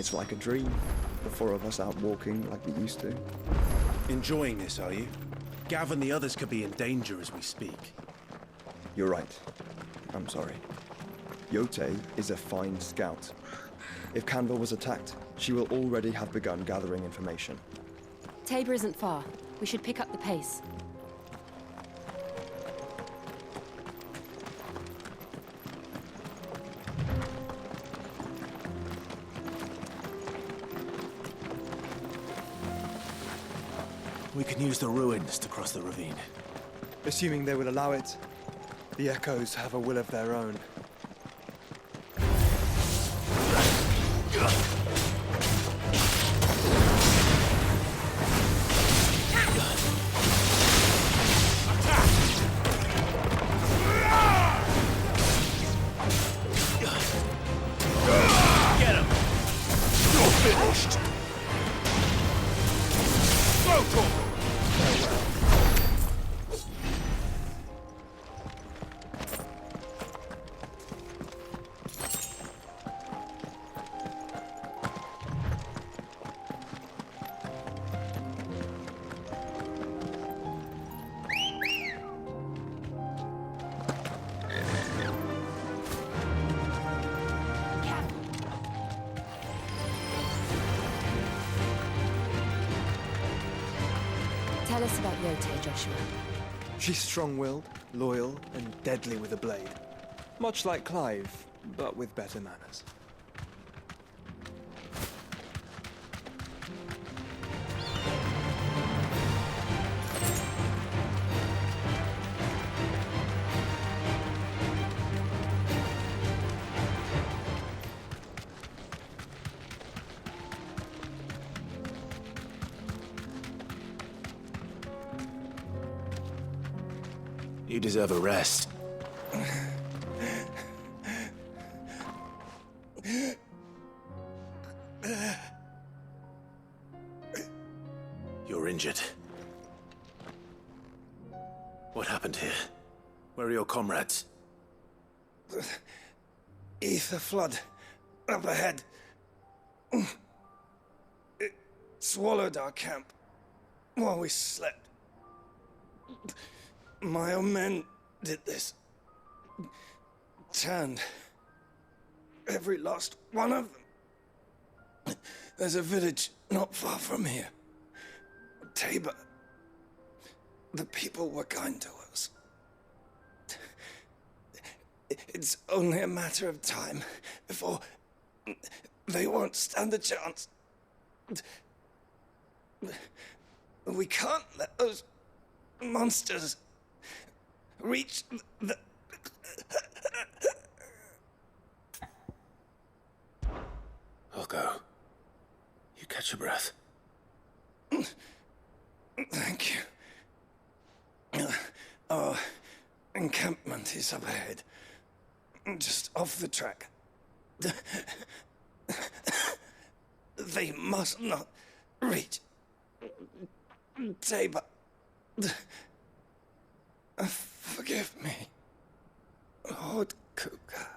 It's like a dream. The four of us out walking like we used to. Enjoying this, are you? Gav and the others could be in danger as we speak. You're right. I'm sorry. Yote is a fine scout. If Canva was attacked, she will already have begun gathering information. Tabor isn't far. We should pick up the pace. We can use the ruins to cross the ravine. Assuming they will allow it, the Echoes have a will of their own. Get him! You're finished! Go, Torvald! Tell us about Yote, Joshua. She's strong-willed, loyal, and deadly with a blade. Much like Clive, but with better manners. You deserve a rest. You're injured. What happened here? Where are your comrades? Ether flood up ahead. It swallowed our camp while we slept. My own men did this. Turned every last one of them. There's a village not far from here. Tabor. The people were kind to us. It's only a matter of time before they won't stand a chance. We can't let those monsters reach the... I'll go. You catch your breath. Thank you. Our encampment is up ahead. Just off the track. They must not reach Tabor. Forgive me, Lord Kuka.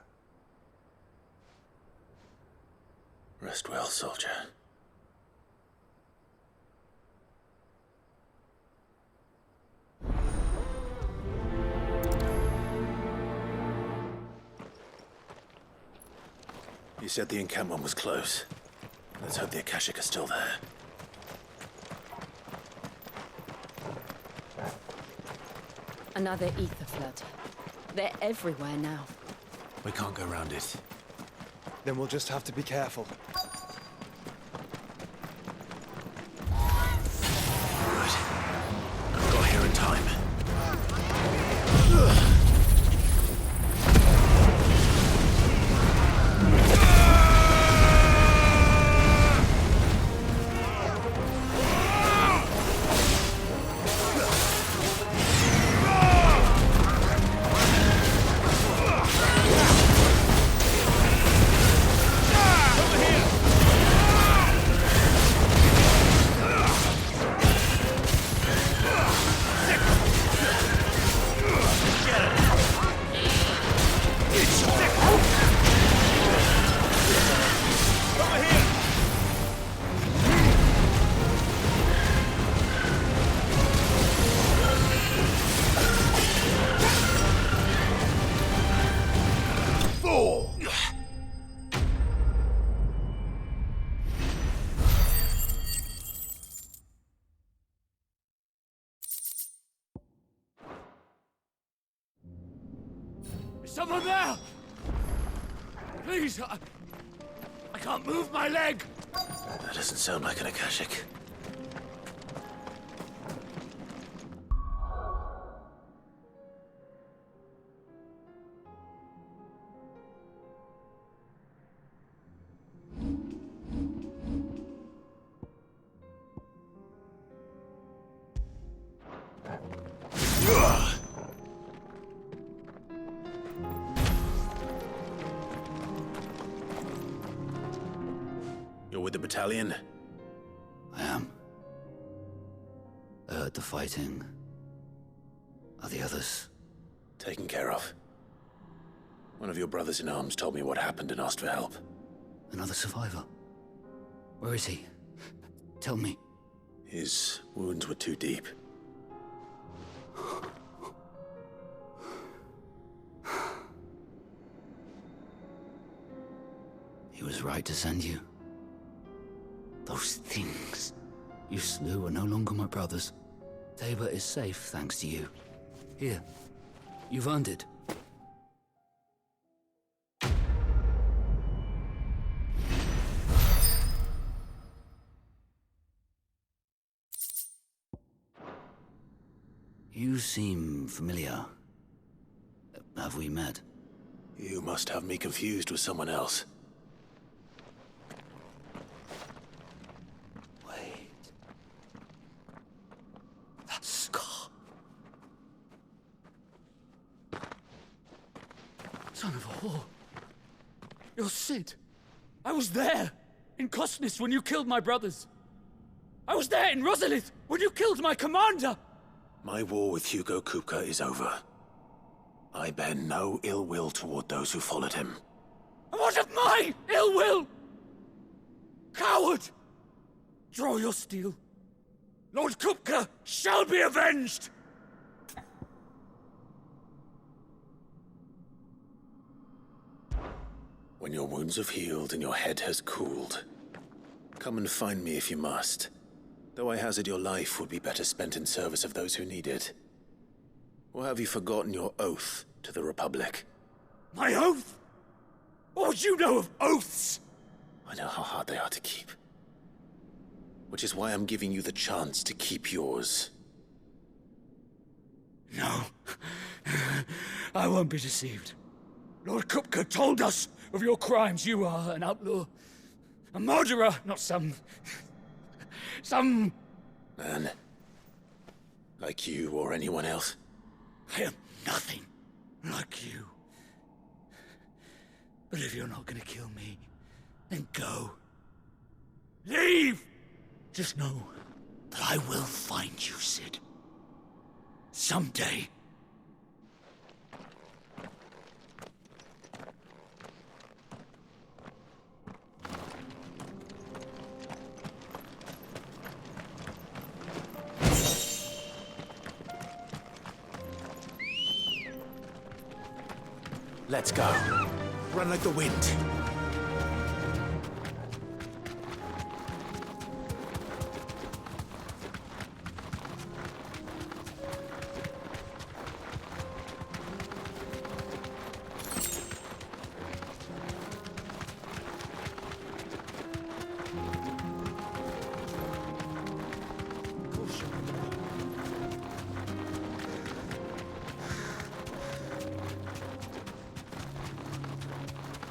Rest well, soldier. You said the encampment was close. Let's hope the Akashic are still there. Another ether flood. They're everywhere now. We can't go around it. Then we'll just have to be careful. Right. Got here in time. Over here! Someone there! Please, I can't move my leg! That doesn't sound like an Akashic. You're with the battalion? I am. I heard the fighting. Are the others? Taken care of. One of your brothers in arms told me what happened and asked for help. Another survivor? Where is he? Tell me. His wounds were too deep. He was right to send you. Those things you slew are no longer my brothers. Tabor is safe thanks to you. Here, you've earned it. You seem familiar. Have we met? You must have me confused with someone else. Wait. That scar. Son of a whore. You're Sid. I was there, in Kosnis, when you killed my brothers. I was there in Rosalith, when you killed my commander! My war with Hugo Kupka is over. I bear no ill will toward those who followed him. And what of my ill will? Coward! Draw your steel. Lord Kupka shall be avenged! When your wounds have healed and your head has cooled, come and find me if you must. Though I hazard your life would be better spent in service of those who need it. Or have you forgotten your oath to the Republic? My oath? What would you know of oaths? I know how hard they are to keep. Which is why I'm giving you the chance to keep yours. No. I won't be deceived. Lord Kupka told us of your crimes. You are an outlaw. A murderer, not some Man. Like you or anyone else. I am nothing like you. But if you're not gonna kill me, then go. Leave! Just know that I will find you, Sid. Someday. Let's go. Run like the wind.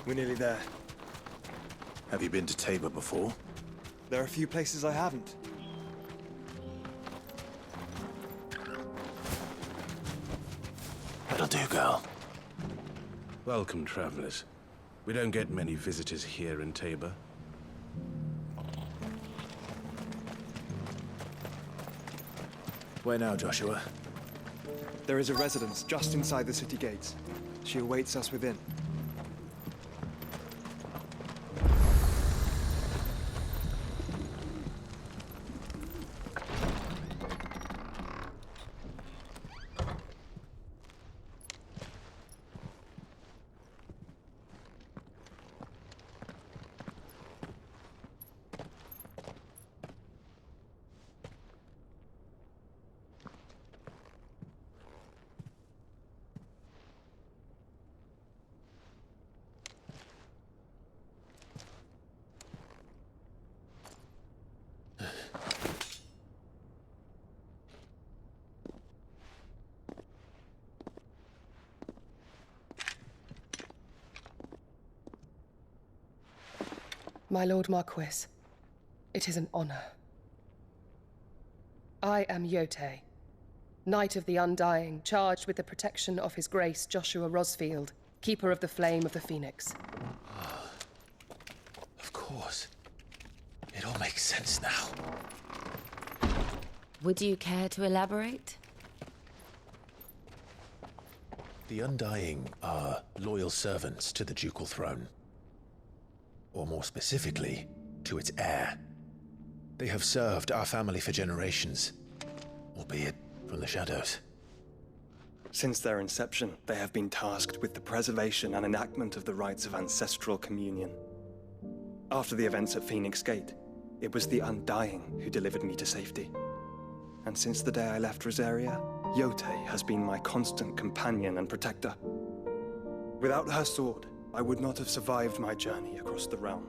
We're nearly there. Have you been to Tabor before? There are a few places I haven't. That'll do, girl. Welcome, travelers. We don't get many visitors here in Tabor. Where now, Joshua? There is a residence just inside the city gates. She awaits us within. My Lord Marquis, it is an honor. I am Yotei, Knight of the Undying, charged with the protection of His Grace Joshua Rosfield, Keeper of the Flame of the Phoenix. Of course. It all makes sense now. Would you care to elaborate? The Undying are loyal servants to the ducal throne. Or more specifically, to its heir. They have served our family for generations, albeit from the shadows. Since their inception, they have been tasked with the preservation and enactment of the rites of ancestral communion. After the events at Phoenix Gate, it was the Undying who delivered me to safety. And since the day I left Rosaria, Yotei has been my constant companion and protector. Without her sword, I would not have survived my journey across the realm.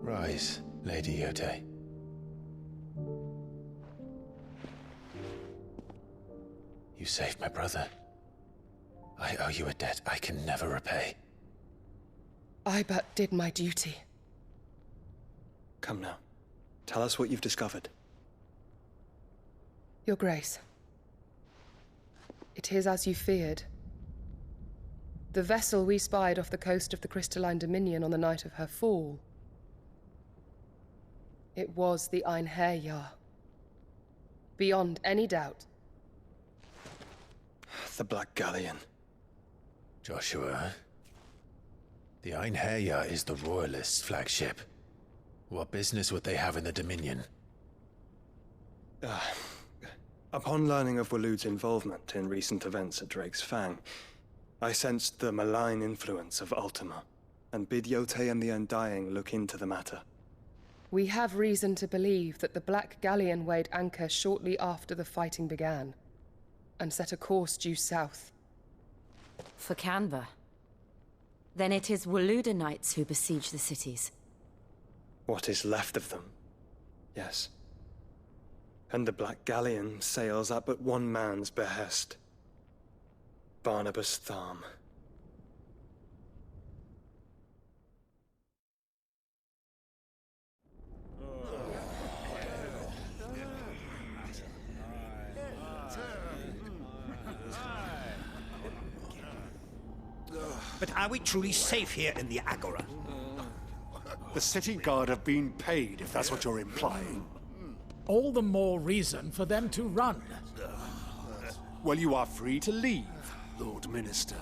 Rise, Lady Yotei. You saved my brother. I owe you a debt I can never repay. I but did my duty. Come now. Tell us what you've discovered. Your Grace. It is as you feared. The vessel we spied off the coast of the Crystalline Dominion on the night of her fall. It was the Einherjar. Beyond any doubt. The Black Galleon. Joshua, the Einherjar is the Royalists' flagship. What business would they have in the Dominion? Upon learning of Waloed's involvement in recent events at Drake's Fang, I sensed the malign influence of Ultima, and bid Yotei and the Undying look into the matter. We have reason to believe that the Black Galleon weighed anchor shortly after the fighting began, and set a course due south. For Canva. Then it is Waloed Knights who besiege the cities. What is left of them, yes. And the Black Galleon sails at but one man's behest. Barnabas Tharm. But are we truly safe here in the Agora? The city guard have been paid, if that's what you're implying. All the more reason for them to run. Well, you are free to leave, Lord Minister.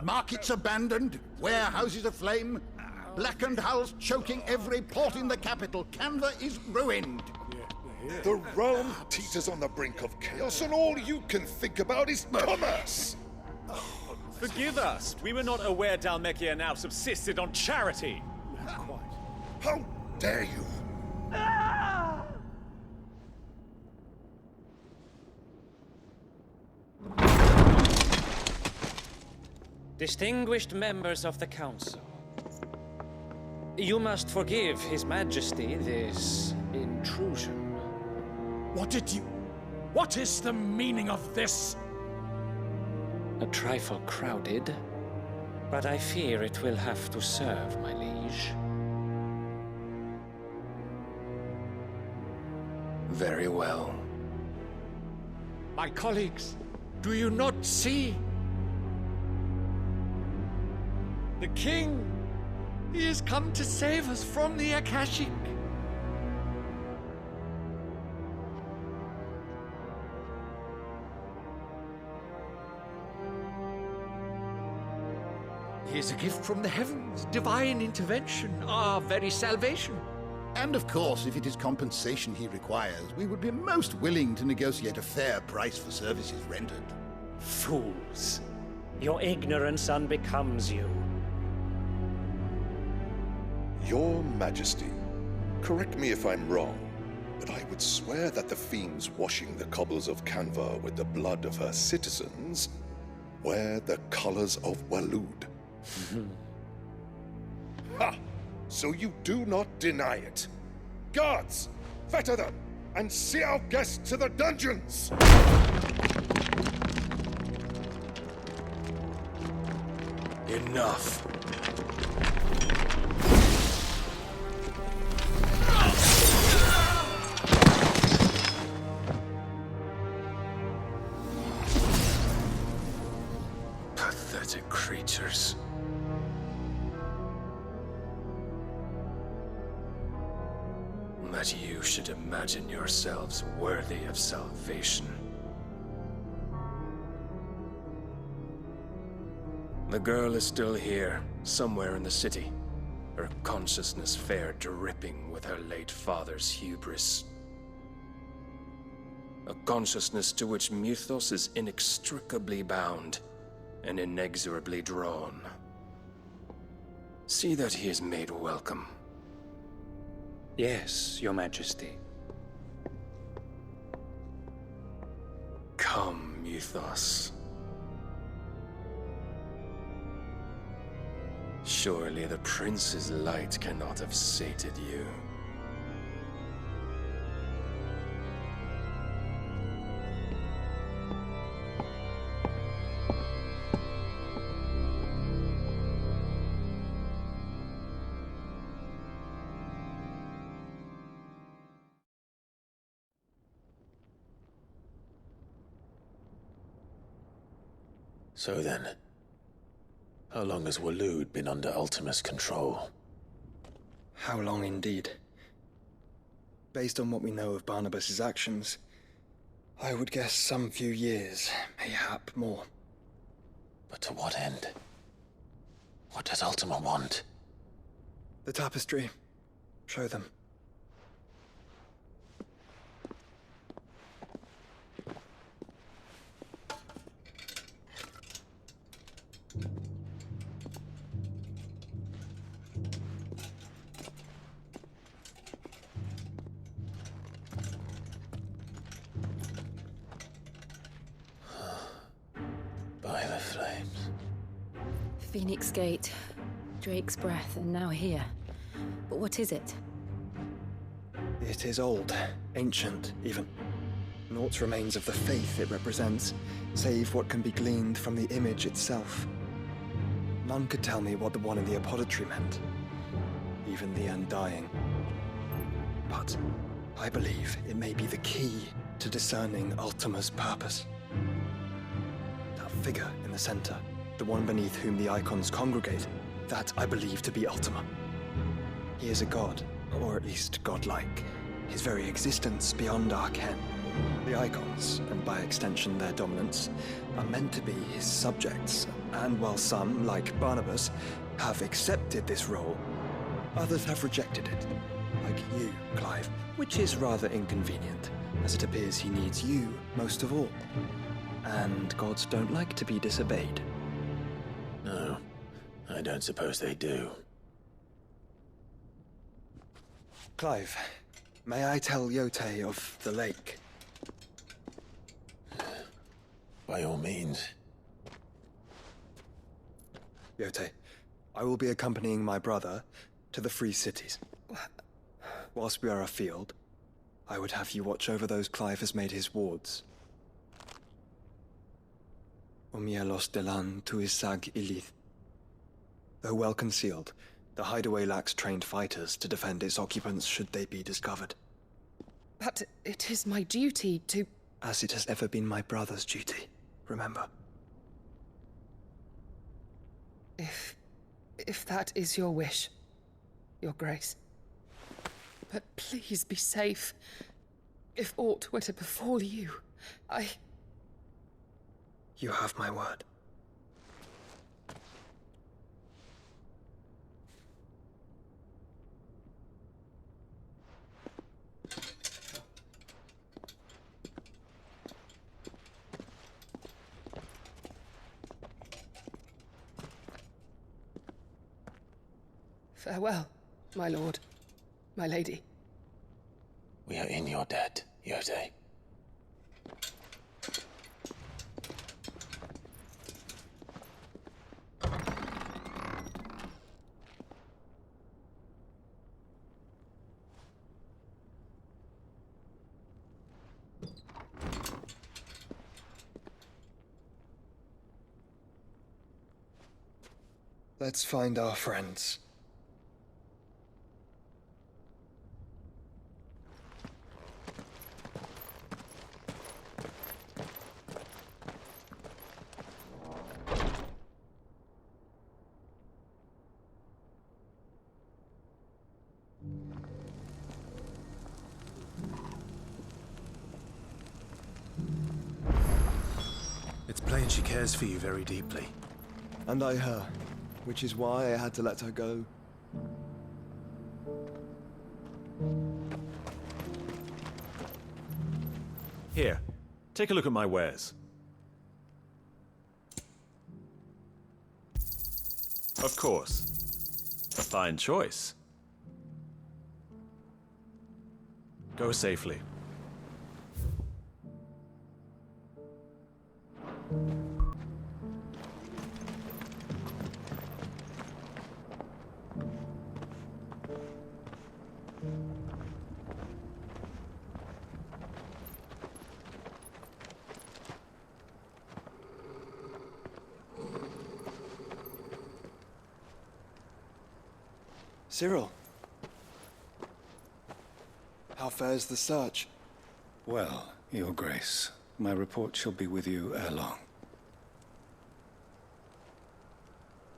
Markets abandoned, warehouses aflame, blackened hulls choking every port in the capital. Canva is ruined. The realm teeters on the brink of chaos, and all you can think about is commerce! Forgive us. We were not aware Dhalmekia now subsisted on charity. How dare you! Distinguished members of the Council, you must forgive His Majesty this intrusion. What is the meaning of this? A trifle crowded, but I fear it will have to serve, my liege. Very well. My colleagues, do you not see? The King! He has come to save us from the Akashic! He is a gift from the heavens, divine intervention, our very salvation. And of course, if it is compensation he requires, we would be most willing to negotiate a fair price for services rendered. Fools! Your ignorance unbecomes you. Your Majesty, correct me if I'm wrong, but I would swear that the fiends washing the cobbles of Canva with the blood of her citizens wear the colors of Waloed. Ha! So you do not deny it. Guards, fetter them, and see our guests to the dungeons! Enough. Pathetic creatures. That you should imagine yourselves worthy of salvation. The girl is still here, somewhere in the city. Her consciousness fair dripping with her late father's hubris. A consciousness to which Mythos is inextricably bound and inexorably drawn. See that he is made welcome. Yes, Your Majesty. Come, Mythos. Surely the prince's light cannot have sated you. So then, how long has Waloed been under Ultima's control? How long indeed? Based on what we know of Barnabas's actions, I would guess some few years, mayhap more. But to what end? What does Ultima want? The tapestry. Show them. By the flames. Phoenix Gate, Drake's Breath, and now here. But what is it? It is old, ancient, even. Naught remains of the faith it represents, save what can be gleaned from the image itself. None could tell me what the one in the apothecary meant, even the Undying. But I believe it may be the key to discerning Ultima's purpose. That figure in the center, the one beneath whom the icons congregate, that I believe to be Ultima. He is a god, or at least godlike, his very existence beyond our ken. The icons, and by extension their dominants, are meant to be his subjects, and while some, like Barnabas, have accepted this role, others have rejected it, like you, Clive, which is rather inconvenient, as it appears he needs you most of all. And gods don't like to be disobeyed. No, I don't suppose they do. Clive, may I tell Yote of the lake? By all means. Yote, I will be accompanying my brother to the Free Cities. Whilst we are afield, I would have you watch over those Clive has made his wards. Omielos delan tuisag ilith. Though well concealed, the hideaway lacks trained fighters to defend its occupants should they be discovered. But it is my duty to... As it has ever been my brother's duty, remember. If that is your wish, Your Grace. But please be safe. If aught were to befall you, You have my word. Farewell, my lord, my lady. We are in your debt, Yote. Let's find our friends. It's plain she cares for you very deeply. And I her, which is why I had to let her go. Here, take a look at my wares. Of course. A fine choice. Go safely. Cyril. How fares the search? Well, Your Grace, my report shall be with you ere long.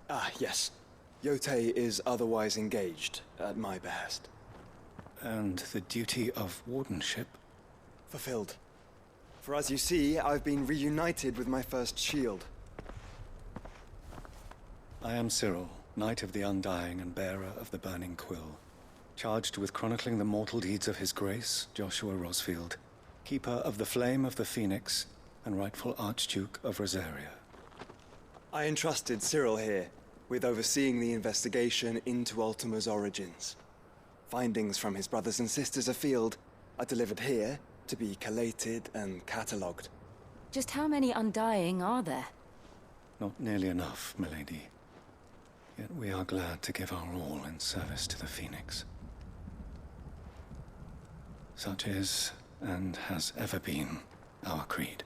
Ah, yes. Yotei is otherwise engaged, at my behest. And the duty of wardenship? Fulfilled. For as you see, I've been reunited with my first shield. I am Cyril, Knight of the Undying and bearer of the Burning Quill, charged with chronicling the mortal deeds of His Grace, Joshua Rosfield, Keeper of the Flame of the Phoenix and rightful Archduke of Rosaria. I entrusted Cyril here with overseeing the investigation into Ultima's origins. Findings from his brothers and sisters afield are delivered here to be collated and catalogued. Just how many Undying are there? Not nearly enough, milady. Yet we are glad to give our all in service to the Phoenix. Such is, and has ever been, our creed.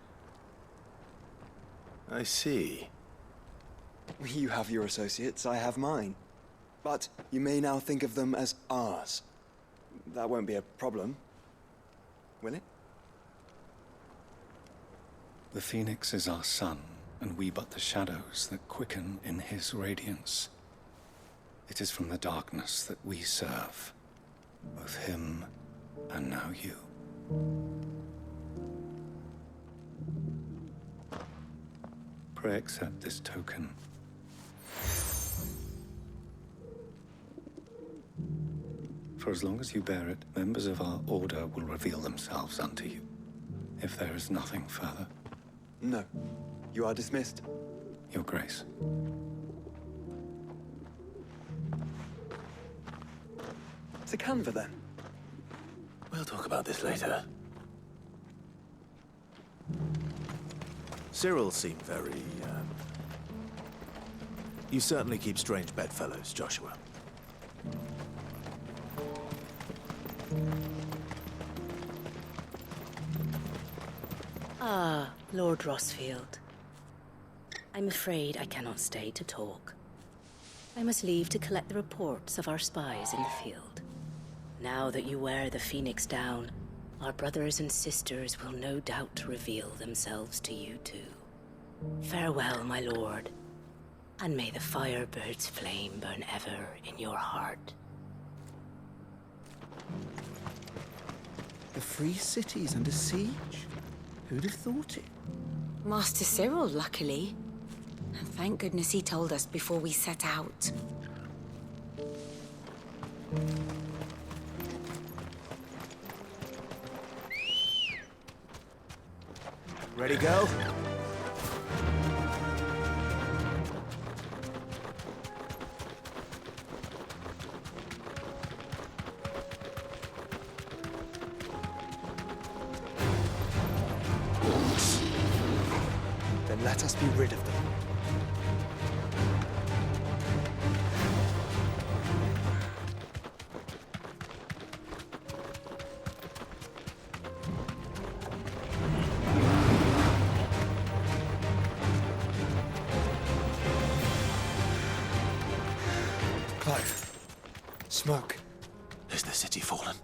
I see. You have your associates, I have mine. But you may now think of them as ours. That won't be a problem, will it? The Phoenix is our sun, and we but the shadows that quicken in his radiance. It is from the darkness that we serve, both him and now you. Pray accept this token. For as long as you bear it, members of our order will reveal themselves unto you. If there is nothing further. No. You are dismissed. Your Grace. To Canva, then. We'll talk about this later. Cyril seemed very, You certainly keep strange bedfellows, Joshua. Ah, Lord Rosfield. I'm afraid I cannot stay to talk. I must leave to collect the reports of our spies in the field. Now that you wear the Phoenix down, our brothers and sisters will no doubt reveal themselves to you too. Farewell, my lord, and may the Firebird's flame burn ever in your heart. The free city's under siege? Who'd have thought it? Master Cyril, luckily. And thank goodness he told us before we set out. Ready, go? Then let us be rid of them. Smoke. Is the city fallen?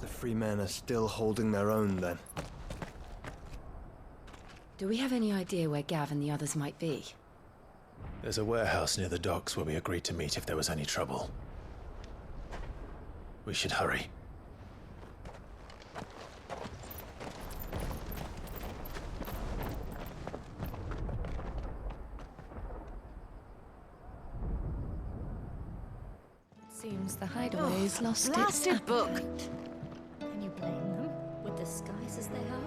The free men are still holding their own, then. Do we have any idea where Gav and the others might be? There's a warehouse near the docks where we agreed to meet if there was any trouble. We should hurry. Seems the hideaway's lost its blasted book. appetite. Can you blame them? With the skies as they are?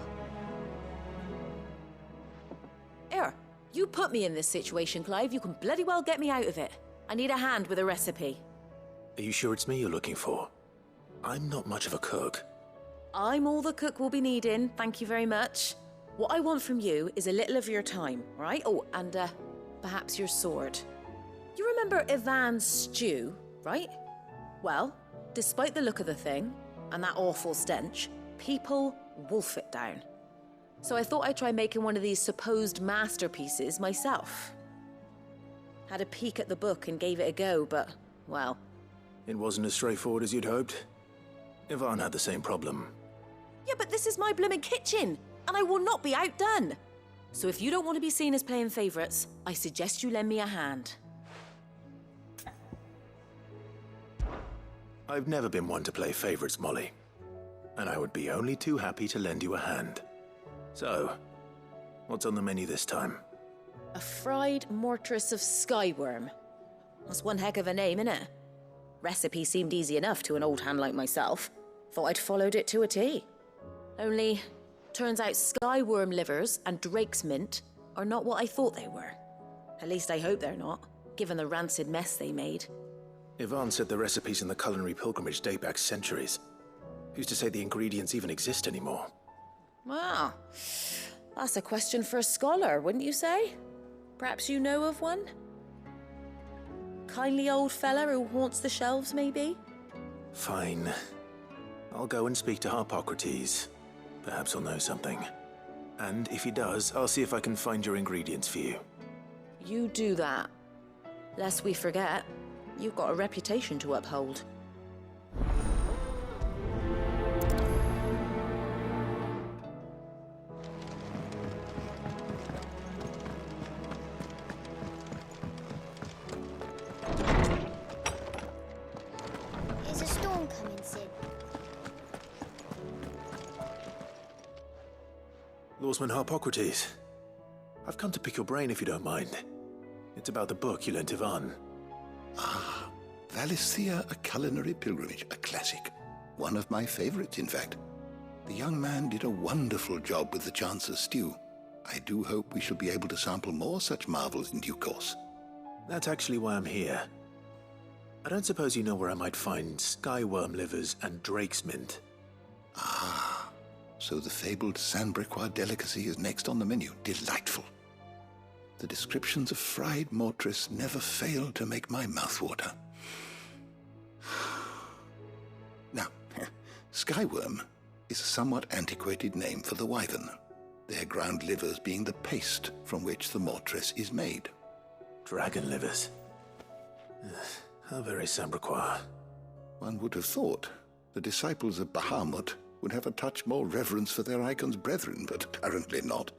Here, you put me in this situation, Clive. You can bloody well get me out of it. I need a hand with a recipe. Are you sure it's me you're looking for? I'm not much of a cook. I'm all the cook will be needing, thank you very much. What I want from you is a little of your time, right? Oh, and perhaps your sword. You remember Ivan's stew, right? Well, despite the look of the thing, and that awful stench, people wolf it down. So I thought I'd try making one of these supposed masterpieces myself. Had a peek at the book and gave it a go, but, well... It wasn't as straightforward as you'd hoped. Ivan had the same problem. Yeah, but this is my blimmin' kitchen, and I will not be outdone. So if you don't want to be seen as playing favourites, I suggest you lend me a hand. I've never been one to play favorites, Molly. And I would be only too happy to lend you a hand. So, what's on the menu this time? A fried mortress of skyworm. That's one heck of a name, innit? Recipe seemed easy enough to an old hand like myself. Thought I'd followed it to a T. Only, turns out skyworm livers and drake's mint are not what I thought they were. At least I hope they're not, given the rancid mess they made. Ivan said the recipes in the culinary pilgrimage date back centuries. Who's to say the ingredients even exist anymore? Well, that's a question for a scholar, wouldn't you say? Perhaps you know of one? Kindly old fella who haunts the shelves, maybe? Fine. I'll go and speak to Harpocrates. Perhaps he'll know something. And if he does, I'll see if I can find your ingredients for you. You do that. Lest we forget, you've got a reputation to uphold. Is a storm coming, Sid? Lawsman Harpocrates. I've come to pick your brain if you don't mind. It's about the book you lent Ivan. Ah, Valisthea, A Culinary Pilgrimage, a classic. One of my favorites, in fact. The young man did a wonderful job with the Chance's stew. I do hope we shall be able to sample more such marvels in due course. That's actually why I'm here. I don't suppose you know where I might find skyworm livers and drake's mint. Ah, so the fabled Sanbriquois delicacy is next on the menu. Delightful. The descriptions of fried mortress never fail to make my mouth water. Now, skyworm is a somewhat antiquated name for the wyvern, their ground livers being the paste from which the mortress is made. Dragon livers. How very Sanbriquois. One would have thought the disciples of Bahamut would have a touch more reverence for their icon's brethren, but apparently not.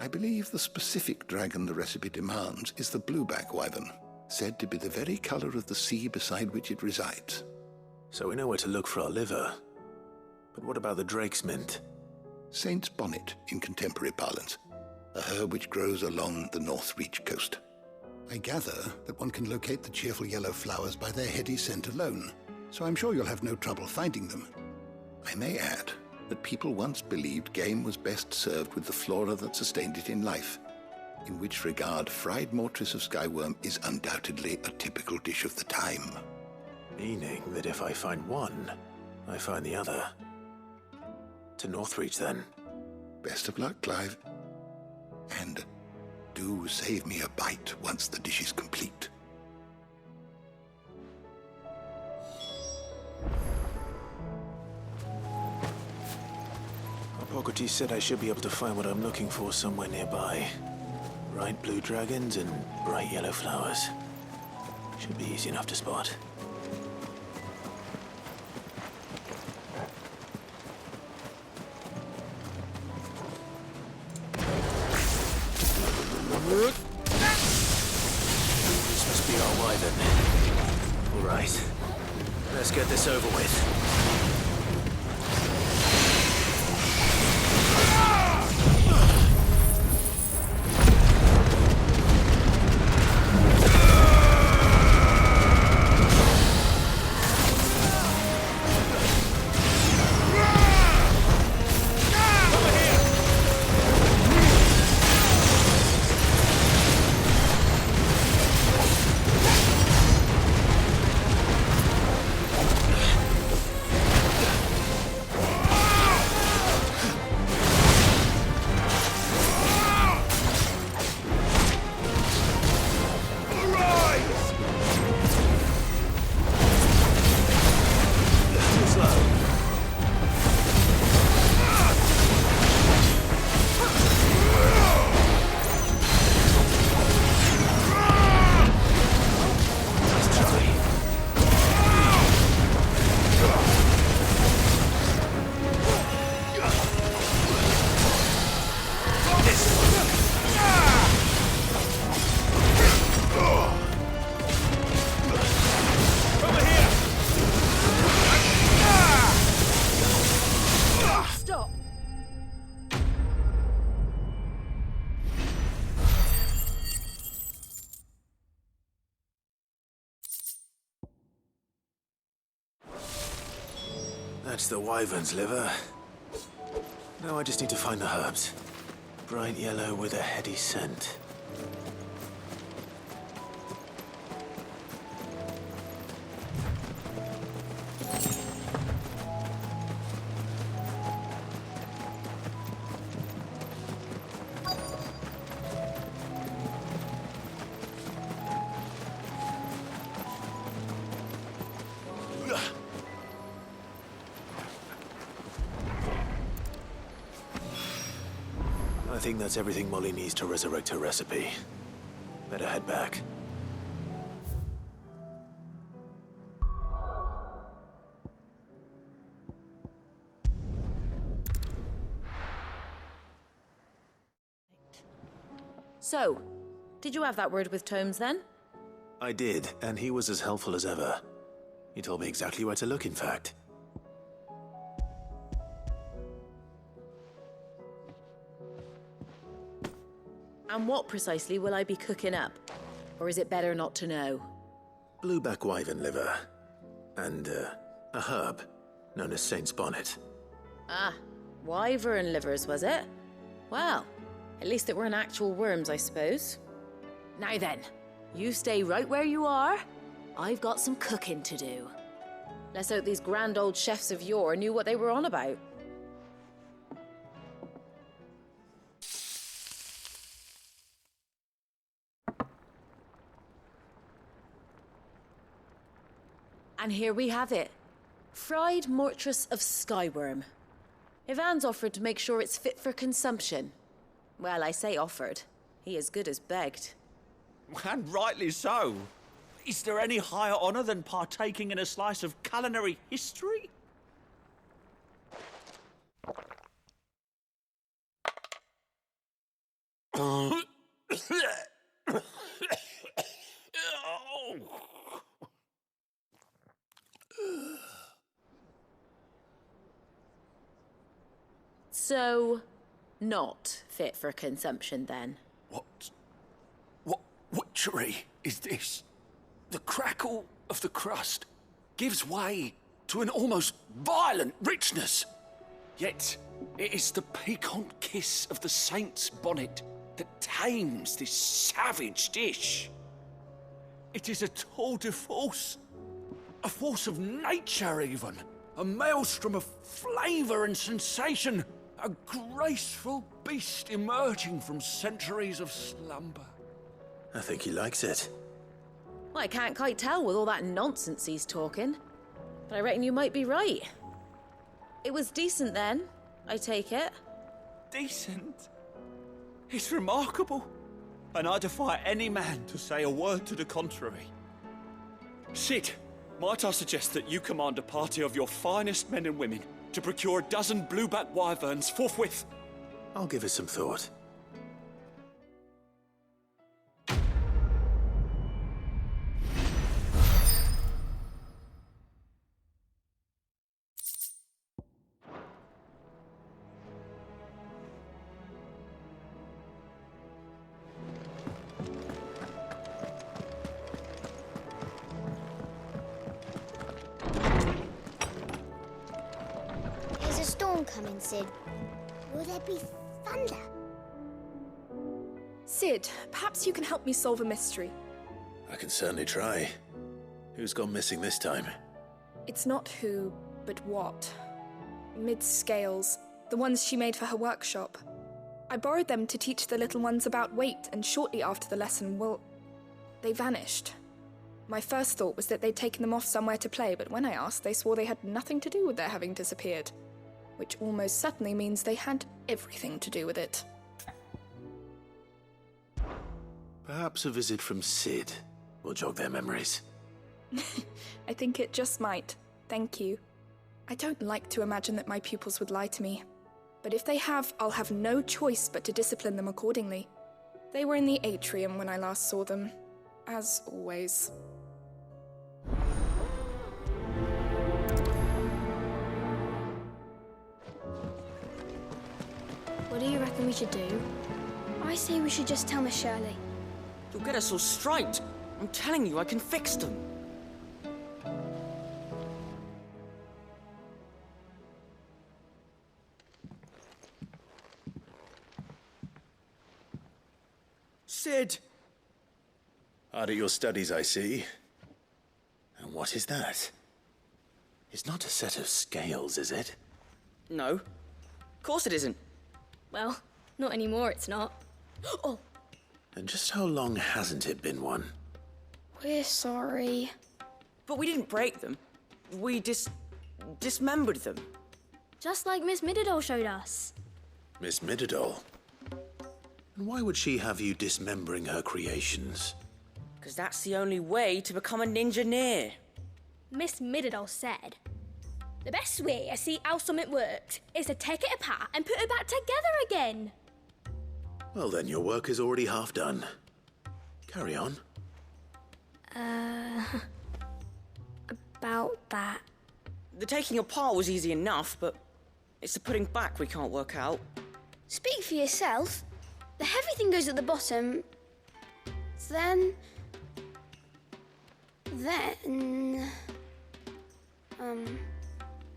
I believe the specific dragon the recipe demands is the blueback wyvern, said to be the very color of the sea beside which it resides. So we know where to look for our liver. But what about the drake's mint? Saint's bonnet in contemporary parlance, a herb which grows along the North Reach coast. I gather that one can locate the cheerful yellow flowers by their heady scent alone, so I'm sure you'll have no trouble finding them. I may add that people once believed game was best served with the flora that sustained it in life, in which regard fried mortress of skyworm is undoubtedly a typical dish of the time. Meaning that if I find one, I find the other. To Northreach, then. Best of luck, Clive. And do save me a bite once the dish is complete. Hippocrates said I should be able to find what I'm looking for somewhere nearby. Bright blue dragons and bright yellow flowers. Should be easy enough to spot. This must be our wyvern. All right. Let's get this over with. That's the wyvern's liver. Now I just need to find the herbs. Bright yellow with a heady scent. I think that's everything Molly needs to resurrect her recipe. Better head back. So, did you have that word with Tomes then? I did, and he was as helpful as ever. He told me exactly where to look, in fact. And what precisely will I be cooking up? Or is it better not to know? Blueback wyvern liver. And, a herb known as Saint's Bonnet. Ah, wyvern livers, was it? Well, at least it weren't actual worms, I suppose. Now then, you stay right where you are. I've got some cooking to do. Let's hope these grand old chefs of yore knew what they were on about. And here we have it. Fried mortress of skyworm. Ivan's offered to make sure it's fit for consumption. Well, I say offered. He as good as begged. And rightly so. Is there any higher honor than partaking in a slice of culinary history? So, not fit for consumption then? What witchery is this? The crackle of the crust gives way to an almost violent richness. Yet, it is the piquant kiss of the Saint's Bonnet that tames this savage dish. It is a tour de force. A force of nature, even. A maelstrom of flavour and sensation. A graceful beast emerging from centuries of slumber. I think he likes it. Well, I can't quite tell with all that nonsense he's talking. But I reckon you might be right. It was decent then, I take it. Decent? It's remarkable. And I defy any man to say a word to the contrary. Sid, might I suggest that you command a party of your finest men and women to procure a dozen blueback wyverns forthwith? I'll give it some thought. There's a storm coming, Sid. Will there be thunder? Sid, perhaps you can help me solve a mystery. I can certainly try. Who's gone missing this time? It's not who, but what. Mid's scales, the ones she made for her workshop. I borrowed them to teach the little ones about weight, and shortly after the lesson, well, they vanished. My first thought was that they'd taken them off somewhere to play, but when I asked, they swore they had nothing to do with their having disappeared. Which almost certainly means they had everything to do with it. Perhaps a visit from Sid will jog their memories. I think it just might. Thank you. I don't like to imagine that my pupils would lie to me. But if they have, I'll have no choice but to discipline them accordingly. They were in the atrium when I last saw them, as always. What do you reckon we should do? I say we should just tell Miss Shirley. You'll get us all straight. I'm telling you, I can fix them. Sid! Hard at your studies, I see. And what is that? It's not a set of scales, is it? No. Of course it isn't. Well, not anymore, it's not. Oh! And just how long hasn't it been one? We're sorry. But we didn't break them. We dismembered them. Just like Miss Mididol showed us. Miss Mididol? And why would she have you dismembering her creations? Because that's the only way to become a ninja-neer. Miss Mididol said, the best way I see how something worked is to take it apart and put it back together again. Well then, your work is already half done. Carry on. About that. The taking apart was easy enough, but it's the putting back we can't work out. Speak for yourself. The heavy thing goes at the bottom. Then...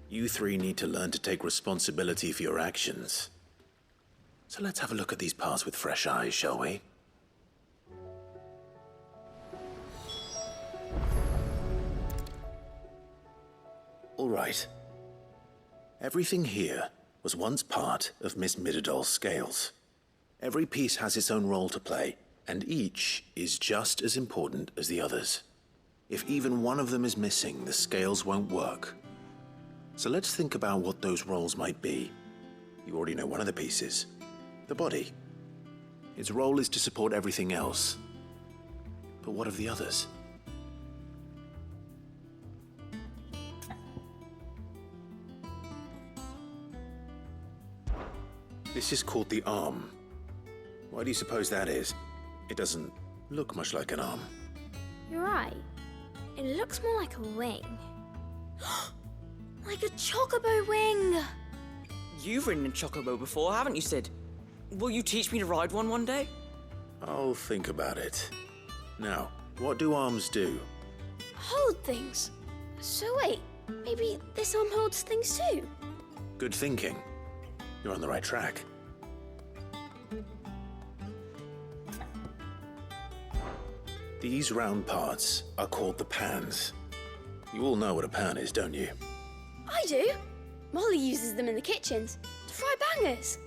You three need to learn to take responsibility for your actions. So let's have a look at these parts with fresh eyes, shall we? All right. Everything here was once part of Miss Mididol's scales. Every piece has its own role to play, and each is just as important as the others. If even one of them is missing, the scales won't work. So let's think about what those roles might be. You already know one of the pieces. The body. Its role is to support everything else. But what of the others? This is called the arm. Why do you suppose that is? It doesn't look much like an arm. You're right. It looks more like a wing. Like a chocobo wing! You've ridden a chocobo before, haven't you, Sid? Will you teach me to ride one day? I'll think about it. Now, what do arms do? Hold things. So wait, maybe this arm holds things too? Good thinking. You're on the right track. These round parts are called the pans. You all know what a pan is, don't you? I do. Molly uses them in the kitchens to fry bangers.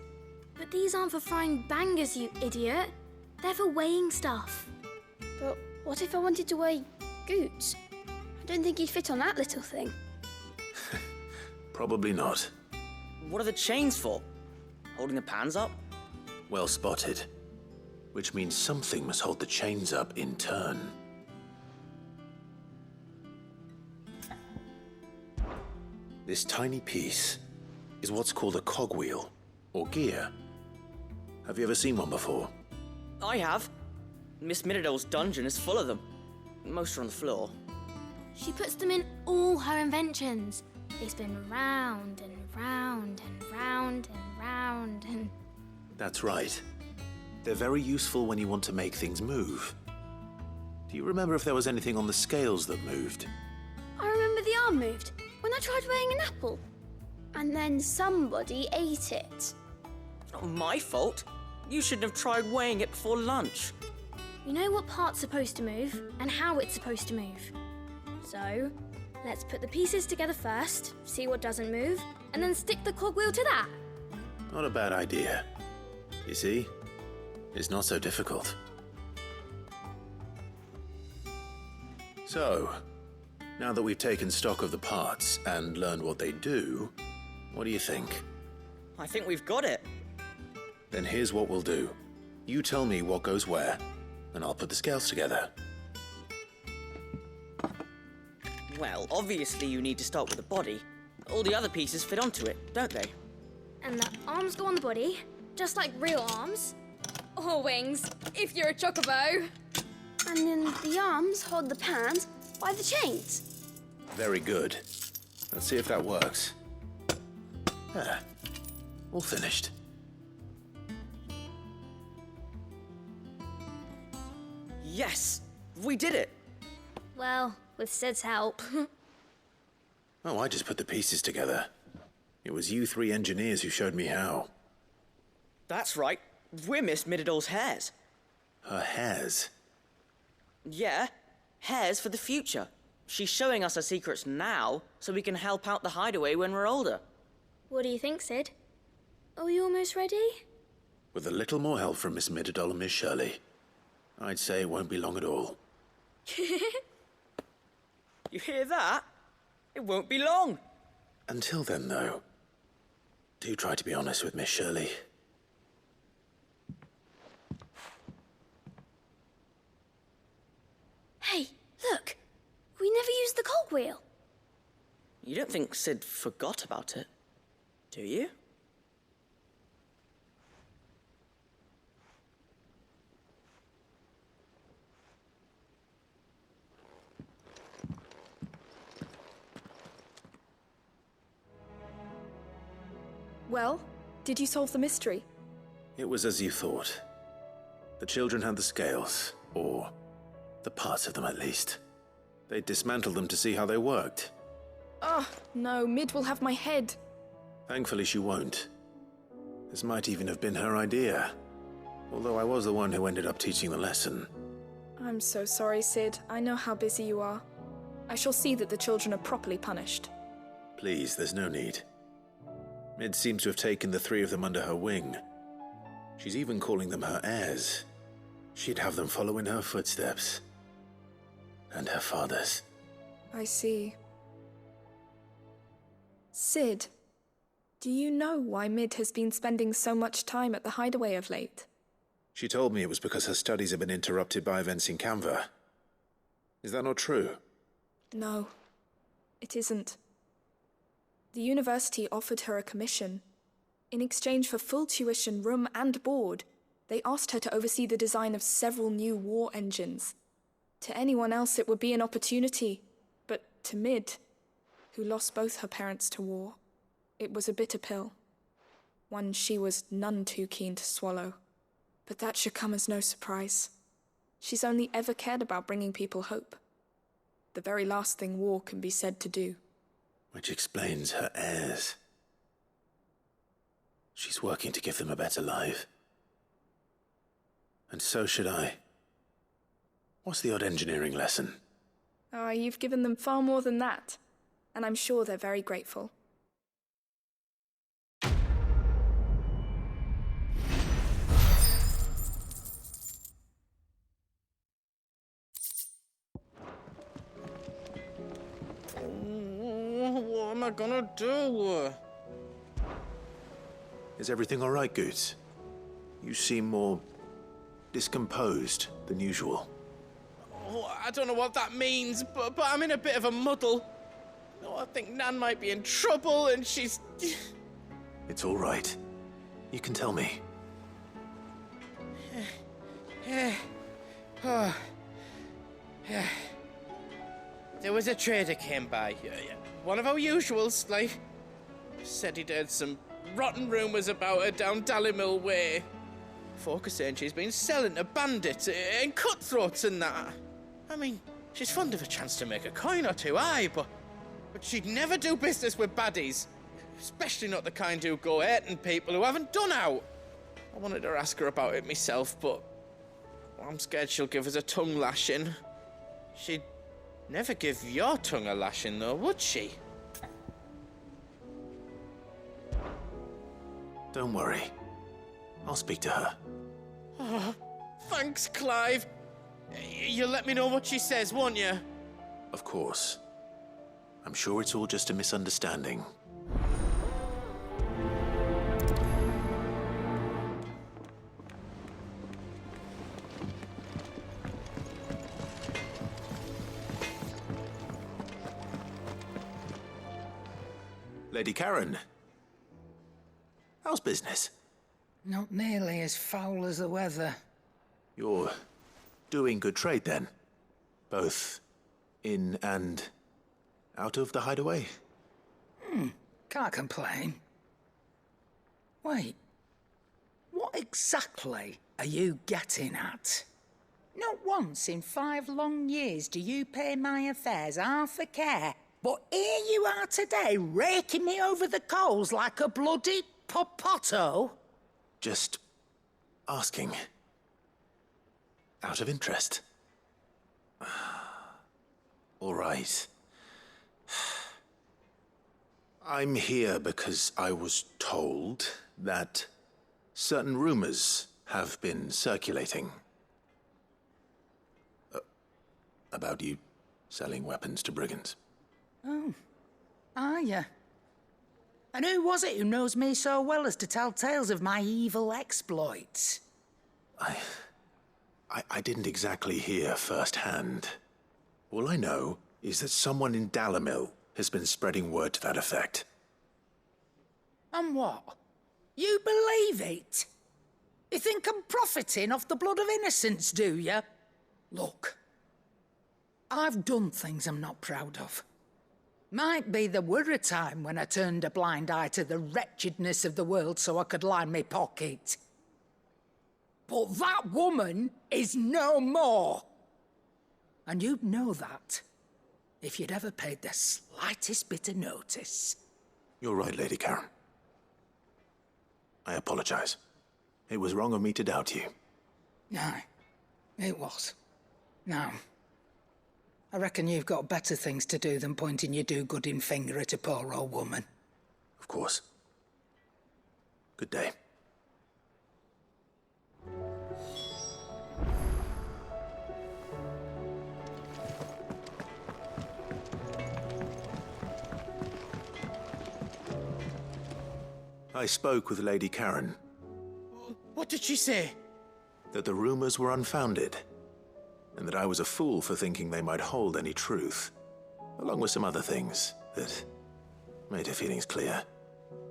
But these aren't for frying bangers, you idiot. They're for weighing stuff. But what if I wanted to weigh goots? I don't think he'd fit on that little thing. Probably not. What are the chains for? Holding the pans up? Well spotted. Which means something must hold the chains up in turn. This tiny piece is what's called a cogwheel, or gear. Have you ever seen one before? I have. Miss Middledale's dungeon is full of them. Most are on the floor. She puts them in all her inventions. They spin round and round and round and round and... That's right. They're very useful when you want to make things move. Do you remember if there was anything on the scales that moved? I remember the arm moved when I tried weighing an apple. And then somebody ate it. Not my fault. You shouldn't have tried weighing it before lunch. You know what part's supposed to move and how it's supposed to move. So, let's put the pieces together first, see what doesn't move, and then stick the cogwheel to that. Not a bad idea. You see? It's not so difficult. So, now that we've taken stock of the parts and learned what they do, what do you think? I think we've got it. Then here's what we'll do. You tell me what goes where, and I'll put the scales together. Well, obviously you need to start with the body. All the other pieces fit onto it, don't they? And the arms go on the body, just like real arms. Or wings, if you're a chocobo. And then the arms hold the pans by the chains. Very good. Let's see if that works. Ah, all finished. Yes! We did it! Well, with Sid's help. Oh, I just put the pieces together. It was you three engineers who showed me how. That's right. We're Miss Middledale's hares. Her hares? Yeah, hares for the future. She's showing us her secrets now, so we can help out the hideaway when we're older. What do you think, Sid? Are we almost ready? With a little more help from Miss Middledale and Miss Shirley, I'd say it won't be long at all. You hear that? It won't be long. Until then, though, do try to be honest with Miss Shirley. Hey, look! We never used the cogwheel. You don't think Sid forgot about it, do you? Well, did you solve the mystery? It was as you thought. The children had the scales, or the parts of them at least. They dismantled them to see how they worked. Oh, no, Mid will have my head. Thankfully she won't. This might even have been her idea. Although I was the one who ended up teaching the lesson. I'm so sorry, Sid. I know how busy you are. I shall see that the children are properly punished. Please, there's no need. Mid seems to have taken the three of them under her wing. She's even calling them her heirs. She'd have them follow in her footsteps. And her father's. I see. Sid, do you know why Mid has been spending so much time at the hideaway of late? She told me it was because her studies have been interrupted by events in Canva. Is that not true? No, it isn't. The university offered her a commission. In exchange for full tuition, room and board, they asked her to oversee the design of several new war engines. To anyone else it would be an opportunity, but to Mid, who lost both her parents to war, it was a bitter pill. One she was none too keen to swallow. But that should come as no surprise. She's only ever cared about bringing people hope. The very last thing war can be said to do. Which explains her heirs. She's working to give them a better life. And so should I. What's the odd engineering lesson? Oh, you've given them far more than that, and I'm sure they're very grateful. What am I gonna do? Is everything all right, Goots? You seem more discomposed than usual. Oh, I don't know what that means, but I'm in a bit of a muddle. Oh, I think Nan might be in trouble, and she's... It's all right. You can tell me. There was a trader came by. One of our usuals, like. Said he'd heard some rotten rumours about her down Dallimil Way. Folk are saying she's been selling to bandits and cutthroats and that. I mean, she's fond of a chance to make a coin or two, aye, but she'd never do business with baddies. Especially not the kind who go hurting people who haven't done out. I wanted to ask her about it myself, but I'm scared she'll give us a tongue lashing. She'd never give your tongue a lashing, though, would she? Don't worry. I'll speak to her. Oh, thanks, Clive. You'll let me know what she says, won't you? Of course. I'm sure it's all just a misunderstanding. Lady Karen. How's business? Not nearly as foul as the weather. You're doing good trade, then? Both in and out of the hideaway? Can't complain. Wait. What exactly are you getting at? Not once in 5 long years do you pay my affairs half a care, but here you are today, raking me over the coals like a bloody popoto? Just asking. Out of interest. All right. I'm here because I was told that certain rumors have been circulating. About you selling weapons to brigands. Oh, are ya? And who was it who knows me so well as to tell tales of my evil exploits? I didn't exactly hear firsthand. All I know is that someone in Dallimil has been spreading word to that effect. And what? You believe it? You think I'm profiting off the blood of innocents, do you? Look, I've done things I'm not proud of. Might be there were a time when I turned a blind eye to the wretchedness of the world so I could line my pocket. But that woman is no more. And you'd know that if you'd ever paid the slightest bit of notice. You're right, Lady Karen. I apologize. It was wrong of me to doubt you. No, it was. Now, I reckon you've got better things to do than pointing your do-gooding finger at a poor old woman. Of course. Good day. I spoke with Lady Karen. What did she say? That the rumors were unfounded, and that I was a fool for thinking they might hold any truth, along with some other things that made her feelings clear.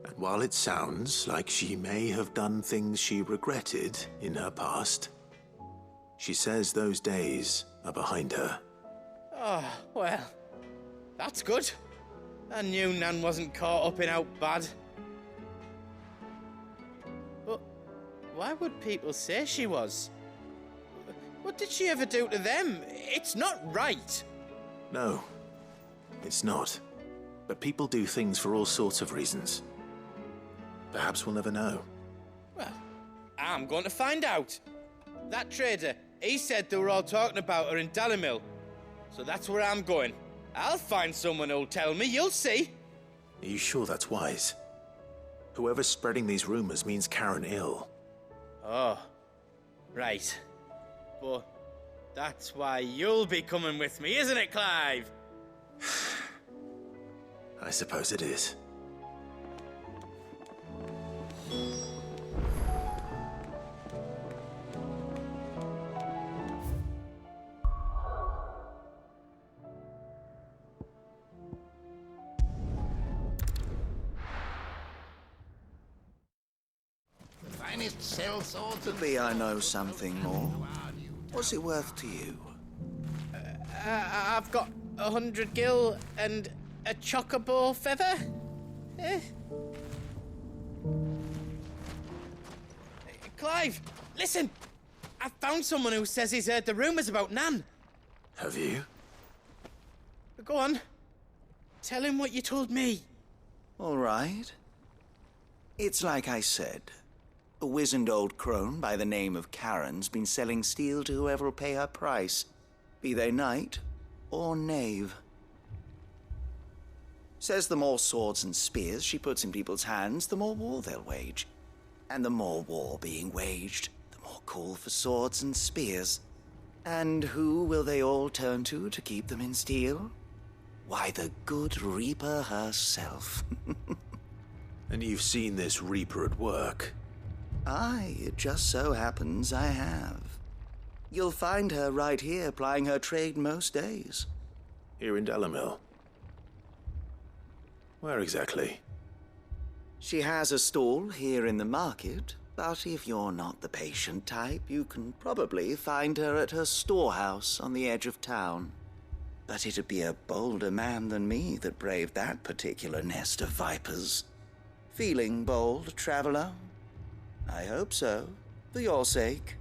And while it sounds like she may have done things she regretted in her past, she says those days are behind her. Oh, well, that's good. I knew Nan wasn't caught up in out bad. But why would people say she was? What did she ever do to them? It's not right. No, it's not. But people do things for all sorts of reasons. Perhaps we'll never know. Well, I'm going to find out. That trader, he said they were all talking about her in Dallimil. so that's where I'm going. I'll find someone who'll tell me, you'll see. Are you sure that's wise? Whoever's spreading these rumors means Karen ill. Oh, right. But that's why you'll be coming with me, isn't it, Clive? I suppose it is. Possibly I know something more. What's it worth to you? I've got 100 gil and a chocobo feather. Clive, listen! I found someone who says he's heard the rumours about Nan. Have you? Go on. Tell him what you told me. All right. It's like I said. A wizened old crone by the name of Karen's been selling steel to whoever will pay her price, be they knight or knave. Says the more swords and spears she puts in people's hands, the more war they'll wage. And the more war being waged, the more call for swords and spears. And who will they all turn to keep them in steel? Why, the good Reaper herself. And you've seen this Reaper at work? Aye, it just so happens I have. You'll find her right here plying her trade most days. Here in Dalimil? Where exactly? She has a stall here in the market, but if you're not the patient type, you can probably find her at her storehouse on the edge of town. But it'd be a bolder man than me that braved that particular nest of vipers. Feeling bold, traveler? I hope so, for your sake.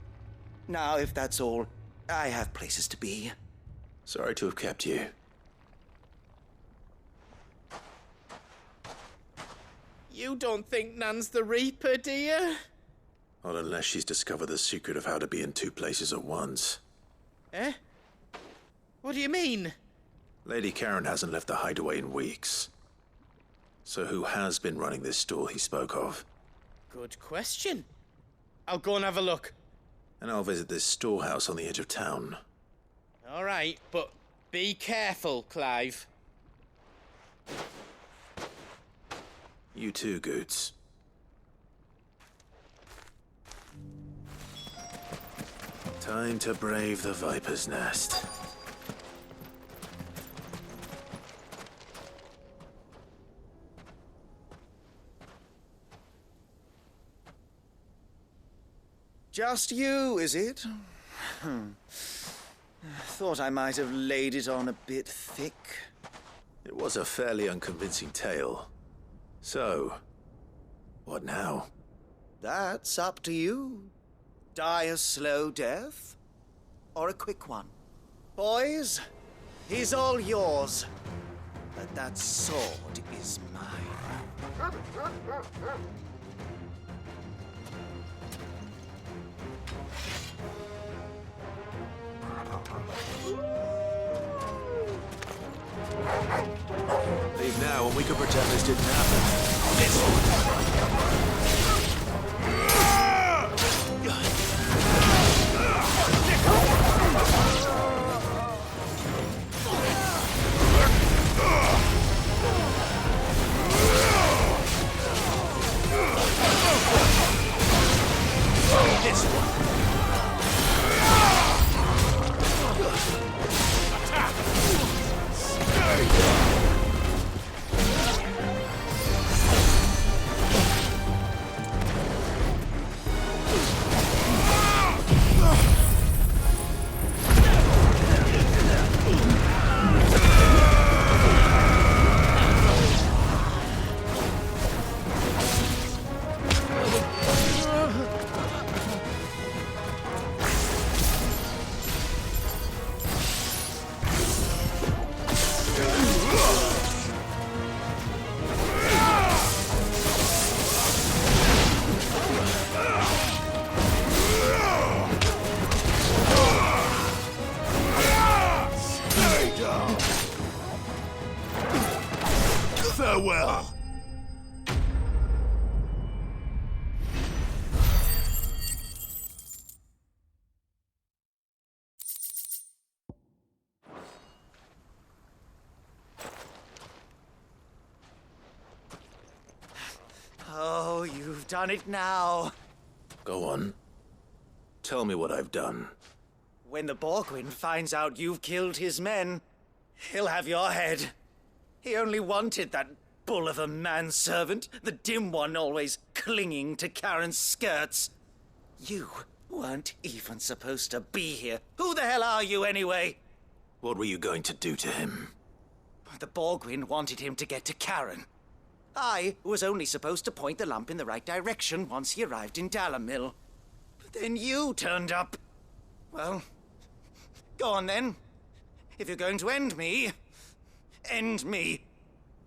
Now, if that's all, I have places to be. Sorry to have kept you. You don't think Nan's the Reaper, do you? Not unless she's discovered the secret of how to be in two places at once. Eh? What do you mean? Lady Karen hasn't left the hideaway in weeks. So who has been running this stall he spoke of? Good question. I'll go and have a look. And I'll visit this storehouse on the edge of town. All right, but be careful, Clive. You too, Goots. Time to brave the Viper's Nest. Just you, is it? Thought I might have laid it on a bit thick. It was a fairly unconvincing tale. So, what now? That's up to you. Die a slow death, or a quick one. Boys, he's all yours. But that sword is mine. Leave now and we can pretend this didn't happen. This You've done it now. Go on. Tell me what I've done. When the Borgwyn finds out you've killed his men, he'll have your head. He only wanted that bull of a manservant, the dim one always clinging to Karen's skirts. You weren't even supposed to be here. Who the hell are you anyway? What were you going to do to him? The Borgwyn wanted him to get to Karen. I was only supposed to point the lamp in the right direction once he arrived in Dalamil. But then you turned up. Well, go on then. If you're going to end me, end me.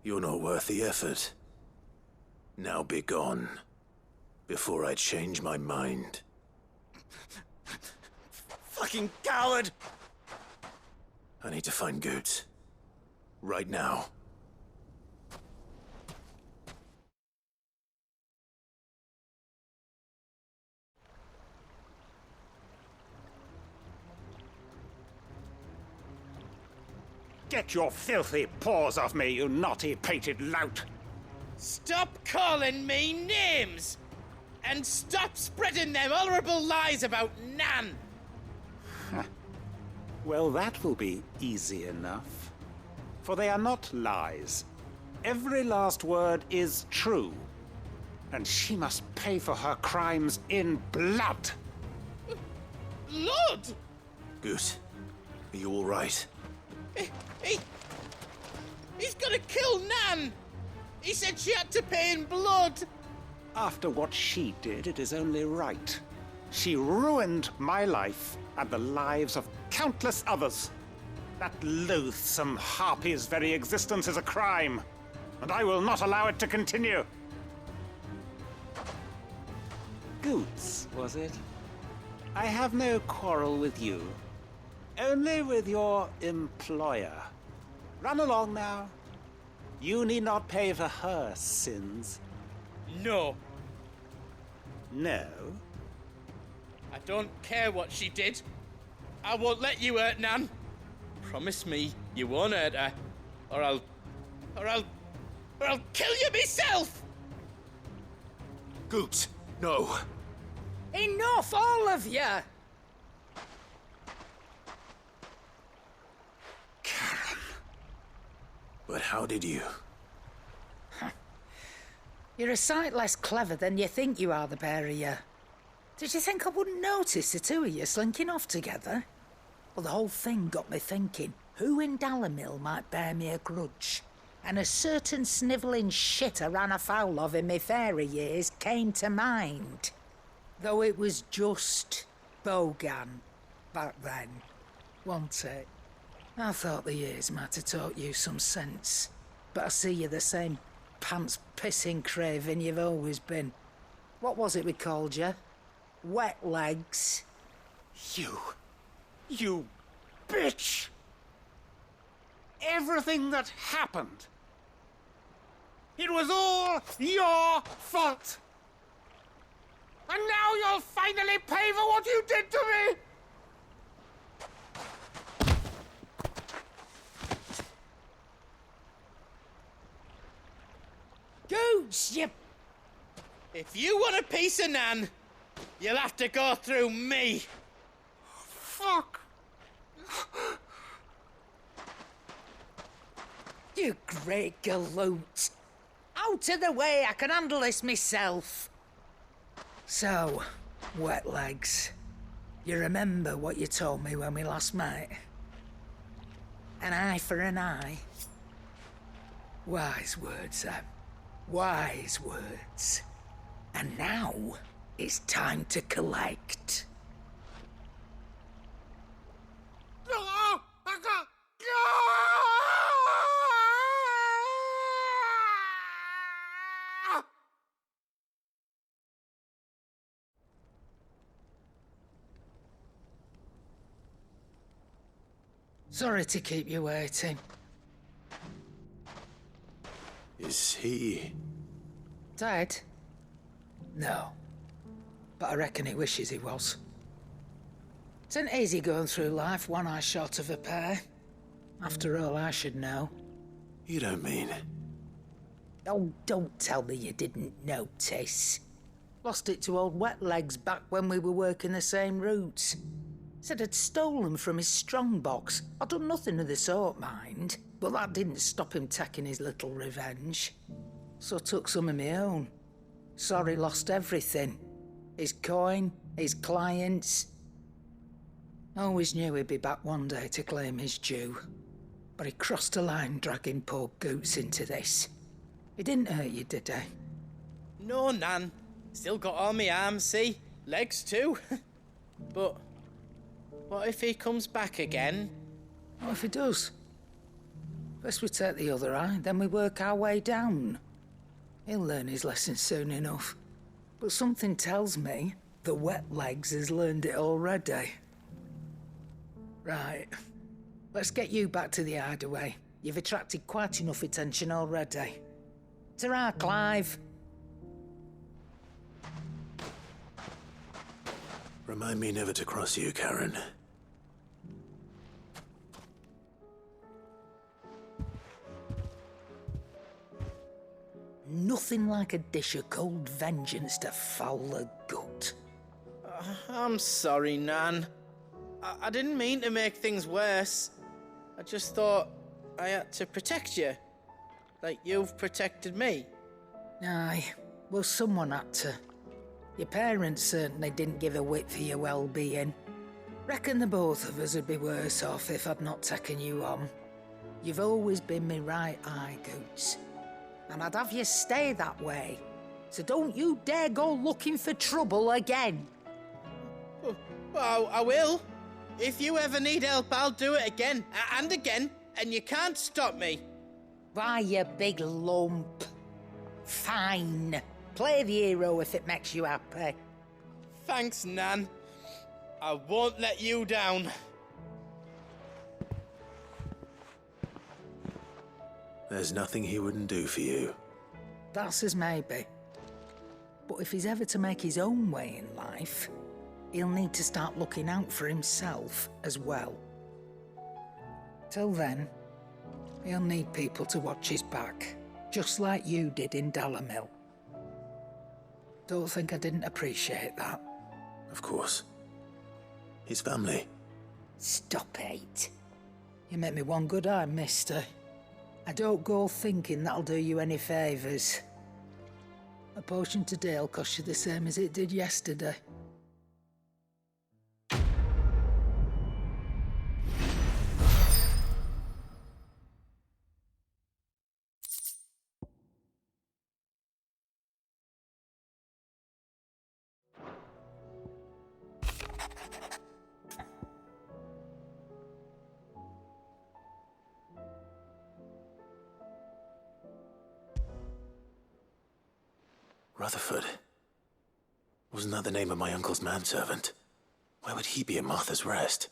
You're not worth the effort. Now be gone, before I change my mind. Fucking coward! I need to find Goots. Right now. Get your filthy paws off me, you naughty-pated lout! Stop calling me names! And stop spreading them horrible lies about Nan! Well, that will be easy enough. For they are not lies. Every last word is true. And she must pay for her crimes in blood. Blood? Goose, are you all right? He's gonna kill Nan! He said she had to pay in blood! After what she did, it is only right. She ruined my life and the lives of countless others. That loathsome harpy's very existence is a crime, and I will not allow it to continue. Goots, was it? I have no quarrel with you. Only with your employer. Run along now. You need not pay for her sins. No. No? I don't care what she did. I won't let you hurt Nan. Promise me you won't hurt her, or I'll kill you myself! Goots, no. Enough, all of you! But how did you? You're a sight less clever than you think you are, the pair of you. Did you think I wouldn't notice the two of you slinking off together? Well, the whole thing got me thinking, who in Dalamil might bear me a grudge? And a certain snivelling shit I ran afoul of in my fairy years came to mind. Though it was just Bogan back then, wasn't it? I thought the years might have taught you some sense, but I see you're the same pants-pissing craven you've always been. What was it we called you? Wet legs? You bitch! Everything that happened, it was all your fault! And now you'll finally pay for what you did to me! Goots, you... If you want a piece of Nan, you'll have to go through me. Fuck! You great galoot. Out of the way, I can handle this myself. So, wet legs, you remember what you told me when we last met? An eye for an eye. Wise words, Sam. Wise words. And now, it's time to collect. Sorry to keep you waiting. Is he... Dead? No. But I reckon he wishes he was. It ain't easy going through life one eye short of a pair. After all, I should know. You don't mean... Oh, don't tell me you didn't notice. Lost it to old Wet Legs back when we were working the same routes. Said I'd stolen from his strongbox. I'd done nothing of the sort, mind, but that didn't stop him taking his little revenge. So I took some of my own. Sorry, lost everything. His coin, his clients. Always knew he'd be back one day to claim his due. But he crossed a line dragging poor Goots into this. He didn't hurt you, did he? No, Nan. Still got all my arms, see? Legs too. But what if he comes back again? What if he does? First we take the other eye, then we work our way down. He'll learn his lesson soon enough. But something tells me the Wet Legs has learned it already. Right. Let's get you back to the hideaway. You've attracted quite enough attention already. Ta-ra, Clive. Remind me never to cross you, Karen. Nothing like a dish of cold vengeance to foul the gut. I'm sorry, Nan. I didn't mean to make things worse. I just thought I had to protect you. Like you've protected me. Aye, well, someone had to. Your parents certainly didn't give a whit for your well-being. Reckon the both of us would be worse off if I'd not taken you on. You've always been me right eye, Goots. And I'd have you stay that way. So don't you dare go looking for trouble again. Well, I will. If you ever need help, I'll do it again and again, and you can't stop me. Why, you big lump. Fine. Play the hero if it makes you happy. Thanks, Nan. I won't let you down. There's nothing he wouldn't do for you. That's as maybe. But if he's ever to make his own way in life, he'll need to start looking out for himself as well. Till then, he'll need people to watch his back, just like you did in Dalamil. Don't think I didn't appreciate that. Of course. His family. Stop it. You make me one good eye, mister. I don't go thinking that'll do you any favours. A potion today'll cost you the same as it did yesterday. Rutherford. Wasn't that the name of my uncle's manservant? Why would he be at Martha's Rest?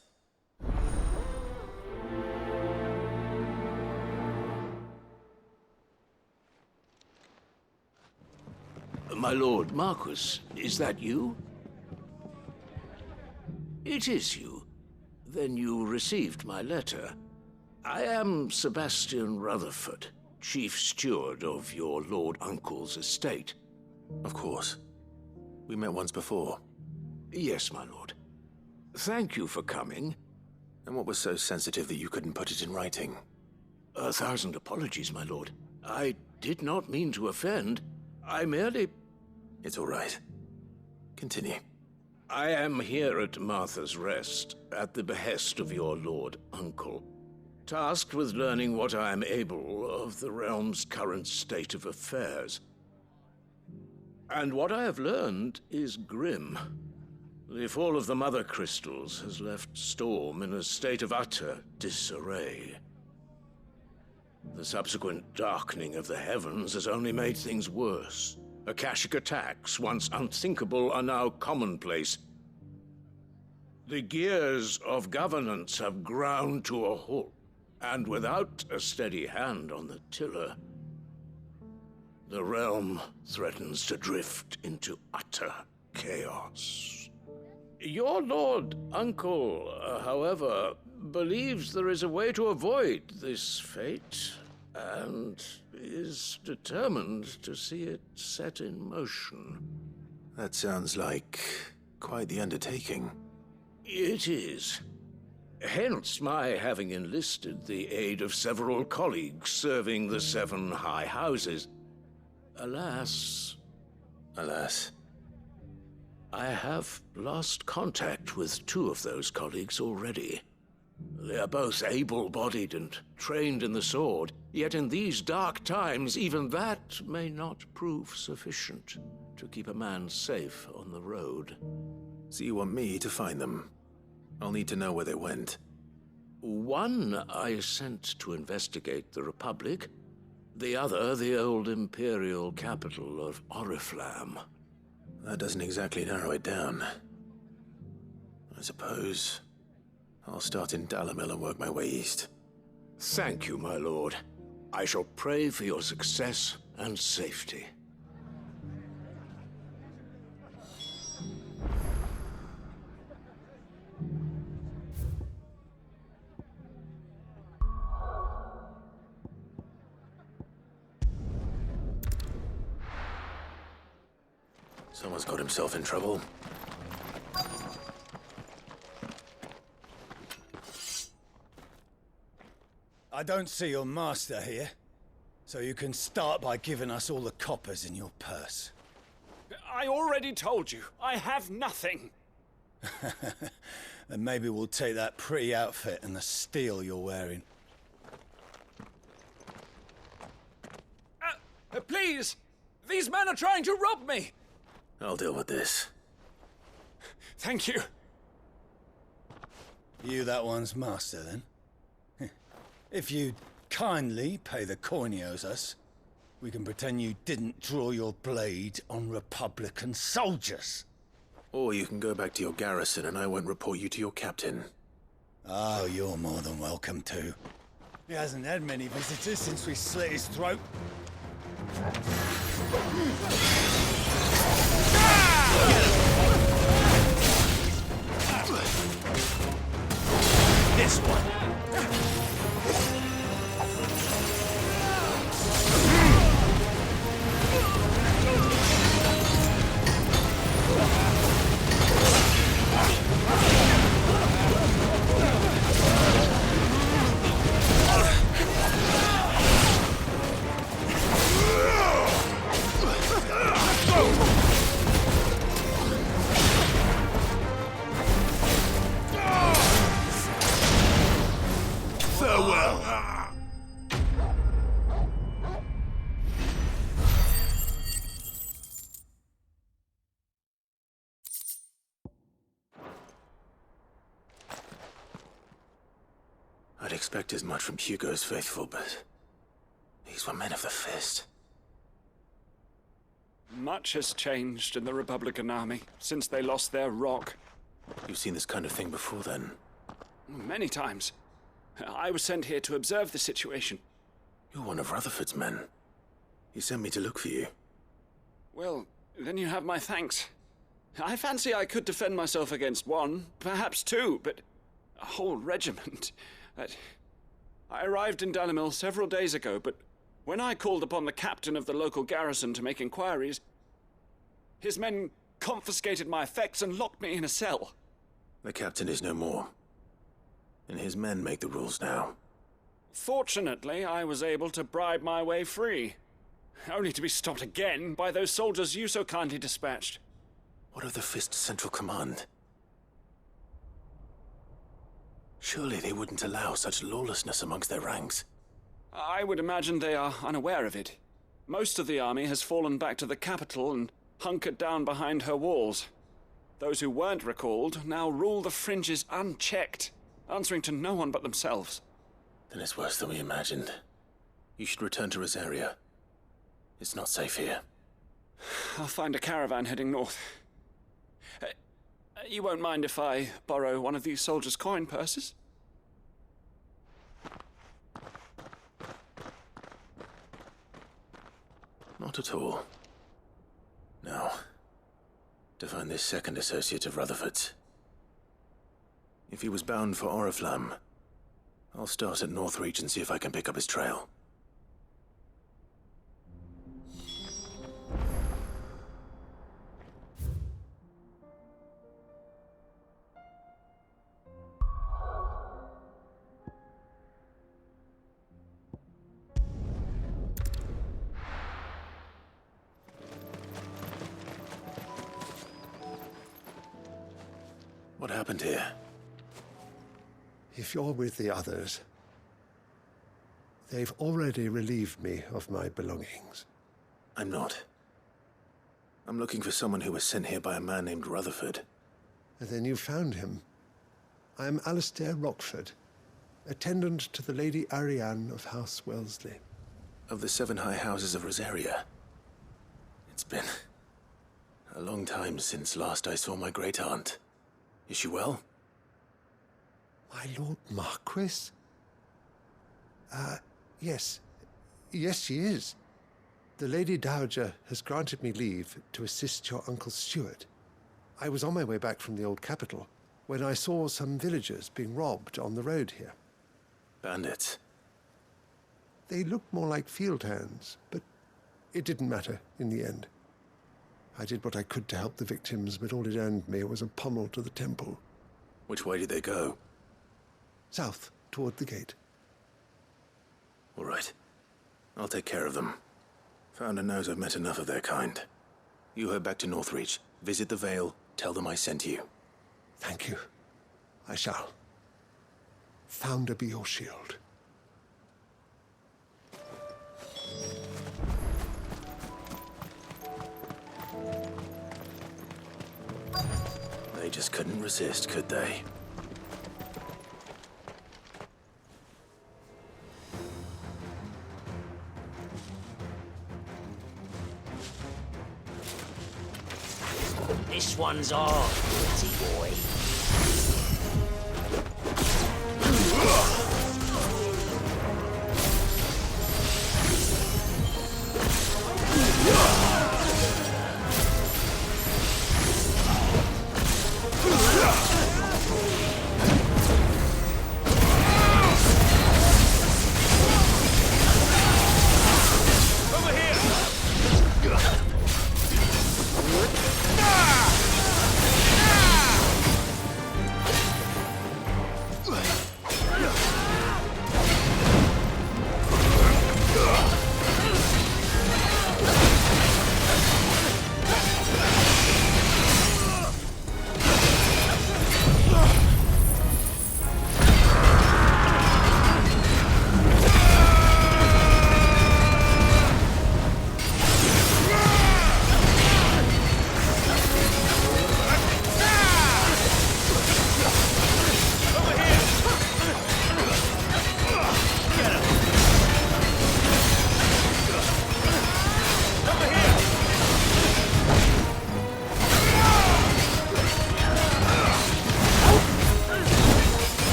My lord Marquis, is that you? It is you. Then you received my letter. I am Sebastian Rutherford, chief steward of your lord uncle's estate. Of course. We met once before. Yes, my lord. Thank you for coming. And what was so sensitive that you couldn't put it in writing? 1,000 apologies, my lord. I did not mean to offend. I merely... It's all right. Continue. I am here at Martha's Rest, at the behest of your lord uncle, tasked with learning what I am able of the realm's current state of affairs. And what I have learned is grim. The fall of the Mother Crystals has left Storm in a state of utter disarray. The subsequent darkening of the heavens has only made things worse. Akashic attacks, once unthinkable, are now commonplace. The gears of governance have ground to a halt, and without a steady hand on the tiller, the realm threatens to drift into utter chaos. Your lord uncle, however, believes there is a way to avoid this fate, and is determined to see it set in motion. That sounds like quite the undertaking. It is. Hence my having enlisted the aid of several colleagues serving the 7 high houses. Alas, I have lost contact with 2 of those colleagues already. They are both able-bodied and trained in the sword, yet in these dark times even that may not prove sufficient to keep a man safe on the road. So you want me to find them? I'll need to know where they went. One I sent to investigate the Republic, the other the old Imperial capital of Oriflamme. That doesn't exactly narrow it down. I suppose I'll start in Dalimil and work my way east. Thank you, my lord. I shall pray for your success and safety. Someone's got himself in trouble. I don't see your master here, so you can start by giving us all the coppers in your purse. I already told you, I have nothing. Then maybe we'll take that pretty outfit and the steel you're wearing. Please! These men are trying to rob me! I'll deal with this. Thank you. You that one's master, then? If you'd kindly pay the coin he owes us, we can pretend you didn't draw your blade on Republican soldiers. Or you can go back to your garrison and I won't report you to your captain. Oh, you're more than welcome to. He hasn't had many visitors since we slit his throat. This one. I'd expect as much from Hugo's faithful, but these were men of the fist. Much has changed in the Republican army since they lost their rock. You've seen this kind of thing before, then? Many times. I was sent here to observe the situation. You're one of Rutherford's men. He sent me to look for you. Well, then you have my thanks. I fancy I could defend myself against 1, perhaps 2, but a whole regiment. I arrived in Dalimil several days ago, but when I called upon the captain of the local garrison to make inquiries, his men confiscated my effects and locked me in a cell. The captain is no more, and his men make the rules now. Fortunately, I was able to bribe my way free, only to be stopped again by those soldiers you so kindly dispatched. What of the Fist's central command? Surely they wouldn't allow such lawlessness amongst their ranks. I would imagine they are unaware of it. Most of the army has fallen back to the capital and hunkered down behind her walls. Those who weren't recalled now rule the fringes unchecked, answering to no one but themselves. Then it's worse than we imagined. You should return to Rosaria. It's not safe here. I'll find a caravan heading north. You won't mind if I borrow one of these soldiers' coin purses? Not at all. Now, to find this second associate of Rutherford's. If he was bound for Oriflamme, I'll start at Northreach and see if I can pick up his trail. What happened here? If you're with the others, they've already relieved me of my belongings. I'm not. I'm looking for someone who was sent here by a man named Rutherford. And then you found him. I am Alistair Rockford, attendant to the Lady Ariane of House Wellesley. Of the 7 high houses of Rosaria. It's been a long time since last I saw my great-aunt. Is she well? My Lord Marquis? Yes. Yes, she is. The Lady Dowager has granted me leave to assist your Uncle Stuart. I was on my way back from the old capital when I saw some villagers being robbed on the road here. Bandits? They looked more like field hands, but it didn't matter in the end. I did what I could to help the victims, but all it earned me was a pommel to the temple. Which way did they go? South, toward the gate. All right. I'll take care of them. Founder knows I've met enough of their kind. You head back to Northreach, visit the Vale, tell them I sent you. Thank you. I shall. Founder be your shield. They just couldn't resist, could they? This one's ours, pretty boy.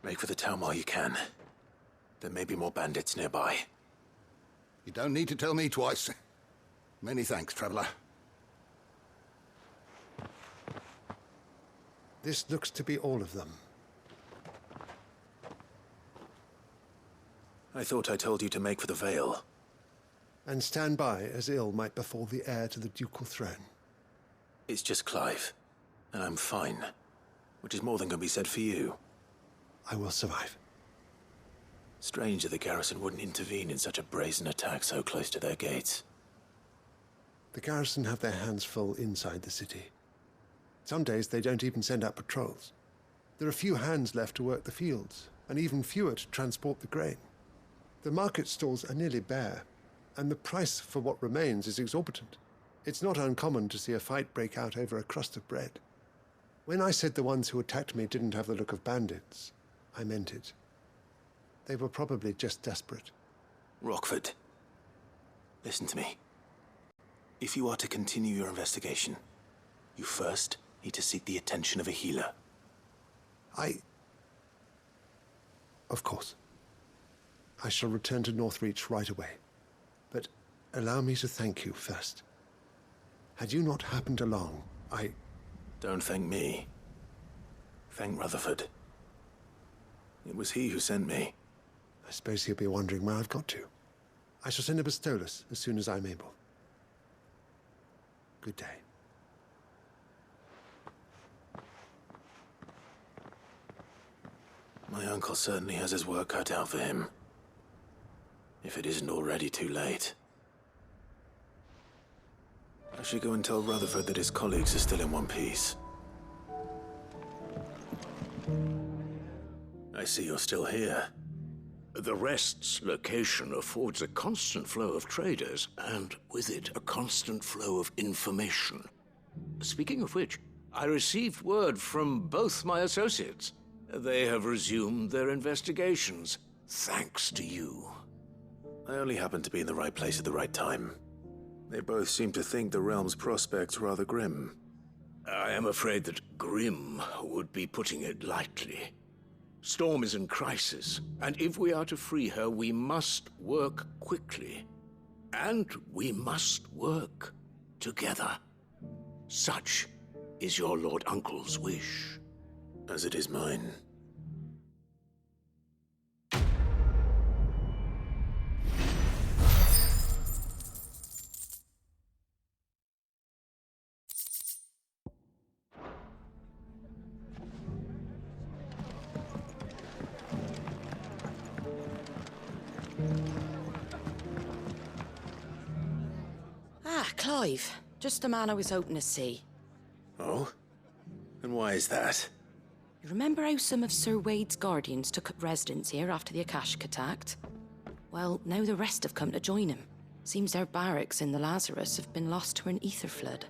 Make for the town while you can. There may be more bandits nearby. You don't need to tell me twice. Many thanks, traveler. This looks to be all of them. I thought I told you to make for the Vale. And stand by as ill might befall the heir to the ducal throne. It's just Clive, and I'm fine. Which is more than can be said for you. I will survive. Strange that the garrison wouldn't intervene in such a brazen attack so close to their gates. The garrison have their hands full inside the city. Some days they don't even send out patrols. There are few hands left to work the fields, and even fewer to transport the grain. The market stalls are nearly bare, and the price for what remains is exorbitant. It's not uncommon to see a fight break out over a crust of bread. When I said the ones who attacked me didn't have the look of bandits, I meant it. They were probably just desperate. Rockford, listen to me. If you are to continue your investigation, you first need to seek the attention of a healer. Of course. I shall return to Northreach right away. But allow me to thank you first. Had you not happened along, Don't thank me. Thank Rutherford. It was he who sent me. I suppose he'll be wondering where I've got to. I shall send a Bistolus as soon as I'm able. Good day. My uncle certainly has his work cut out for him. If it isn't already too late. I should go and tell Rutherford that his colleagues are still in one piece. I see you're still here. The Rest's location affords a constant flow of traders, and with it, a constant flow of information. Speaking of which, I received word from both my associates. They have resumed their investigations, thanks to you. I only happened to be in the right place at the right time. They both seem to think the realm's prospects rather grim. I am afraid that grim would be putting it lightly. Storm is in crisis, and if we are to free her, we must work quickly. And we must work together. Such is your Lord Uncle's wish. As it is mine. Clive. Just the man I was hoping to see. Oh? And why is that? You remember how some of Sir Wade's guardians took up residence here after the Akashic attacked? Well, now the rest have come to join him. Seems their barracks in the Lazarus have been lost to an ether flood.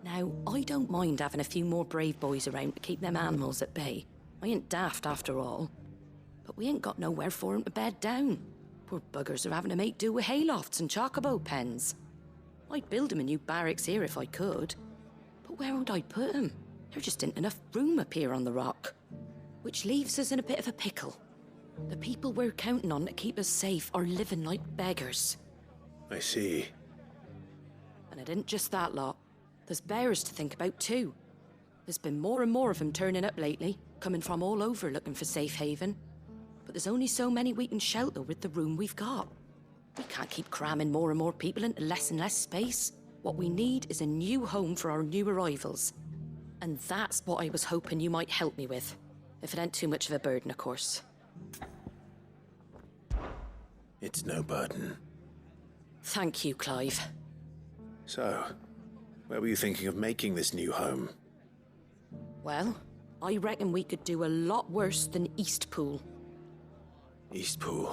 Now, I don't mind having a few more brave boys around to keep them animals at bay. I ain't daft after all. But we ain't got nowhere for 'em to bed down. Poor buggers are having to make do with haylofts and chocobo pens. I'd build 'em a new barracks here if I could. But where would I put 'em? There just ain't enough room up here on the rock. Which leaves us in a bit of a pickle. The people we're counting on to keep us safe are living like beggars. I see. And it ain't just that lot. There's bears to think about too. There's been more and more of them turning up lately, coming from all over looking for safe haven. But there's only so many we can shelter with the room we've got. We can't keep cramming more and more people into less and less space. What we need is a new home for our new arrivals. And that's what I was hoping you might help me with. If it ain't too much of a burden, of course. It's no burden. Thank you, Clive. So, where were you thinking of making this new home? Well, I reckon we could do a lot worse than Eastpool. Eastpool.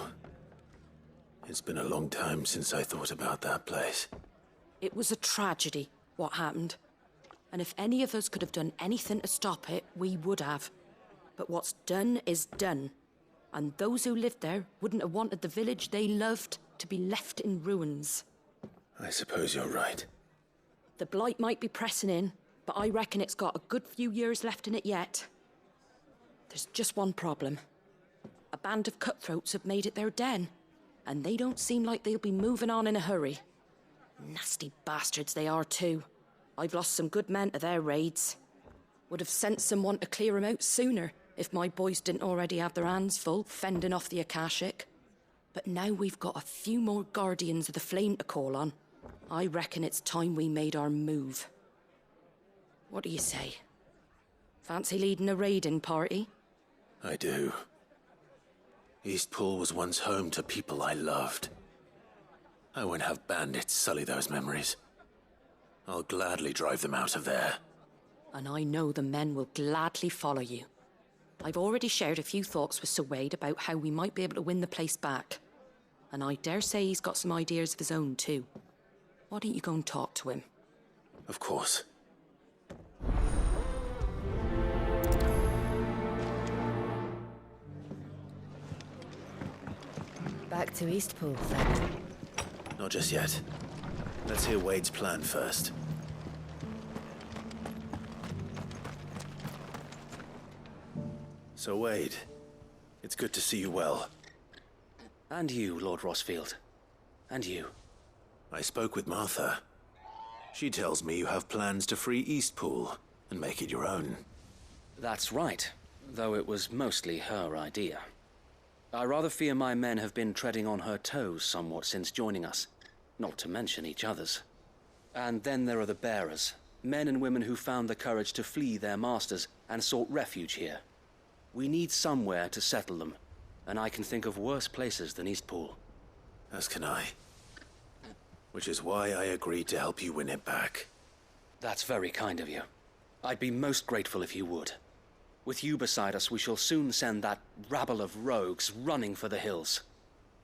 It's been a long time since I thought about that place. It was a tragedy, what happened. And if any of us could have done anything to stop it, we would have. But what's done is done. And those who lived there wouldn't have wanted the village they loved to be left in ruins. I suppose you're right. The blight might be pressing in, but I reckon it's got a good few years left in it yet. There's just one problem. A band of cutthroats have made it their den. And they don't seem like they'll be moving on in a hurry. Nasty bastards they are too. I've lost some good men to their raids. Would have sent someone to clear 'em out sooner if my boys didn't already have their hands full fending off the Akashic. But now we've got a few more guardians of the flame to call on. I reckon it's time we made our move. What do you say? Fancy leading a raiding party? I do. Eastpool was once home to people I loved. I won't have bandits sully those memories. I'll gladly drive them out of there. And I know the men will gladly follow you. I've already shared a few thoughts with Sir Wade about how we might be able to win the place back. And I dare say he's got some ideas of his own too. Why don't you go and talk to him? Of course. Back to Eastpool, then. Not just yet. Let's hear Wade's plan first. So, Wade, it's good to see you well. And you, Lord Rosfield. And you. I spoke with Martha. She tells me you have plans to free Eastpool and make it your own. That's right, though it was mostly her idea. I rather fear my men have been treading on her toes somewhat since joining us, not to mention each other's. And then there are the bearers, men and women who found the courage to flee their masters and sought refuge here. We need somewhere to settle them, and I can think of worse places than Eastpool. As can I. Which is why I agreed to help you win it back. That's very kind of you. I'd be most grateful if you would. With you beside us, we shall soon send that rabble of rogues running for the hills.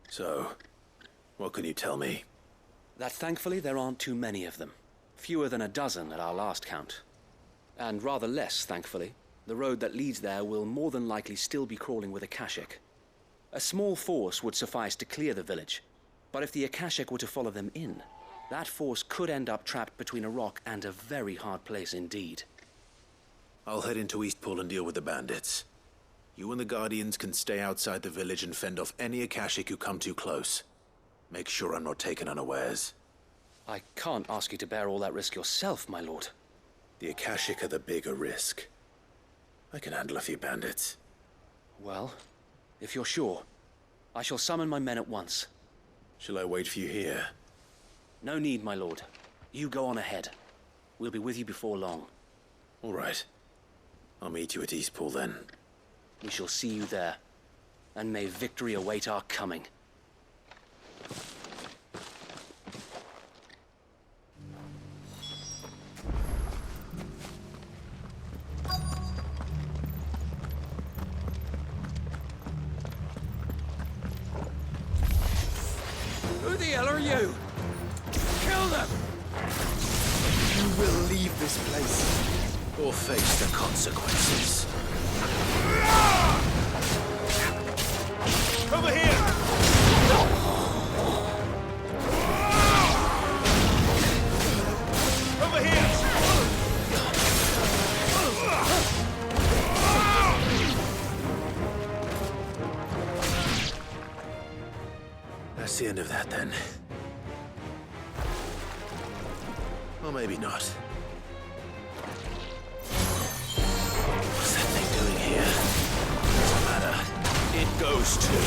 So, what can you tell me? That thankfully there aren't too many of them. Fewer than a dozen at our last count. And rather less, thankfully. The road that leads there will more than likely still be crawling with Akashic. A small force would suffice to clear the village, but if the Akashic were to follow them in, that force could end up trapped between a rock and a very hard place indeed. I'll head into Eastpool and deal with the bandits. You and the Guardians can stay outside the village and fend off any Akashic who come too close. Make sure I'm not taken unawares. I can't ask you to bear all that risk yourself, my lord. The Akashic are the bigger risk. I can handle a few bandits. Well, if you're sure, I shall summon my men at once. Shall I wait for you here? No need, my lord. You go on ahead. We'll be with you before long. All right. I'll meet you at Eastpool then. We shall see you there. And may victory await our coming. Who the hell are you? Kill them! You will leave this place, or face the consequences. Over here! Over here! That's the end of that, then. Or maybe not. What's that thing doing here? Doesn't matter. It goes too.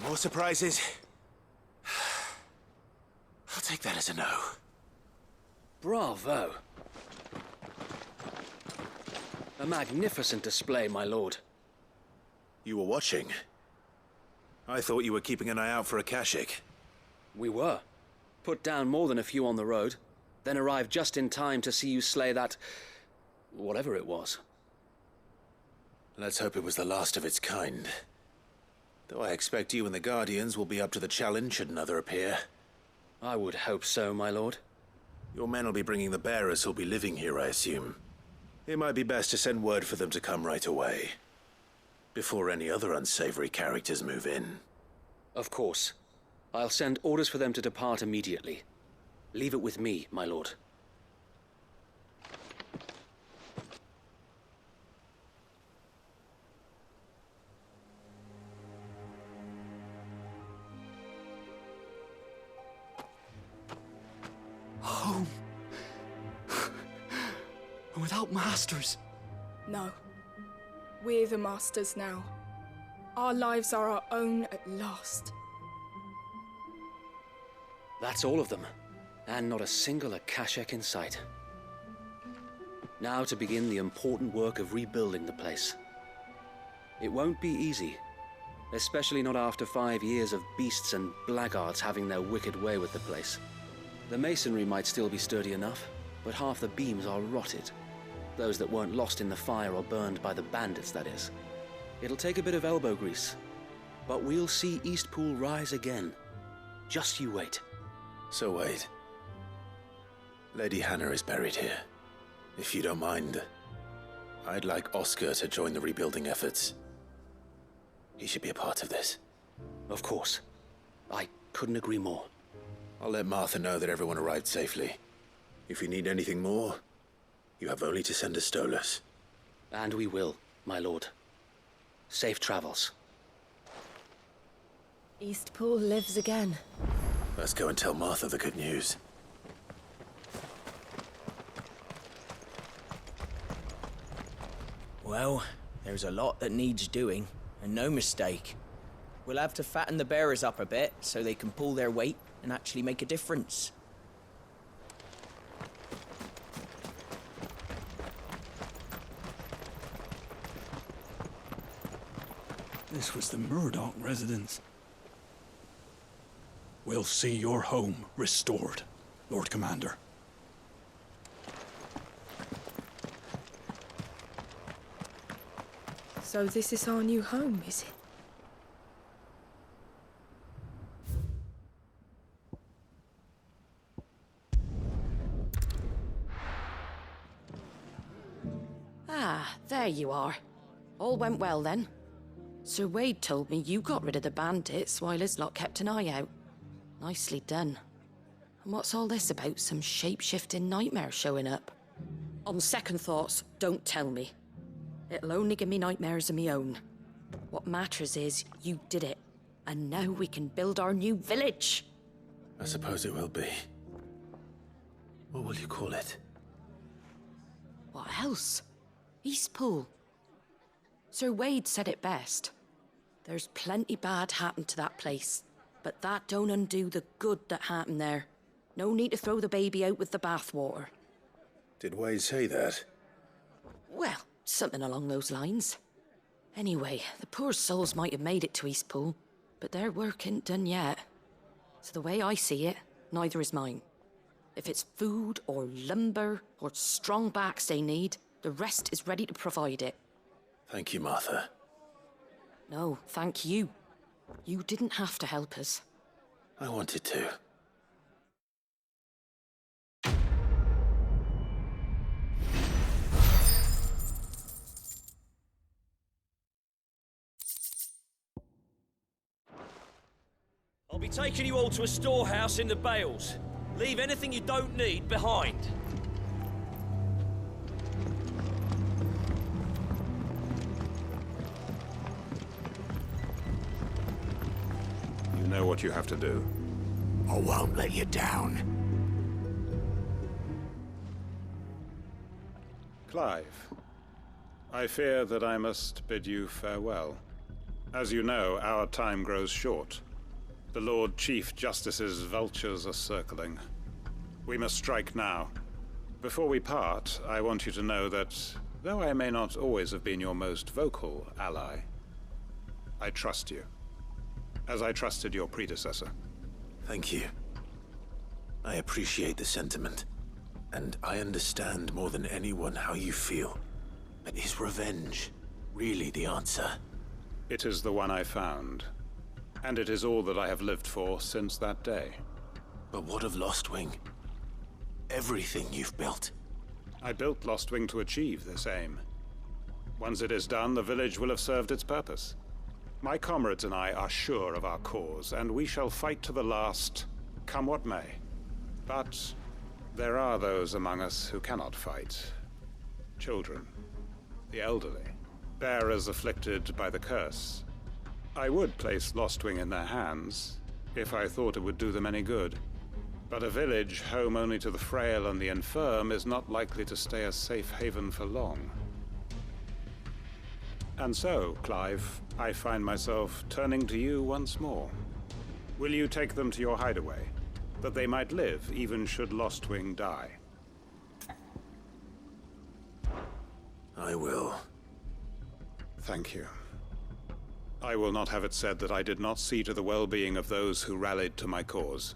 More surprises? I'll take that as a no. Bravo. A magnificent display, my lord. You were watching? I thought you were keeping an eye out for a Kashik. We were. Put down more than a few on the road, then arrived just in time to see you slay that... whatever it was. Let's hope it was the last of its kind. Though I expect you and the Guardians will be up to the challenge should another appear. I would hope so, my lord. Your men will be bringing the bearers who'll be living here, I assume. It might be best to send word for them to come right away, before any other unsavory characters move in. Of course. I'll send orders for them to depart immediately. Leave it with me, my lord. Home. And without masters. No. We're the masters now. Our lives are our own at last. That's all of them. And not a single Akashek in sight. Now to begin the important work of rebuilding the place. It won't be easy. Especially not after 5 years of beasts and blackguards having their wicked way with the place. The masonry might still be sturdy enough, but half the beams are rotted. Those that weren't lost in the fire or burned by the bandits, that is. It'll take a bit of elbow grease, but we'll see Eastpool rise again. Just you wait. So wait. Lady Hannah is buried here. If you don't mind, I'd like Oscar to join the rebuilding efforts. He should be a part of this. Of course. I couldn't agree more. I'll let Martha know that everyone arrived safely. If you need anything more, you have only to send a Stolas. And we will, my lord. Safe travels. Eastpool lives again. Let's go and tell Martha the good news. Well, there's a lot that needs doing, and no mistake. We'll have to fatten the bearers up a bit so they can pull their weight and actually make a difference. This was the Murdoch residence. We'll see your home restored, Lord Commander. So this is our new home, is it? Ah, there you are. All went well then. Sir Wade told me you got rid of the bandits while his lot kept an eye out. Nicely done. And what's all this about some shape-shifting nightmare showing up? On second thoughts, don't tell me. It'll only give me nightmares of me own. What matters is you did it. And now we can build our new village. I suppose it will be. What will you call it? What else? Eastpool. Sir Wade said it best. There's plenty bad happened to that place, but that don't undo the good that happened there. No need to throw the baby out with the bathwater. Did Wade say that? Well, something along those lines. Anyway, the poor souls might have made it to Eastpool, but their work ain't done yet. So the way I see it, neither is mine. If it's food or lumber or strong backs they need, the rest is ready to provide it. Thank you, Martha. No, thank you. You didn't have to help us. I wanted to. I'll be taking you all to a storehouse in the Bales. Leave anything you don't need behind. You know what you have to do. I won't let you down. Clive, I fear that I must bid you farewell. As you know, our time grows short. The Lord Chief Justice's vultures are circling. We must strike now. Before we part, I want you to know that, though I may not always have been your most vocal ally, I trust you. as I trusted your predecessor. Thank you. I appreciate the sentiment, and I understand more than anyone how you feel. But is revenge really the answer? It is the one I found, and it is all that I have lived for since that day. But what of Lostwing? Everything you've built. I built Lostwing to achieve this aim. Once it is done, the village will have served its purpose. My comrades and I are sure of our cause, and we shall fight to the last, come what may. But there are those among us who cannot fight. Children, the elderly, bearers afflicted by the curse. I would place Lostwing in their hands, if I thought it would do them any good. But a village home only to the frail and the infirm is not likely to stay a safe haven for long. And so, Clive, I find myself turning to you once more. Will you take them to your hideaway, that they might live even should Lostwing die? I will. Thank you. I will not have it said that I did not see to the well-being of those who rallied to my cause.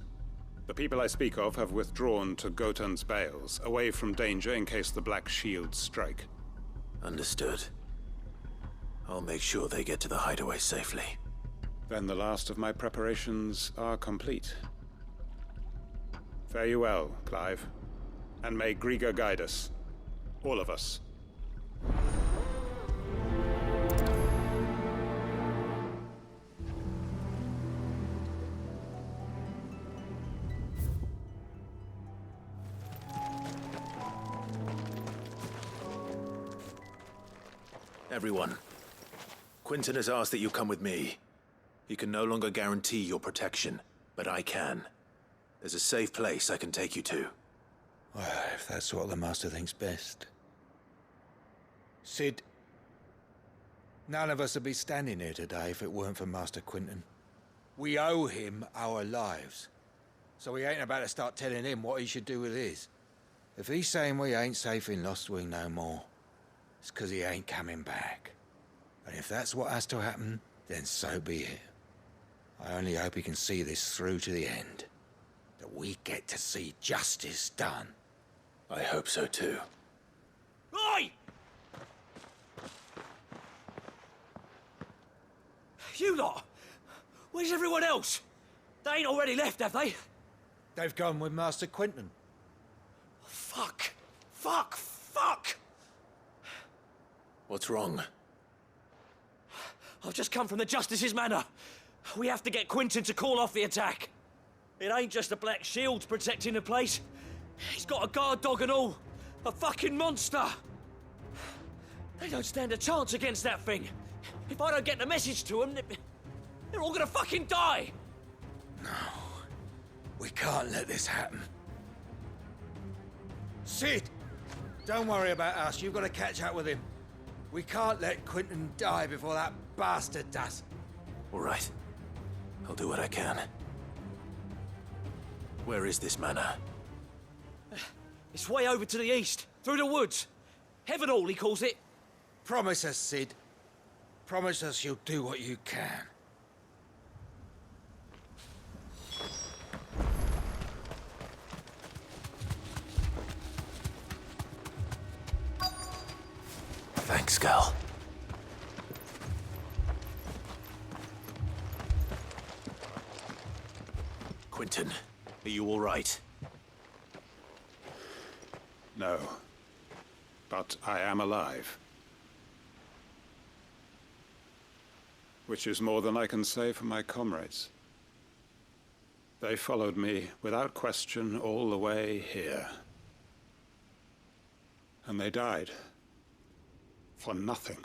The people I speak of have withdrawn to Gotan's Bales, away from danger in case the Black Shields strike. Understood. I'll make sure they get to the hideaway safely. Then the last of my preparations are complete. Fare you well, Clive. And may Griga guide us. All of us. Everyone, Quinton has asked that you come with me. He can no longer guarantee your protection, but I can. There's a safe place I can take you to. Well, if that's what the Master thinks best. Sid, none of us would be standing here today if it weren't for Master Quinton. We owe him our lives. So we ain't about to start telling him what he should do with his. If he's saying we ain't safe in Lostwing no more, it's 'cause he ain't coming back. And if that's what has to happen, then so be it. I only hope he can see this through to the end. That we get to see justice done. I hope so too. Oi! You lot! Where's everyone else? They ain't already left, have they? They've gone with Master Quinton. Fuck! Fuck! Fuck! What's wrong? I've just come from the Justice's Manor. We have to get Quinton to call off the attack. It ain't just the Black Shields protecting the place. He's got a guard dog and all. A fucking monster. They don't stand a chance against that thing. If I don't get the message to them, they're all gonna fucking die. No. We can't let this happen. Sid! Don't worry about us. You've got to catch up with him. We can't let Quinton die before that bastard does. All right. I'll do what I can. Where is this manor? It's way over to the east, through the woods. Heavenhall, he calls it. Promise us, Sid. Promise us you'll do what you can. Thanks, Gal. Quinton, are you all right? No. But I am alive. Which is more than I can say for my comrades. They followed me without question all the way here. And they died. For nothing.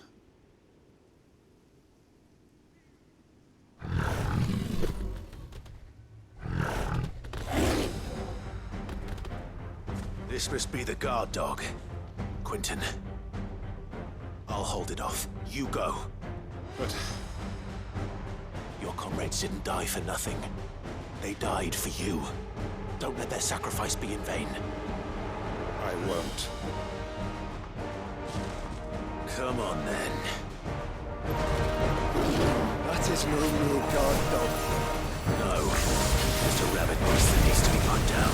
This must be the guard dog. Quinton. I'll hold it off. You go. But... your comrades didn't die for nothing. They died for you. Don't let their sacrifice be in vain. I won't. Come on, then. That is There's no real guard dog. No. Just a rabbit beast that needs to be run down.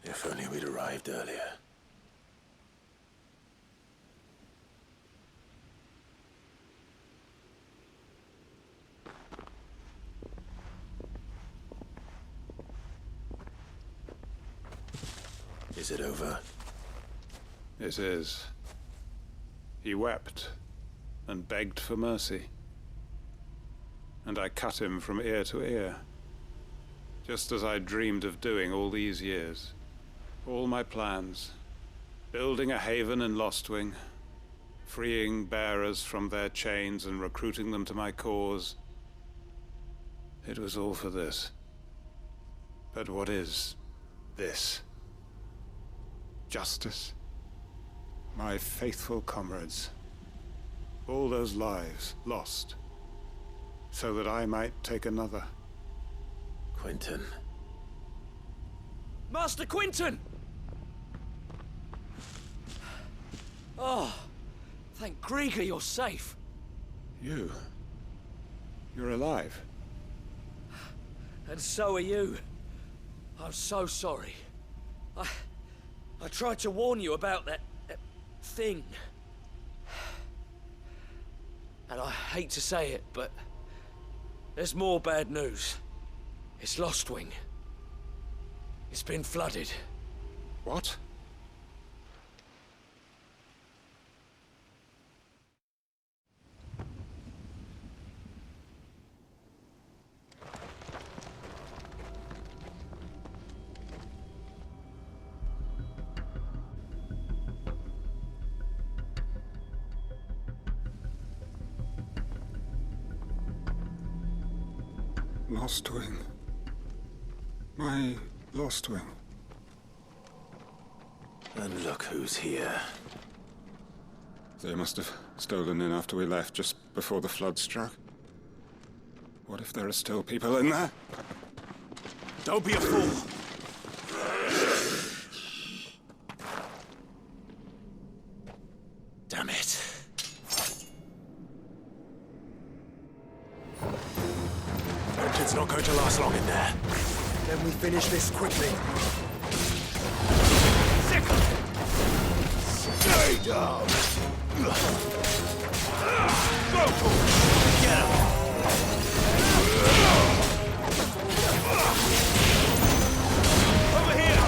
If only we'd arrived earlier. Is it over? It is. He wept and begged for mercy. And I cut him from ear to ear, just as I dreamed of doing all these years. All my plans, building a haven in Lostwing, freeing bearers from their chains and recruiting them to my cause. It was all for this. But what is this? Justice? My faithful comrades. All those lives lost, so that I might take another. Quentin. Master Quentin! Oh, thank Grieger you're safe. You're alive. And so are you. I'm so sorry. I tried to warn you about that thing. And I hate to say it, but there's more bad news. It's Lostwing. It's been flooded. What? Lostwing. My Lostwing. And look who's here. They must have stolen in after we left, just before the flood struck. What if there are still people in there? Don't be a fool! Damn it. It's not going to last long in there. Then we finish this quickly. Stay down! Go for it! Get him! Over here!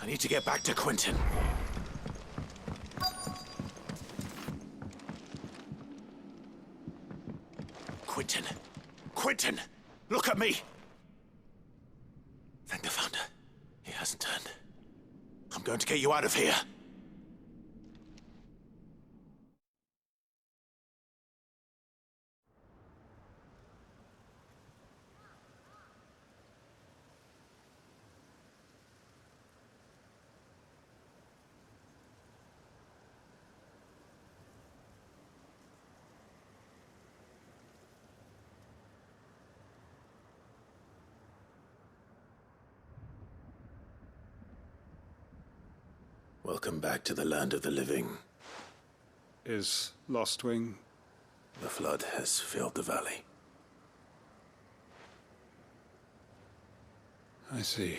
need to get back to Quentin. Quentin! Quentin! Look at me! Thank the Founder. He hasn't turned. I'm going to get you out of here. Welcome back to the land of the living. Is Lostwing? The flood has filled the valley. I see.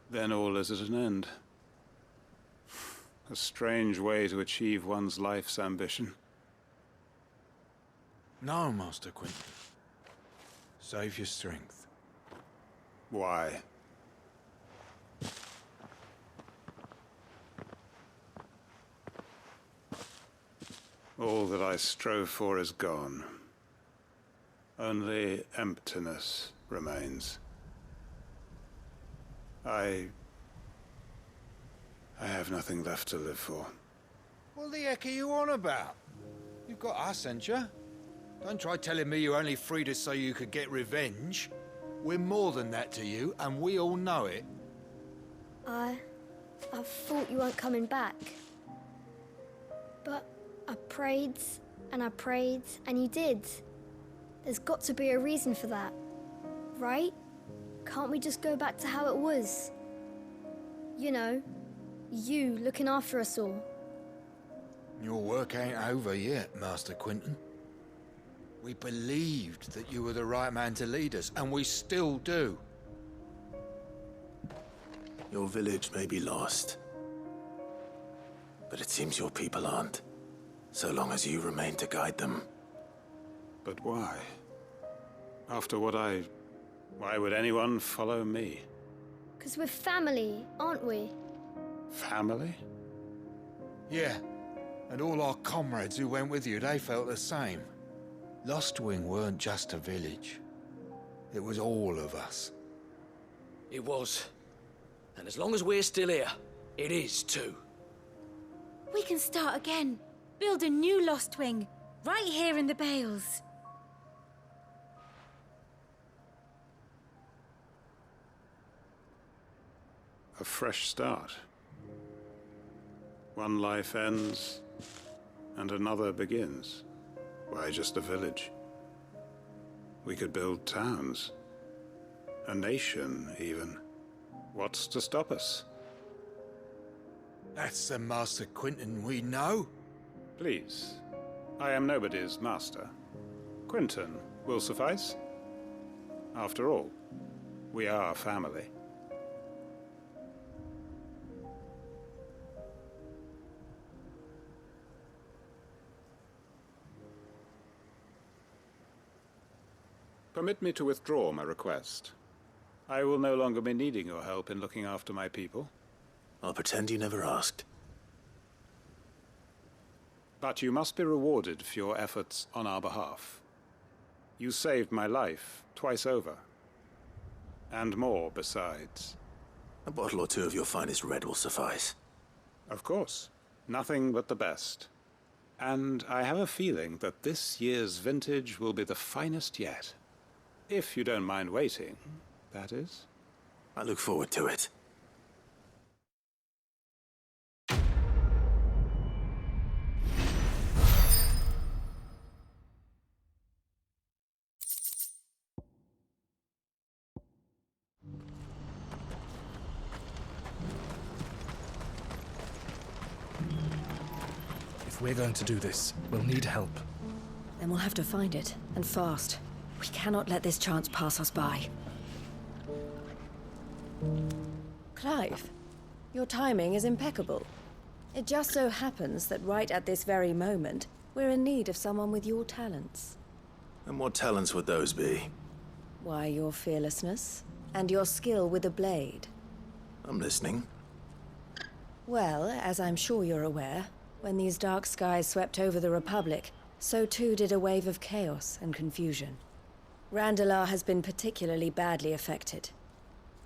Then all is at an end. A strange way to achieve one's life's ambition. No, Master Quentin. Save your strength. Why? All that I strove for is gone. Only emptiness remains. I have nothing left to live for. What the heck are you on about? You've got us, ain't you? Don't try telling me you're only freed us so you could get revenge. We're more than that to you, and we all know it. I thought you weren't coming back. But I prayed, and you did. There's got to be a reason for that, right? Can't we just go back to how it was? You know, you looking after us all. Your work ain't over yet, Master Quentin. We believed that you were the right man to lead us, and we still do. Your village may be lost, but it seems your people aren't, so long as you remain to guide them. But why? After what why would anyone follow me? 'Cause we're family, aren't we? Family? Yeah, and all our comrades who went with you, they felt the same. Lostwing weren't just a village. It was all of us. It was. And as long as we're still here, it is too. We can start again. Build a new Lostwing, right here in the Bales. A fresh start. One life ends, and another begins. Why just a village? We could build towns. A nation, even. What's to stop us? That's the Master Quentin we know. Please. I am nobody's master. Quentin will suffice. After all, we are family. Permit me to withdraw my request. I will no longer be needing your help in looking after my people. I'll pretend you never asked. But you must be rewarded for your efforts on our behalf. You saved my life twice over. And more besides. A bottle or two of your finest red will suffice. Of course. Nothing but the best. And I have a feeling that this year's vintage will be the finest yet. If you don't mind waiting, that is. I look forward to it. If we're going to do this, we'll need help. Then we'll have to find it, and fast. We cannot let this chance pass us by. Clive, your timing is impeccable. It just so happens that right at this very moment, we're in need of someone with your talents. And what talents would those be? Why, your fearlessness, and your skill with the blade. I'm listening. Well, as I'm sure you're aware, when these dark skies swept over the Republic, so too did a wave of chaos and confusion. Randalar has been particularly badly affected.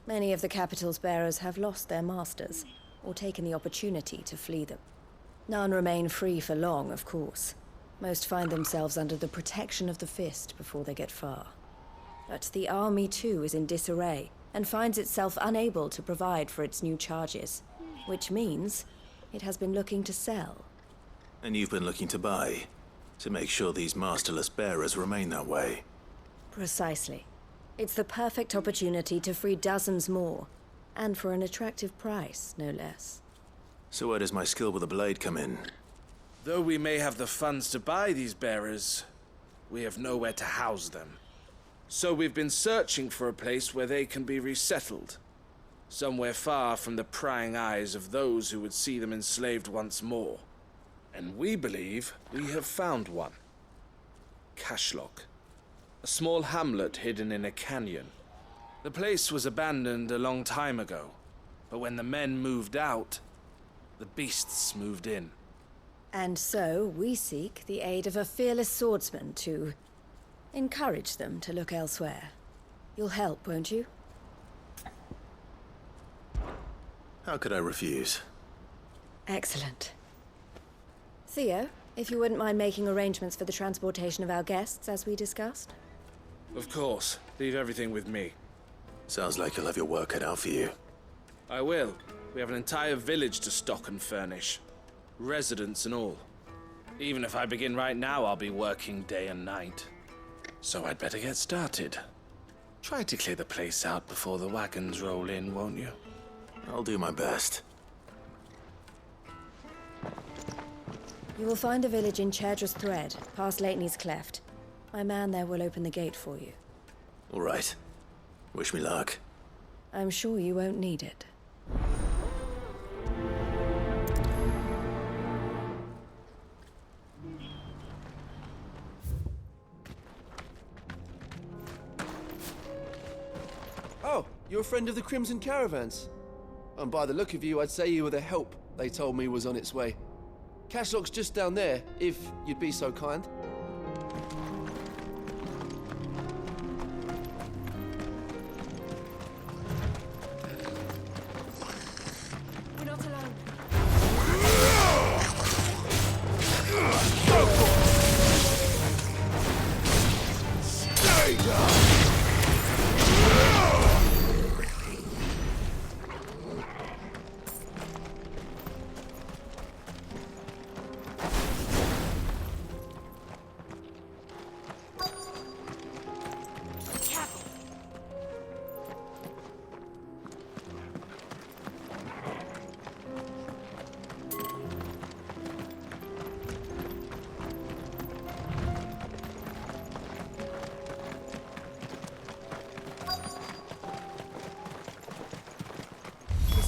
Many of the capital's bearers have lost their masters, or taken the opportunity to flee them. None remain free for long, of course. Most find themselves under the protection of the Fist before they get far. But the army too is in disarray, and finds itself unable to provide for its new charges, which means it has been looking to sell. And you've been looking to buy, to make sure these masterless bearers remain that way. Precisely. It's the perfect opportunity to free dozens more, and for an attractive price, no less. So where does my skill with a blade come in? Though we may have the funds to buy these bearers, we have nowhere to house them. So we've been searching for a place where they can be resettled. Somewhere far from the prying eyes of those who would see them enslaved once more. And we believe we have found one. Cashlock. A small hamlet hidden in a canyon. The place was abandoned a long time ago, but when the men moved out, the beasts moved in. And so we seek the aid of a fearless swordsman to encourage them to look elsewhere. You'll help, won't you? How could I refuse? Excellent. Theo, if you wouldn't mind making arrangements for the transportation of our guests, as we discussed. Of course. Leave everything with me. Sounds like you'll have your work cut out for you. I will. We have an entire village to stock and furnish. Residents and all. Even if I begin right now, I'll be working day and night. So I'd better get started. Try to clear the place out before the wagons roll in, won't you? I'll do my best. You will find a village in Chadra's Thread, past Lateney's Cleft. My man there will open the gate for you. All right. Wish me luck. I'm sure you won't need it. Oh, you're a friend of the Crimson Caravans. And by the look of you, I'd say you were the help they told me was on its way. Cashlock's just down there, if you'd be so kind. We're not alone. Stay down!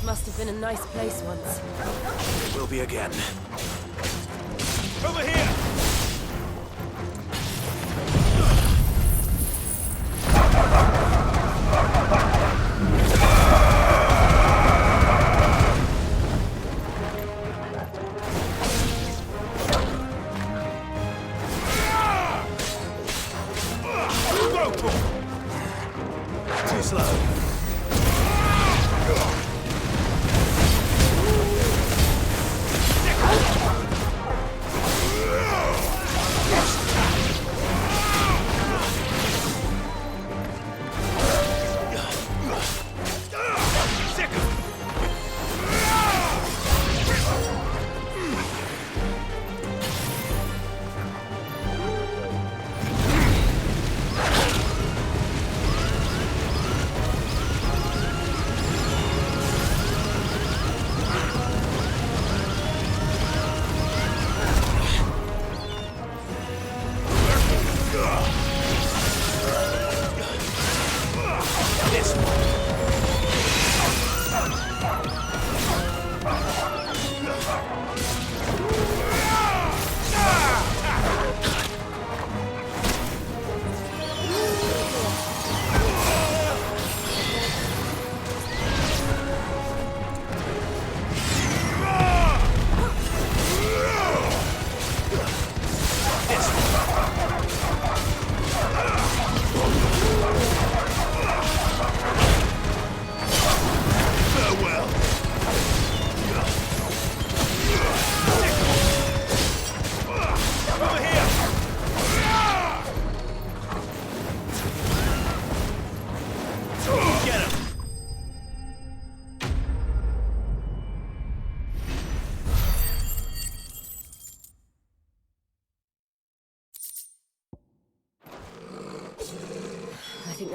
Must have been a nice place once. It will be again. Over here! Too slow.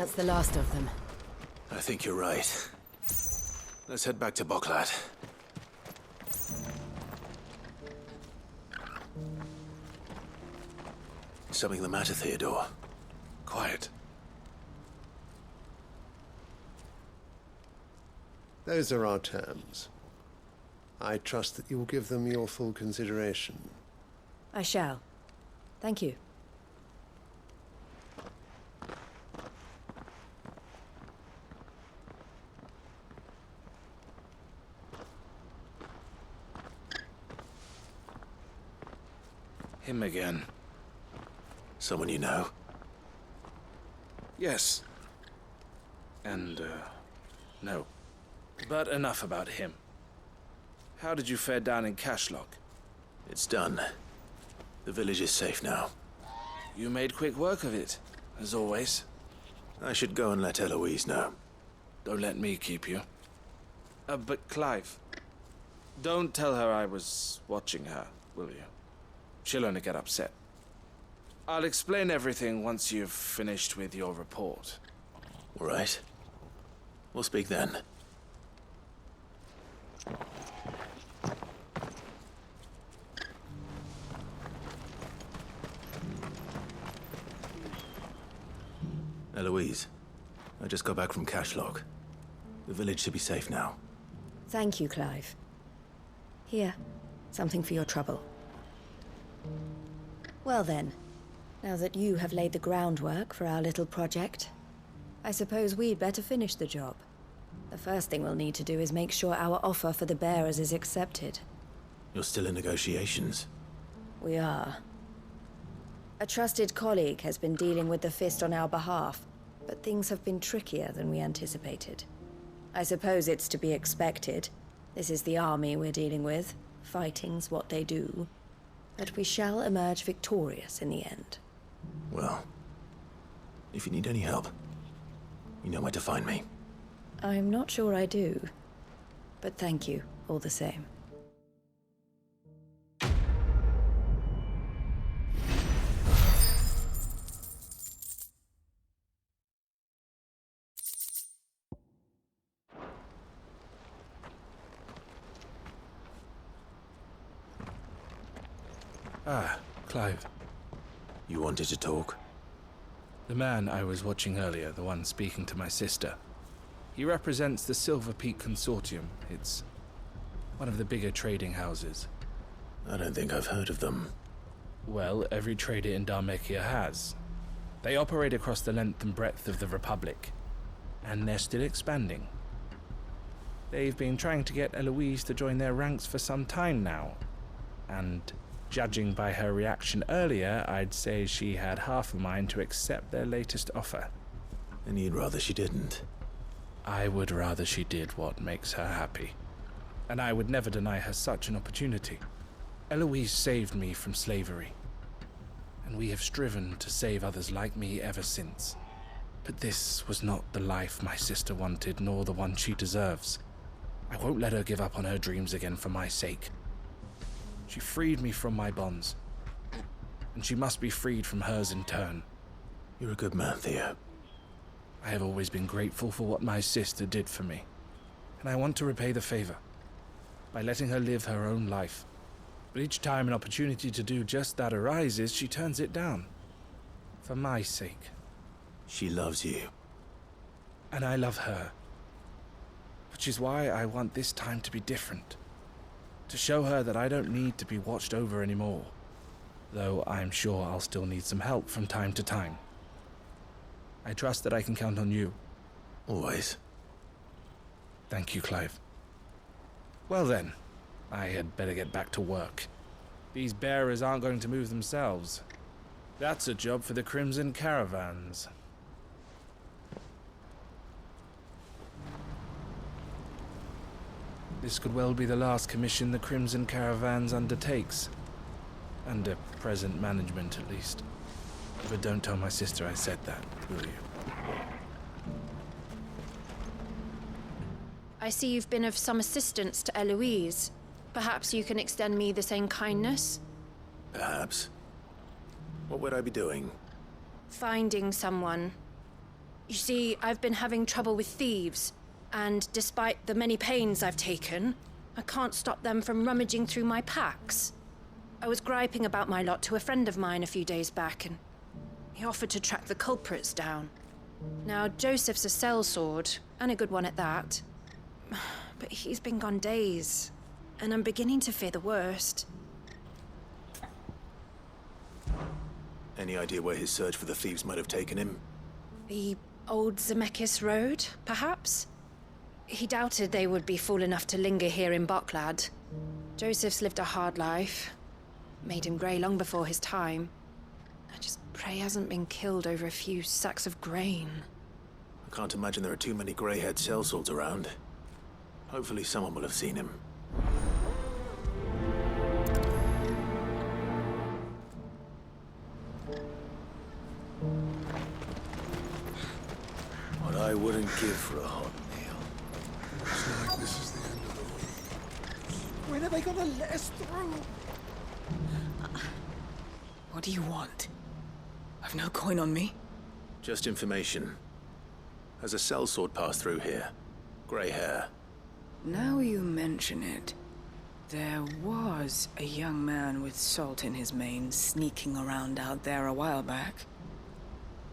that's the last of them. I think you're right. Let's head back to Boklat. Something the matter, Theodore? Quiet. Those are our terms. I trust that you will give them your full consideration. I shall. Thank you. Him again. Someone you know? Yes. And, no. But enough about him. How did you fare down in Cashlock? It's done. The village is safe now. You made quick work of it, as always. I should go and let Eloise know. Don't let me keep you. But Clive, don't tell her I was watching her, will you? She'll only get upset. I'll explain everything once you've finished with your report. All right. We'll speak then. Eloise, I just got back from Cashlock. The village should be safe now. Thank you, Clive. Here, something for your trouble. Well then, now that you have laid the groundwork for our little project, I suppose we'd better finish the job. The first thing we'll need to do is make sure our offer for the bearers is accepted. You're still in negotiations? We are. A trusted colleague has been dealing with the Fist on our behalf, but things have been trickier than we anticipated. I suppose it's to be expected. This is the army we're dealing with. Fighting's what they do. But we shall emerge victorious in the end. Well, if you need any help, you know where to find me. I'm not sure I do, but thank you all the same. Ah, Clive. You wanted to talk? The man I was watching earlier, the one speaking to my sister. He represents the Silver Peak Consortium. It's one of the bigger trading houses. I don't think I've heard of them. Well, every trader in Dharmekia has. They operate across the length and breadth of the Republic, and they're still expanding. They've been trying to get Eloise to join their ranks for some time now, and judging by her reaction earlier, I'd say she had half a mind to accept their latest offer. And you'd rather she didn't? I would rather she did what makes her happy. And I would never deny her such an opportunity. Eloise saved me from slavery, and we have striven to save others like me ever since. But this was not the life my sister wanted, nor the one she deserves. I won't let her give up on her dreams again for my sake. She freed me from my bonds, and she must be freed from hers in turn. You're a good man, Theo. I have always been grateful for what my sister did for me, and I want to repay the favor by letting her live her own life. But each time an opportunity to do just that arises, she turns it down. For my sake. She loves you. And I love her. Which is why I want this time to be different. To show her that I don't need to be watched over anymore. Though I'm sure I'll still need some help from time to time. I trust that I can count on you. Always. Thank you, Clive. Well then, I had better get back to work. These bearers aren't going to move themselves. That's a job for the Crimson Caravans. This could well be the last commission the Crimson Caravans undertakes. Under present management, at least. But don't tell my sister I said that, will you? I see you've been of some assistance to Eloise. Perhaps you can extend me the same kindness? Perhaps. What would I be doing? Finding someone. You see, I've been having trouble with thieves, and despite the many pains I've taken, I can't stop them from rummaging through my packs. I was griping about my lot to a friend of mine a few days back, and he offered to track the culprits down. Now, Joseph's a sellsword, and a good one at that. But he's been gone days, and I'm beginning to fear the worst. Any idea where his search for the thieves might have taken him? The old Zemeckis Road, perhaps? He doubted they would be fool enough to linger here in Boklad. Joseph's lived a hard life. Made him grey long before his time. I just pray he hasn't been killed over a few sacks of grain. I can't imagine there are too many grey-haired sellswords around. Hopefully someone will have seen him. What I wouldn't give for a hot meal. Looks like this is the end of the road. When are they gonna let us through? What do you want? I've no coin on me. Just information. Has a sellsword passed through here? Grey hair. Now you mention it, there was a young man with salt in his mane sneaking around out there a while back.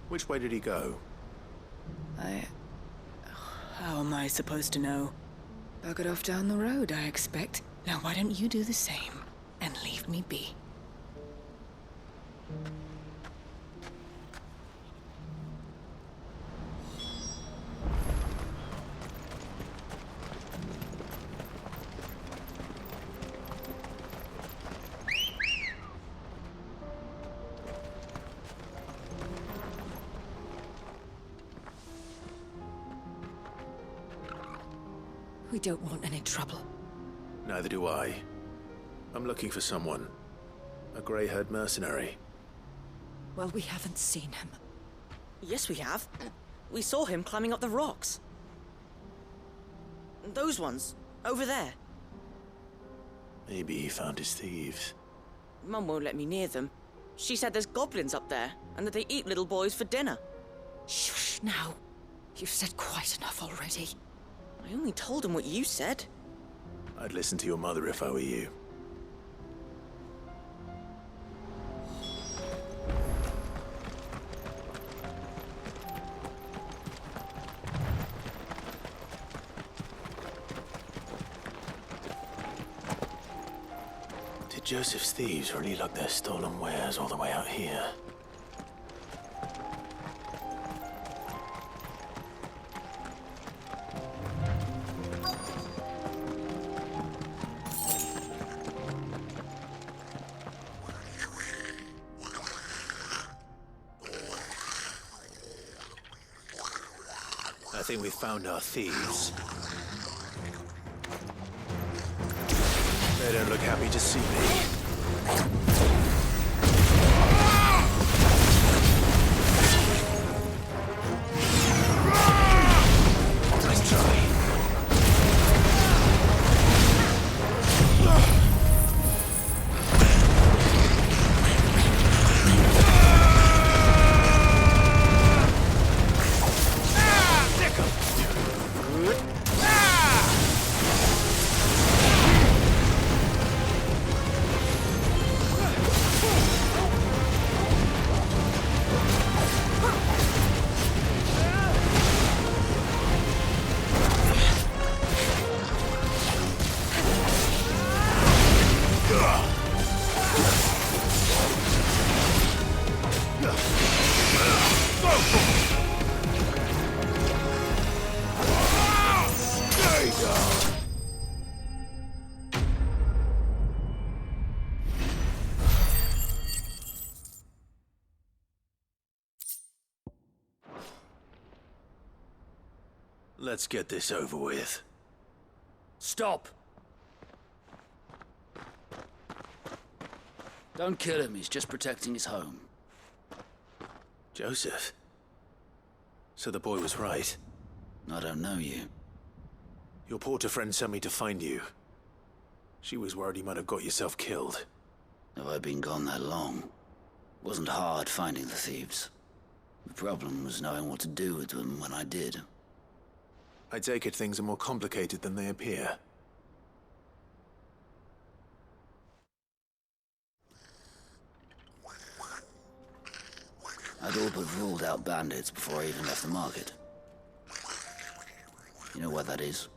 Which way did he go? How am I supposed to know? Buggered off down the road, I expect. Now why don't you do the same and leave me be? We don't want any trouble. Neither do I. I'm looking for someone. A grey-haired mercenary. Well, we haven't seen him. Yes, we have. We saw him climbing up the rocks. Those ones, over there. Maybe he found his thieves. Mum won't let me near them. She said there's goblins up there, and that they eat little boys for dinner. Shush now. You've said quite enough already. I only told him what you said. I'd listen to your mother if I were you. Did Joseph's thieves really lug their stolen wares all the way out here? I think we found our thieves. They don't look happy to see me. Nice try. Let's get this over with. Stop! Don't kill him, he's just protecting his home. Joseph? So the boy was right. I don't know you. Your porter friend sent me to find you. She was worried you might have got yourself killed. Have I been gone that long? Wasn't hard finding the thieves. The problem was knowing what to do with them when I did. I take it things are more complicated than they appear. I'd all but ruled out bandits before I even left the market. You know why that is?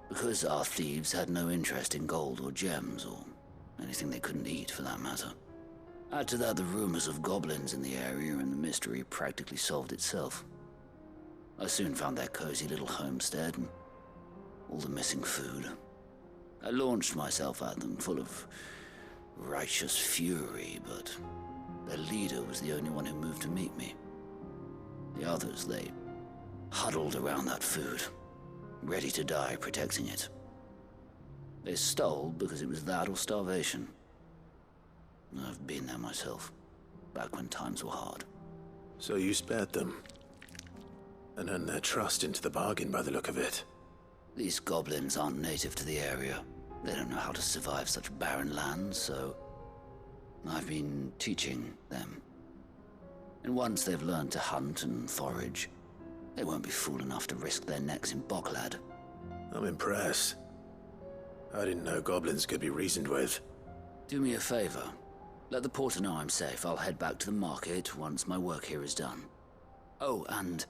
Because our thieves had no interest in gold or gems, or anything they couldn't eat for that matter. Add to that the rumors of goblins in the area, and the mystery practically solved itself. I soon found their cozy little homestead and all the missing food. I launched myself at them, full of righteous fury, but their leader was the only one who moved to meet me. The others, they huddled around that food, ready to die protecting it. They stole because it was that or starvation. I've been there myself, back when times were hard. So you spared them? And earned their trust into the bargain by the look of it. These goblins aren't native to the area. They don't know how to survive such barren lands, so I've been teaching them. And once they've learned to hunt and forage, they won't be fool enough to risk their necks in Bocklad. I'm impressed. I didn't know goblins could be reasoned with. Do me a favor. Let the porter know I'm safe. I'll head back to the market once my work here is done. Oh, and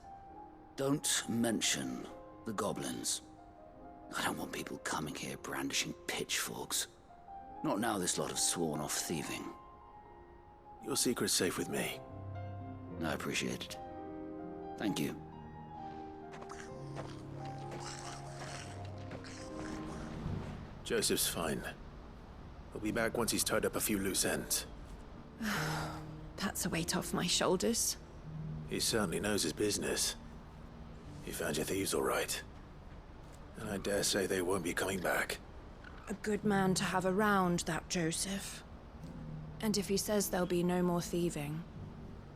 don't mention the goblins. I don't want people coming here brandishing pitchforks. Not now this lot have sworn off thieving. Your secret's safe with me. I appreciate it. Thank you. Joseph's fine. He'll be back once he's tied up a few loose ends. That's a weight off my shoulders. He certainly knows his business. You found your thieves all right. And I dare say they won't be coming back. A good man to have around, that Joseph. And if he says there'll be no more thieving,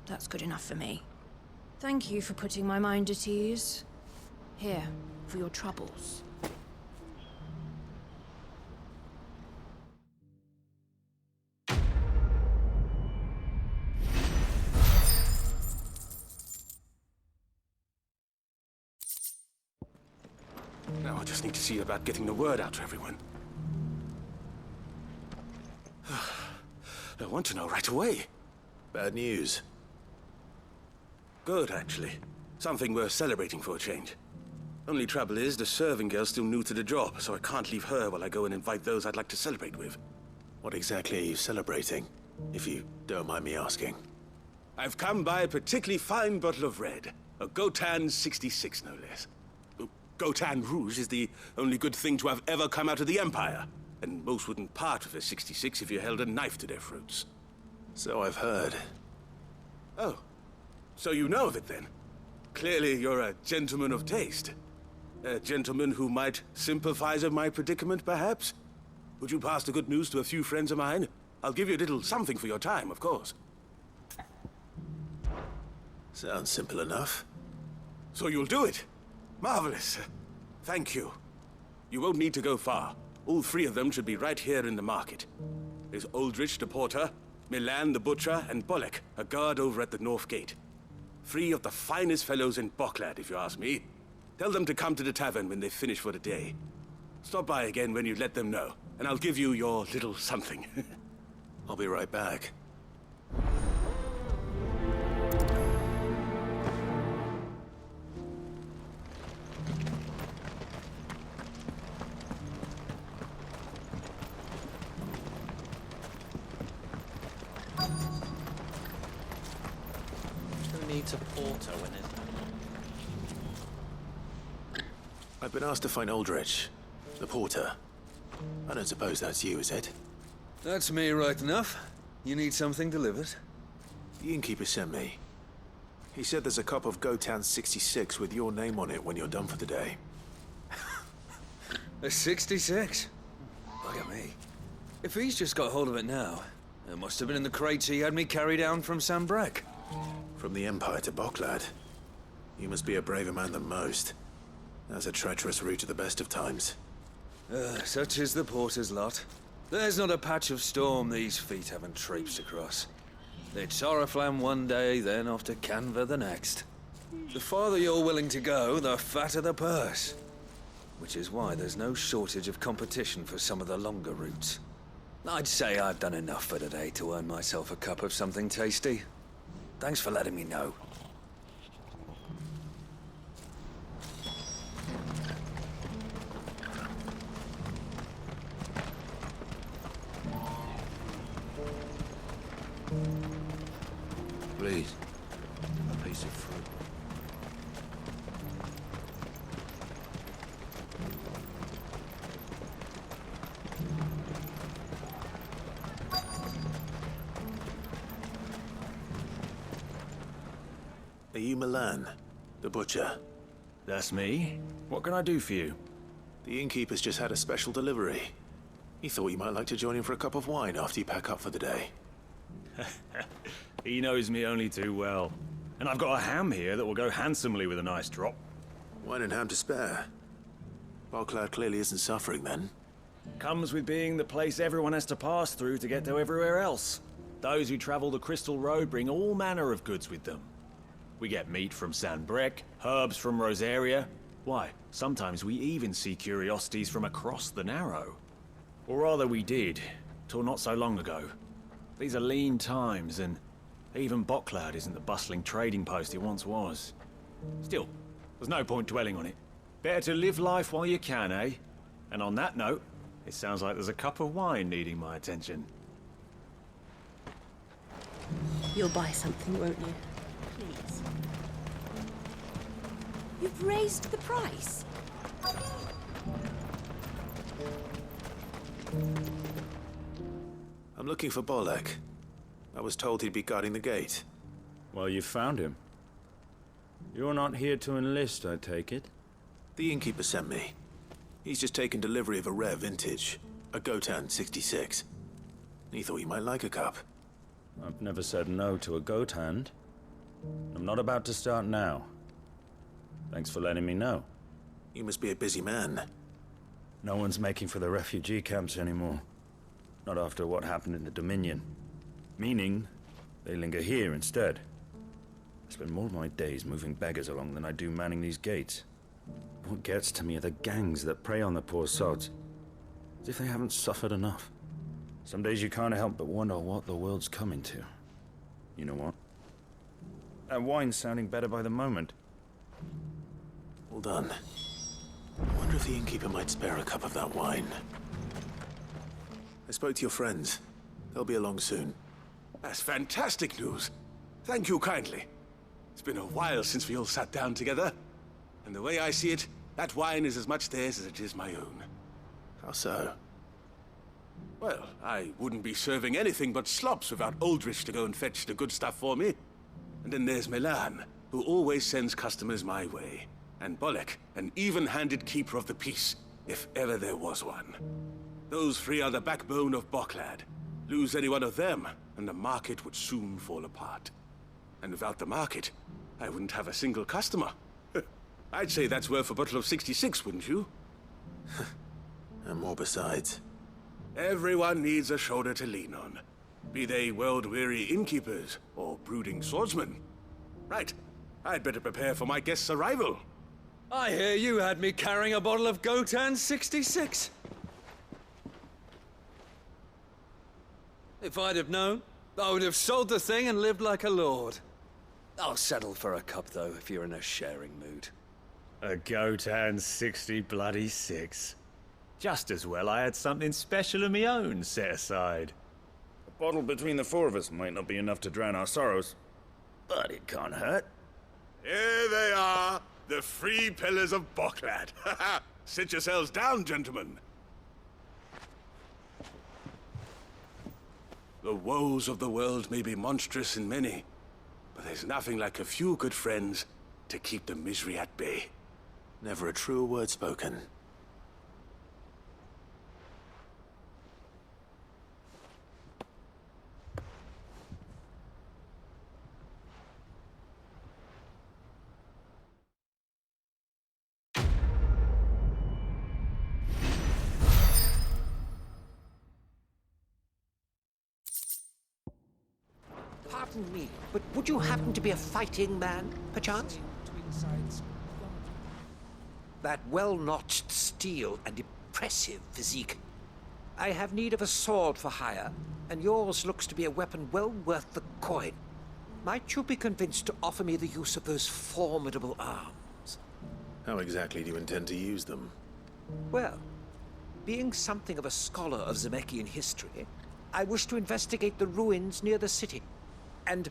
that's good enough for me. Thank you for putting my mind at ease. Here, for your troubles. Now I just need to see about getting the word out to everyone. I want to know right away. Bad news. Good, actually. Something worth celebrating for a change. Only trouble is, the serving girl's still new to the job, so I can't leave her while I go and invite those I'd like to celebrate with. What exactly are you celebrating, if you don't mind me asking? I've come by a particularly fine bottle of red. A Gotan 66, no less. Gotan Rouge is the only good thing to have ever come out of the Empire. And most wouldn't part with a 66 if you held a knife to their throats. So I've heard. Oh, so you know of it then? Clearly you're a gentleman of taste. A gentleman who might sympathize with my predicament, perhaps? Would you pass the good news to a few friends of mine? I'll give you a little something for your time, of course. Sounds simple enough. So you'll do it? Marvelous. Thank you. You won't need to go far. All three of them should be right here in the market. There's Aldrich, the porter, Milan, the butcher, and Bolek, a guard over at the north gate. Three of the finest fellows in Bocklad, if you ask me. Tell them to come to the tavern when they've finished for the day. Stop by again when you let them know, and I'll give you your little something. I'll be right back. Needs a porter when it... I've been asked to find Aldrich, the porter. I don't suppose that's you, is it? That's me right enough. You need something delivered? The innkeeper sent me. He said there's a cup of Gotan 66 with your name on it when you're done for the day. A 66? Look at me. If he's just got hold of it now, it must have been in the crates he had me carry down from Sambrek. From the Empire to Bocklad. You must be a braver man than most. That's a treacherous route at the best of times. Such is the porter's lot. There's not a patch of storm these feet haven't traipsed across. It's Oriflamme one day, then off to Canva the next. The farther you're willing to go, the fatter the purse. Which is why there's no shortage of competition for some of the longer routes. I'd say I've done enough for today to earn myself a cup of something tasty. Thanks for letting me know. Please, a piece of fruit. Are you Milan, the butcher? That's me. What can I do for you? The innkeeper's just had a special delivery. He thought you might like to join him for a cup of wine after you pack up for the day. He knows me only too well. And I've got a ham here that will go handsomely with a nice drop. Wine and ham to spare. Boklad clearly isn't suffering then. Comes with being the place everyone has to pass through to get to everywhere else. Those who travel the Crystal Road bring all manner of goods with them. We get meat from Sanbrec, herbs from Rosaria. Why, sometimes we even see curiosities from across the Narrow. Or rather we did, till not so long ago. These are lean times, and even Boklad isn't the bustling trading post it once was. Still, there's no point dwelling on it. Better to live life while you can, eh? And on that note, it sounds like there's a cup of wine needing my attention. You'll buy something, won't you? Please. You've raised the price. I'm looking for Bolek. I was told he'd be guarding the gate. Well, you found him. You're not here to enlist, I take it? The innkeeper sent me. He's just taken delivery of a rare vintage, a Gotan 66. He thought you might like a cup. I've never said no to a goat hand. I'm not about to start now. Thanks for letting me know. You must be a busy man. No one's making for the refugee camps anymore. Not after what happened in the Dominion. Meaning, they linger here instead. I spend more of my days moving beggars along than I do manning these gates. What gets to me are the gangs that prey on the poor sods. As if they haven't suffered enough. Some days you can't help but wonder what the world's coming to. You know what? That wine's sounding better by the moment. Well done. I wonder if the innkeeper might spare a cup of that wine. I spoke to your friends. They'll be along soon. That's fantastic news. Thank you kindly. It's been a while since we all sat down together. And the way I see it, that wine is as much theirs as it is my own. How so? Well, I wouldn't be serving anything but slops without Aldrich to go and fetch the good stuff for me. And then there's Milan, who always sends customers my way. And Bolek, an even-handed keeper of the peace, if ever there was one. Those three are the backbone of Boklad. Lose any one of them, and the market would soon fall apart. And without the market, I wouldn't have a single customer. I'd say that's worth a bottle of 66, wouldn't you? And more besides. Everyone needs a shoulder to lean on. Be they world-weary innkeepers or brooding swordsmen. Right, I'd better prepare for my guest's arrival. I hear you had me carrying a bottle of Gotan 66. If I'd have known, I would have sold the thing and lived like a lord. I'll settle for a cup, though, if you're in a sharing mood. A Gotan 66. Just as well I had something special of my own set aside. A bottle between the four of us might not be enough to drown our sorrows, but it can't hurt. Here they are, the three pillars of Boklad. Sit yourselves down, gentlemen. The woes of the world may be monstrous in many, but there's nothing like a few good friends to keep the misery at bay. Never a truer word spoken. Pardon me, but would you happen to be a fighting man, perchance? That well-notched steel and impressive physique. I have need of a sword for hire, and yours looks to be a weapon well worth the coin. Might you be convinced to offer me the use of those formidable arms? How exactly do you intend to use them? Well, being something of a scholar of Zemeckis history, I wish to investigate the ruins near the city, and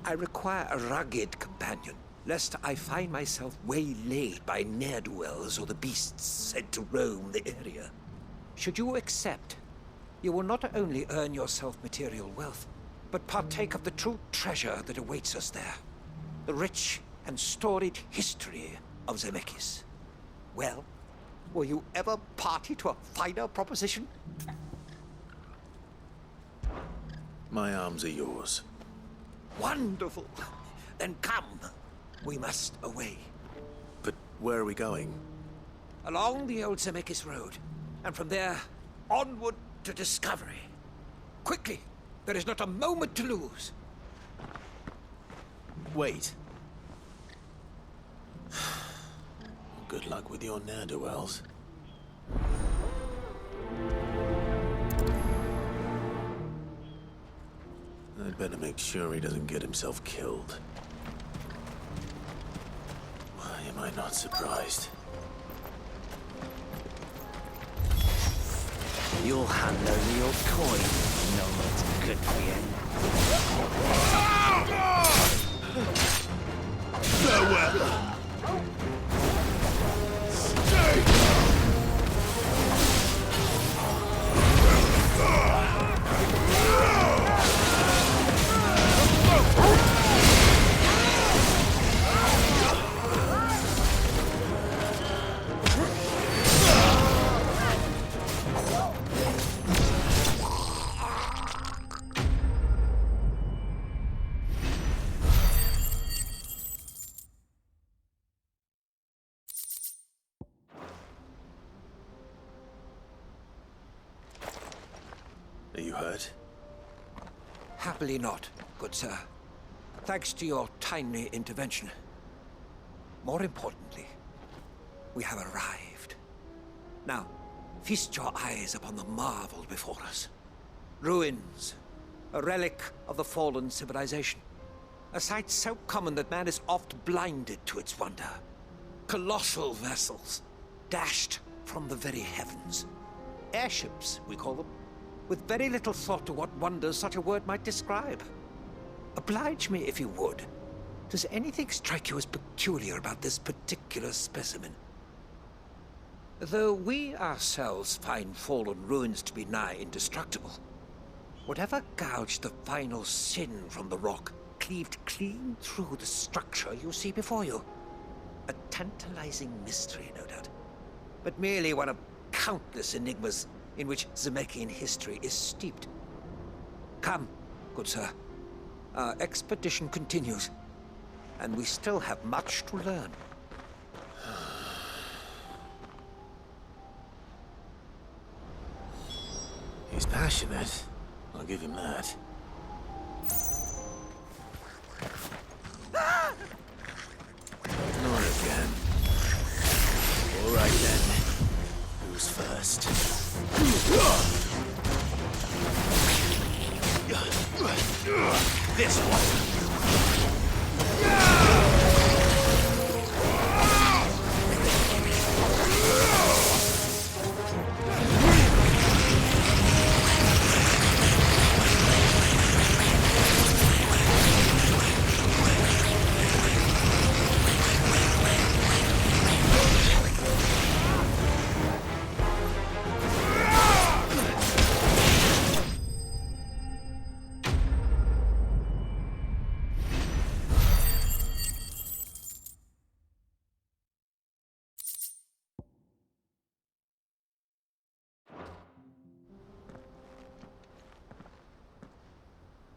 I require a rugged companion, lest I find myself waylaid by ne'er-do-wells or the beasts said to roam the area. Should you accept, you will not only earn yourself material wealth, but partake of the true treasure that awaits us there. The rich and storied history of Zemeckis. Well, were you ever party to a finer proposition? My arms are yours. Wonderful! Then come. We must away. But where are we going? Along the old Zemeckis Road, and from there, onward to discovery. Quickly! There is not a moment to lose. Wait. Good luck with your ne'er-do-wells. I'd better make sure he doesn't get himself killed. Why am I not surprised? You'll hand over your coin. No one's good for you. Farewell! Are you hurt? Happily not, good sir. Thanks to your timely intervention. More importantly, we have arrived. Now, feast your eyes upon the marvel before us. Ruins, a relic of the fallen civilization. A sight so common that man is oft blinded to its wonder. Colossal vessels, dashed from the very heavens. Airships, we call them, with very little thought to what wonders such a word might describe. Oblige me if you would. Does anything strike you as peculiar about this particular specimen? Though we ourselves find fallen ruins to be nigh indestructible, whatever gouged the final sin from the rock cleaved clean through the structure you see before you. A tantalizing mystery, no doubt, but merely one of countless enigmas in which Zemeckis history is steeped. Come, good sir. Our expedition continues, and we still have much to learn. He's passionate. I'll give him that. Not again. All right then. Who's first? This one.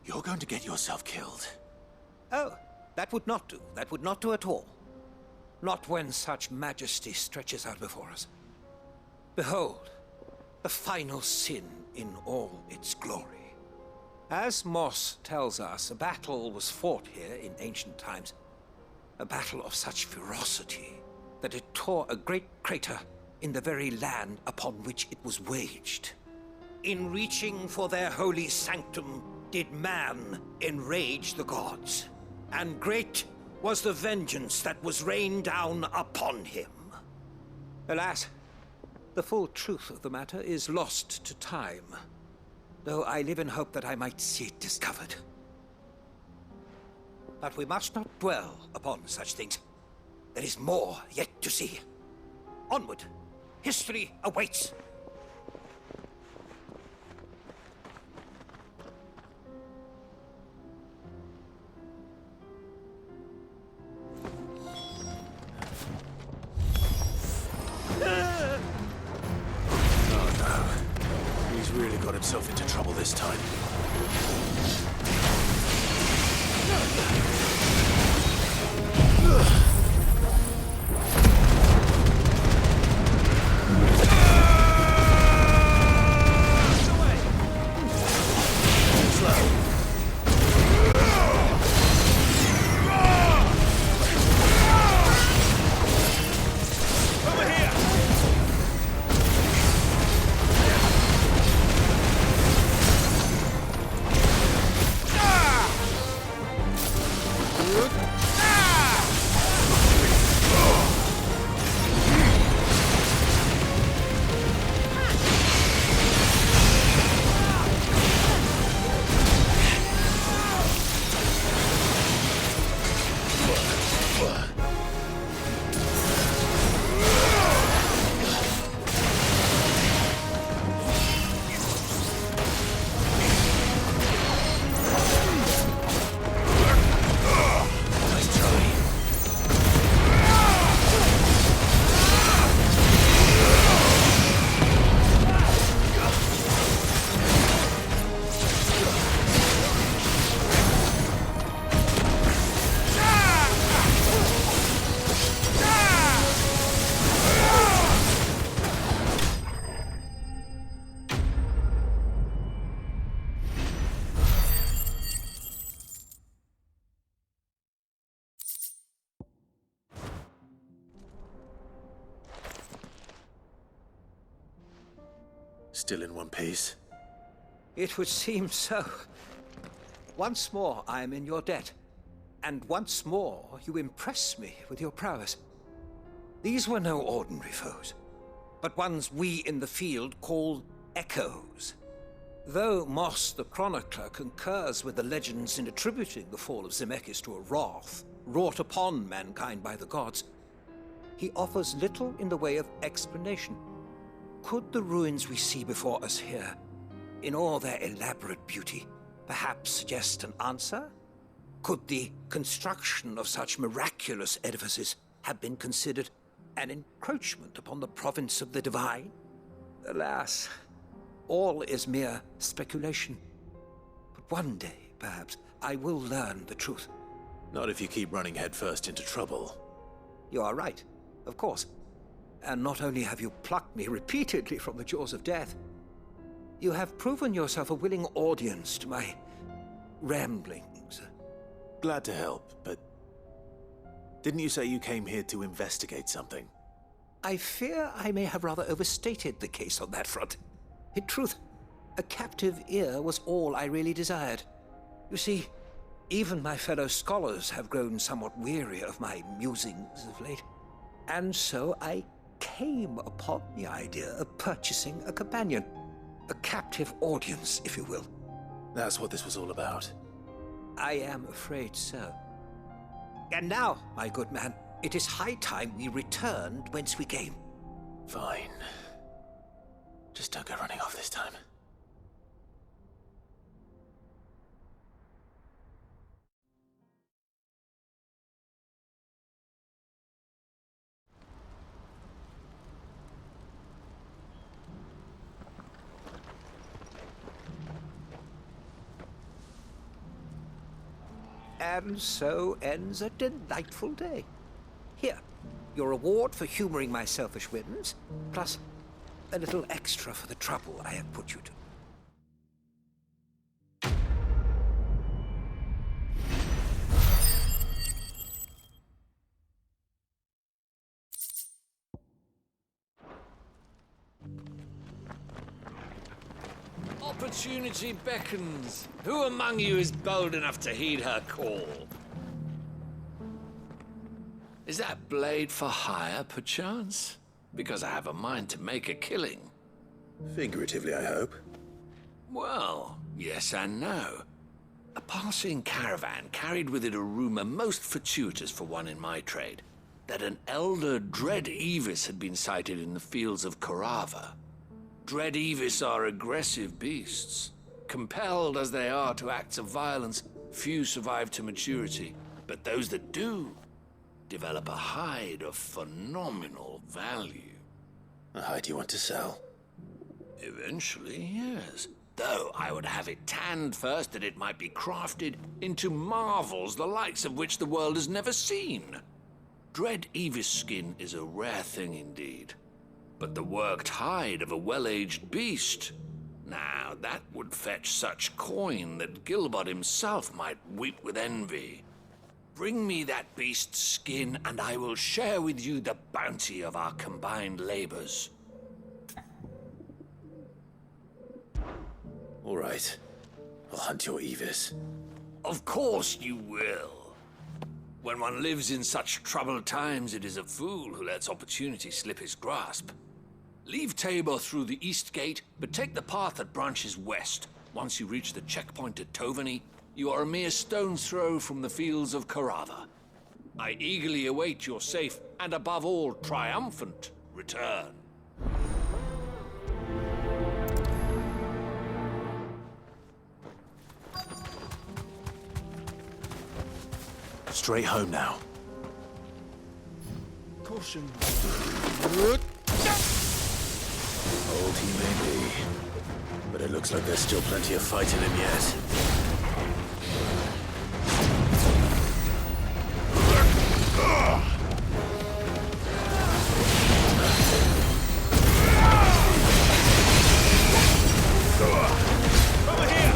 You're going to get yourself killed. Oh, that would not do. That would not do at all. Not when such majesty stretches out before us. Behold, the final sin in all its glory. As Moss tells us, a battle was fought here in ancient times. A battle of such ferocity that it tore a great crater in the very land upon which it was waged. In reaching for their holy sanctum, did man enrage the gods, and great was the vengeance that was rained down upon him. Alas, the full truth of the matter is lost to time, though I live in hope that I might see it discovered. But we must not dwell upon such things. There is more yet to see. Onward! History awaits! Oh no. He's really got himself into trouble this time. Still in one piece? It would seem so. Once more I am in your debt, and once more you impress me with your prowess. These were no ordinary foes, but ones we in the field call echoes. Though Moss the Chronicler concurs with the legends in attributing the fall of Zemeckis to a wrath wrought upon mankind by the gods, he offers little in the way of explanation. Could the ruins we see before us here, in all their elaborate beauty, perhaps suggest an answer? Could the construction of such miraculous edifices have been considered an encroachment upon the province of the divine? Alas, all is mere speculation. But one day, perhaps, I will learn the truth. Not if you keep running headfirst into trouble. You are right, of course. And not only have you plucked me repeatedly from the jaws of death, you have proven yourself a willing audience to my ramblings. Glad to help, but didn't you say you came here to investigate something? I fear I may have rather overstated the case on that front. In truth, a captive ear was all I really desired. You see, even my fellow scholars have grown somewhat weary of my musings of late. And so I came upon the idea of purchasing a companion. A captive audience, if you will. That's what this was all about. I am afraid so. And now, my good man, it is high time we returned whence we came. Fine. Just don't go running off this time. And so ends a delightful day. Here, your reward for humoring my selfish whims, plus a little extra for the trouble I have put you to. Opportunity beckons. Who among you is bold enough to heed her call? Is that blade for hire, perchance? Because I have a mind to make a killing. Figuratively, I hope. Well, yes and no. A passing caravan carried with it a rumor most fortuitous for one in my trade, that an elder Dread Evis had been sighted in the fields of Corava. Dread Evis are aggressive beasts. Compelled as they are to acts of violence, few survive to maturity, but those that do develop a hide of phenomenal value. A hide you want to sell? Eventually, yes. Though I would have it tanned first that it might be crafted into marvels the likes of which the world has never seen. Dread Evis skin is a rare thing indeed. But the worked hide of a well-aged beast, now that would fetch such coin that Gilbert himself might weep with envy. Bring me that beast's skin, and I will share with you the bounty of our combined labors. All right. I'll hunt your Evis. Of course you will. When one lives in such troubled times, it is a fool who lets opportunity slip his grasp. Leave Tabor through the east gate, but take the path that branches west. Once you reach the checkpoint at Tovany, you are a mere stone's throw from the fields of Corava. I eagerly await your safe, and above all, triumphant return. Straight home now. Caution. Old he may be, but it looks like there's still plenty of fight in him yet. Over here!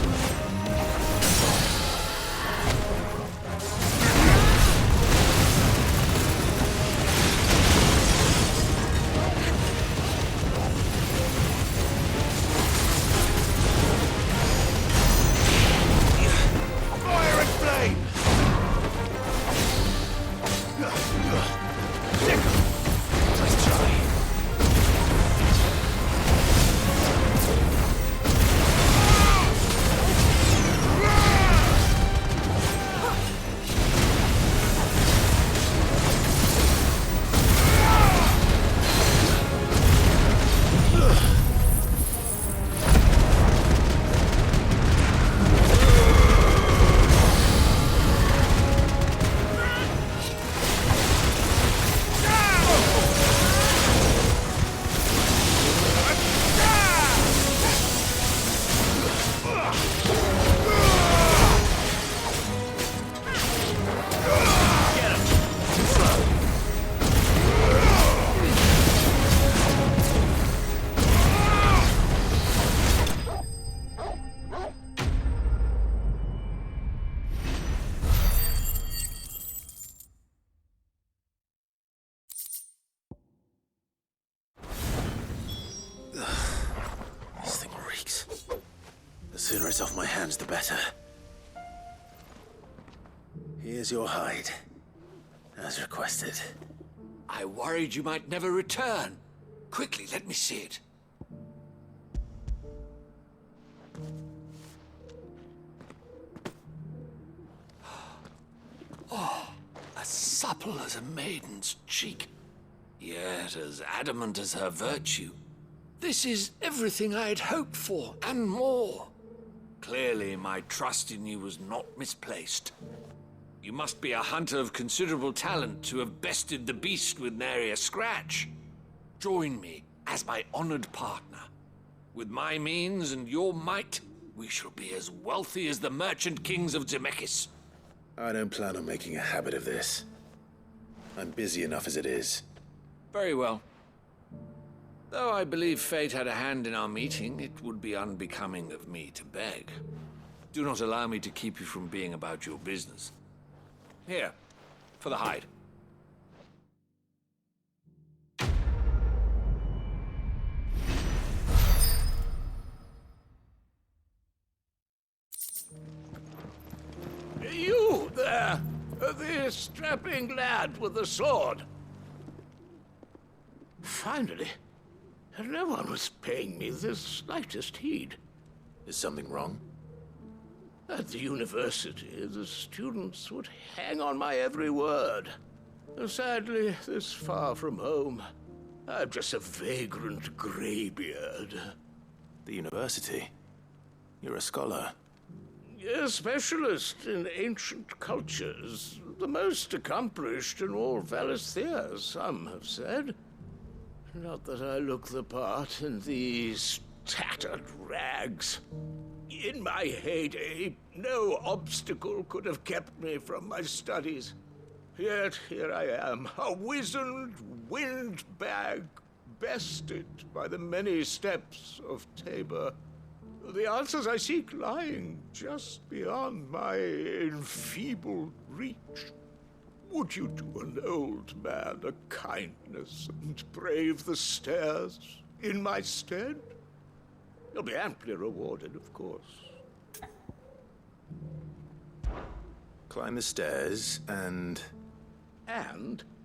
The sooner it's off my hands, the better. Here's your hide, as requested. I worried you might never return. Quickly, let me see it. Oh, as supple as a maiden's cheek, yet as adamant as her virtue. This is everything I had hoped for, and more. Clearly, my trust in you was not misplaced. You must be a hunter of considerable talent to have bested the beast with nary a scratch. Join me as my honored partner. With my means and your might, we shall be as wealthy as the merchant kings of Zemeckis. I don't plan on making a habit of this. I'm busy enough as it is. Very well. Though I believe fate had a hand in our meeting, it would be unbecoming of me to beg. Do not allow me to keep you from being about your business. Here, for the hide. burly, strapping lad with a sword. Finally, no one was paying me the slightest heed. Is something wrong? At the university, the students would hang on my every word. Sadly, this far from home, I'm just a vagrant greybeard. The university? You're a scholar. A specialist in ancient cultures. The most accomplished in all Valisthea, some have said. Not that I look the part in these tattered rags. In my heyday, no obstacle could have kept me from my studies. Yet here I am, a wizened windbag, bested by the many steps of Tabor. The answers I seek lying just beyond my enfeebled reach. Would you do an old man a kindness and brave the stairs in my stead? You'll be amply rewarded, of course. Climb the stairs and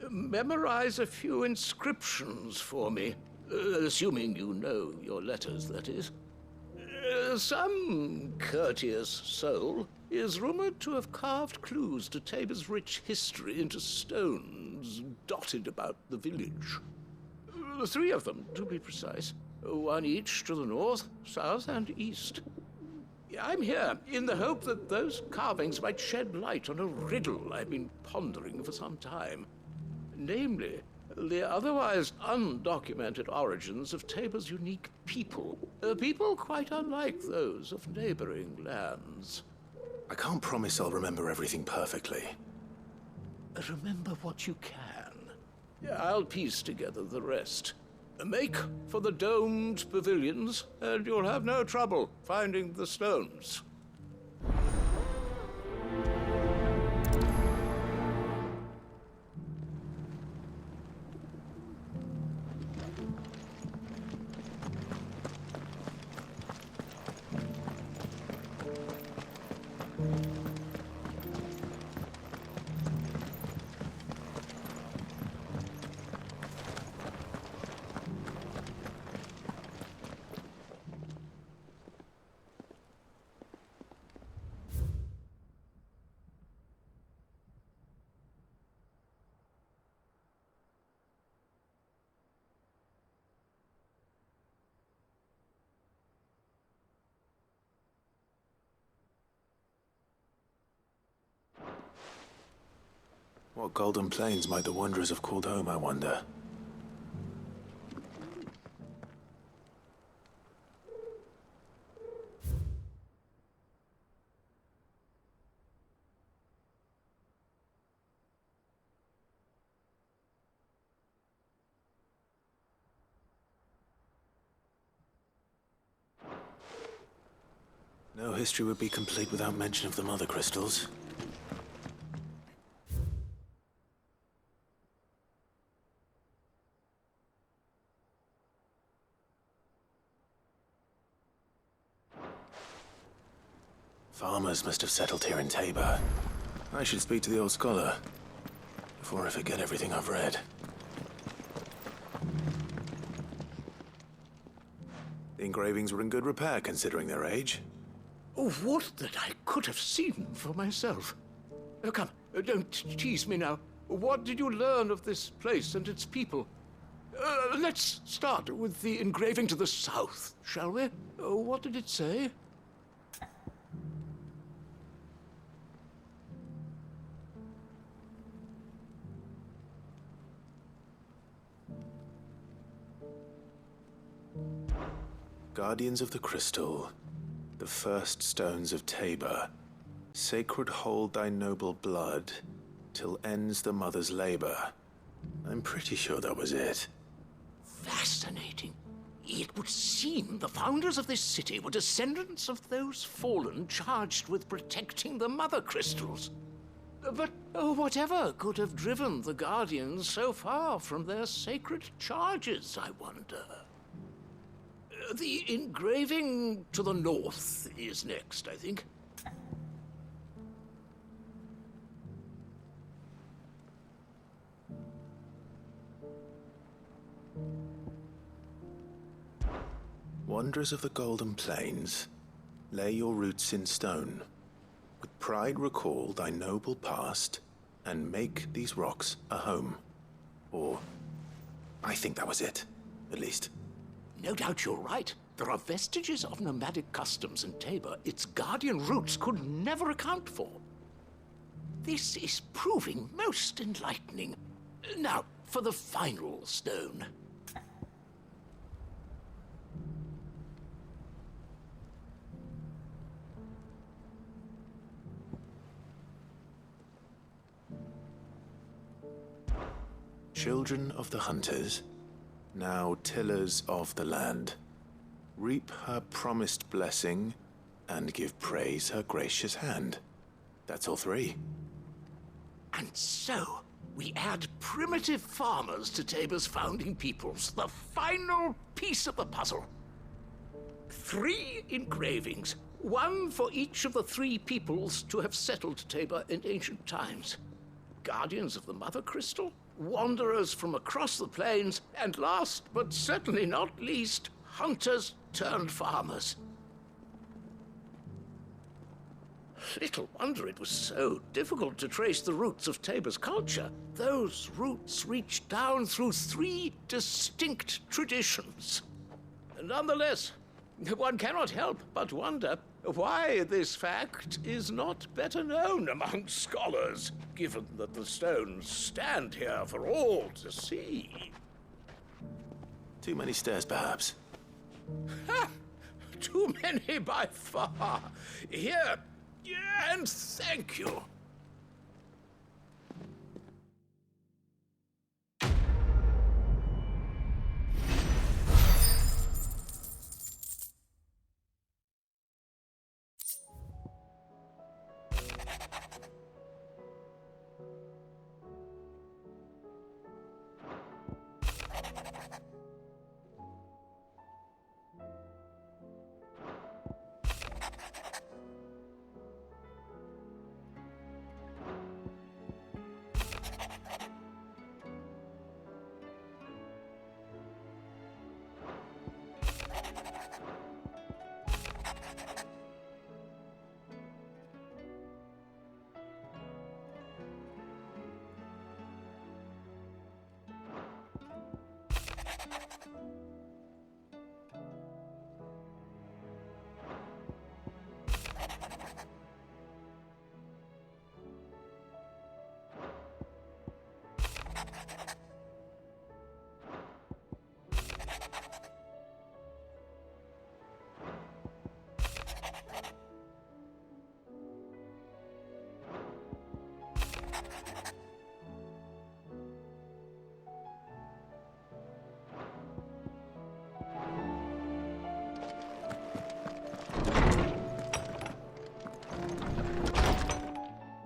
memorize a few inscriptions for me. Assuming you know your letters, that is. Some courteous soul is rumored to have carved clues to Tabor's rich history into stones dotted about the village. 3 of them, to be precise. 1 each to the north, south, and east. I'm here in the hope that those carvings might shed light on a riddle I've been pondering for some time. Namely, the otherwise undocumented origins of Tabor's unique people. People quite unlike those of neighboring lands. I can't promise I'll remember everything perfectly. Remember what you can. I'll piece together the rest. Make for the domed pavilions, and you'll have no trouble finding the stones. What golden plains might the wanderers have called home, I wonder? No history would be complete without mention of the mother crystals. Farmers must have settled here in Tabor. I should speak to the old scholar before I forget everything I've read. The engravings were in good repair considering their age. Oh, what that I could have seen for myself. Come, don't tease me now. What did you learn of this place and its people? Let's start with the engraving to the south, shall we? What did it say? Guardians of the Crystal, the first stones of Tabor, sacred hold thy noble blood, till ends the mother's labor. I'm pretty sure that was it. Fascinating. It would seem the founders of this city were descendants of those fallen charged with protecting the mother crystals. But whatever could have driven the Guardians so far from their sacred charges, I wonder? The engraving to the north is next, I think. Wanderers of the Golden Plains, lay your roots in stone. With pride recall thy noble past, and make these rocks a home. Or, I think that was it, at least. No doubt you're right. There are vestiges of nomadic customs in Tabor its guardian roots could never account for. This is proving most enlightening. Now, for the final stone. Children of the hunters, now tillers of the land, reap her promised blessing and give praise her gracious hand. That's all three. And so, we add primitive farmers to Tabor's founding peoples, the final piece of the puzzle. 3 engravings, one for each of the 3 peoples to have settled Tabor in ancient times. Guardians of the Mother Crystal, wanderers from across the plains, and last but certainly not least, hunters turned farmers. Little wonder it was so difficult to trace the roots of Tabor's culture. Those roots reach down through 3 distinct traditions. Nonetheless, one cannot help but wonder why this fact is not better known among scholars, given that the stones stand here for all to see. Too many stairs, perhaps. Ha! Too many by far. Here, and thank you.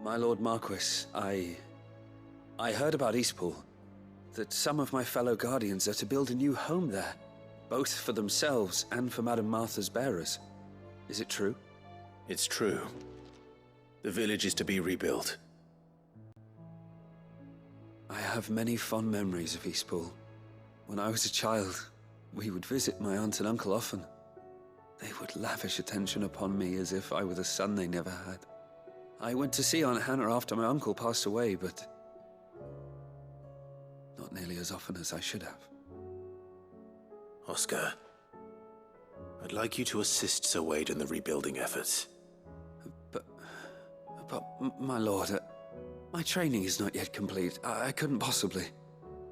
My Lord Marquis, I heard about Eastpool. That some of my fellow Guardians are to build a new home there, both for themselves and for Madame Martha's bearers. Is it true? It's true. The village is to be rebuilt. I have many fond memories of Eastpool. When I was a child, we would visit my aunt and uncle often. They would lavish attention upon me as if I were the son they never had. I went to see Aunt Hannah after my uncle passed away, but not nearly as often as I should have. Oscar, I'd like you to assist Sir Wade in the rebuilding efforts. But my lord, my training is not yet complete. I couldn't possibly.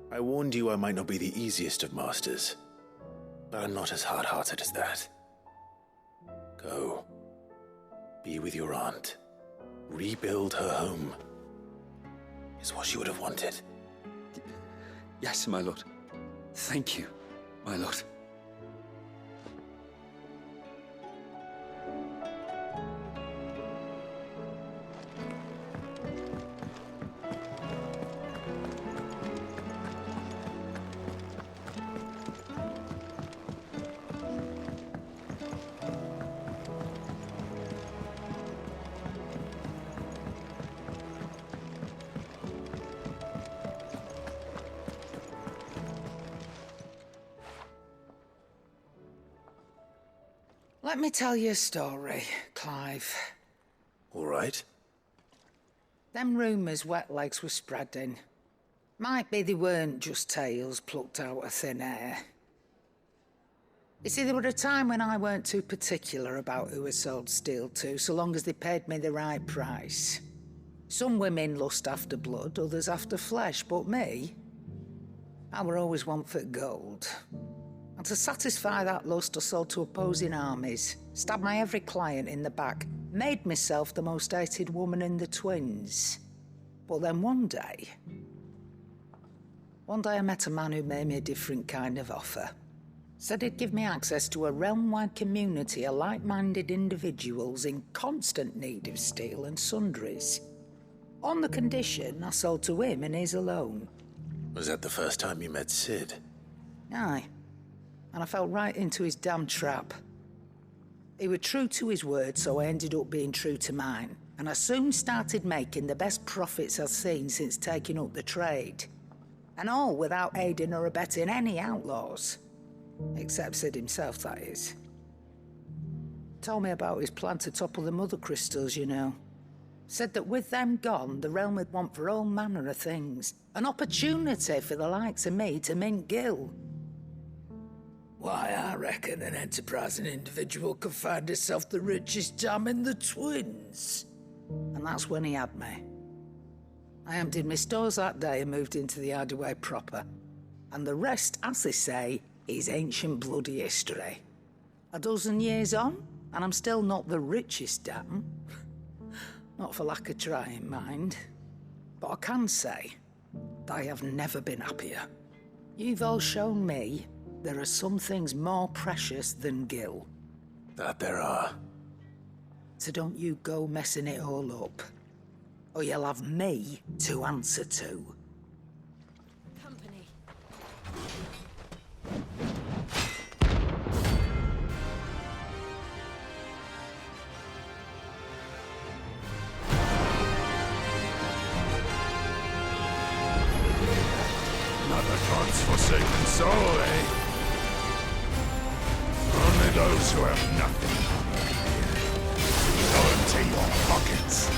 I warned you I might not be the easiest of masters, but I'm not as hard-hearted as that. Go. Be with your aunt. Rebuild her home. Is what she would have wanted. Yes, my lord. Thank you, my lord. Let me tell you a story, Clive. All right. Them rumours Wetlegs were spreading. Might be they weren't just tales plucked out of thin air. You see, there were a time when I weren't too particular about who I sold steel to, so long as they paid me the right price. Some women lust after blood, others after flesh, but me, I were always one for gold. And to satisfy that lust, I sold to opposing armies, stabbed my every client in the back, made myself the most hated woman in the twins. But then one day I met a man who made me a different kind of offer. Said he'd give me access to a realm-wide community of like-minded individuals in constant need of steel and sundries. On the condition I sold to him and his alone. Was that the first time you met Sid? Aye. And I fell right into his damn trap. He was true to his word, so I ended up being true to mine. And I soon started making the best profits I've seen since taking up the trade. And all without aiding or abetting any outlaws. Except Sid himself, that is. Told me about his plan to topple the mother crystals, you know. Said that with them gone, the realm would want for all manner of things. An opportunity for the likes of me to mint gil. Why, I reckon an enterprising individual could find himself the richest dam in the twins. And that's when he had me. I emptied my stores that day and moved into the hideaway proper. And the rest, as they say, is ancient bloody history. A dozen years on, and I'm still not the richest dam. Not for lack of trying, mind. But I can say that I have never been happier. You've all shown me there are some things more precious than gil. That there are. So don't you go messing it all up, or you'll have me to answer to. Company. Another God's forsaken soul, eh? Only those who have nothing go into your pockets.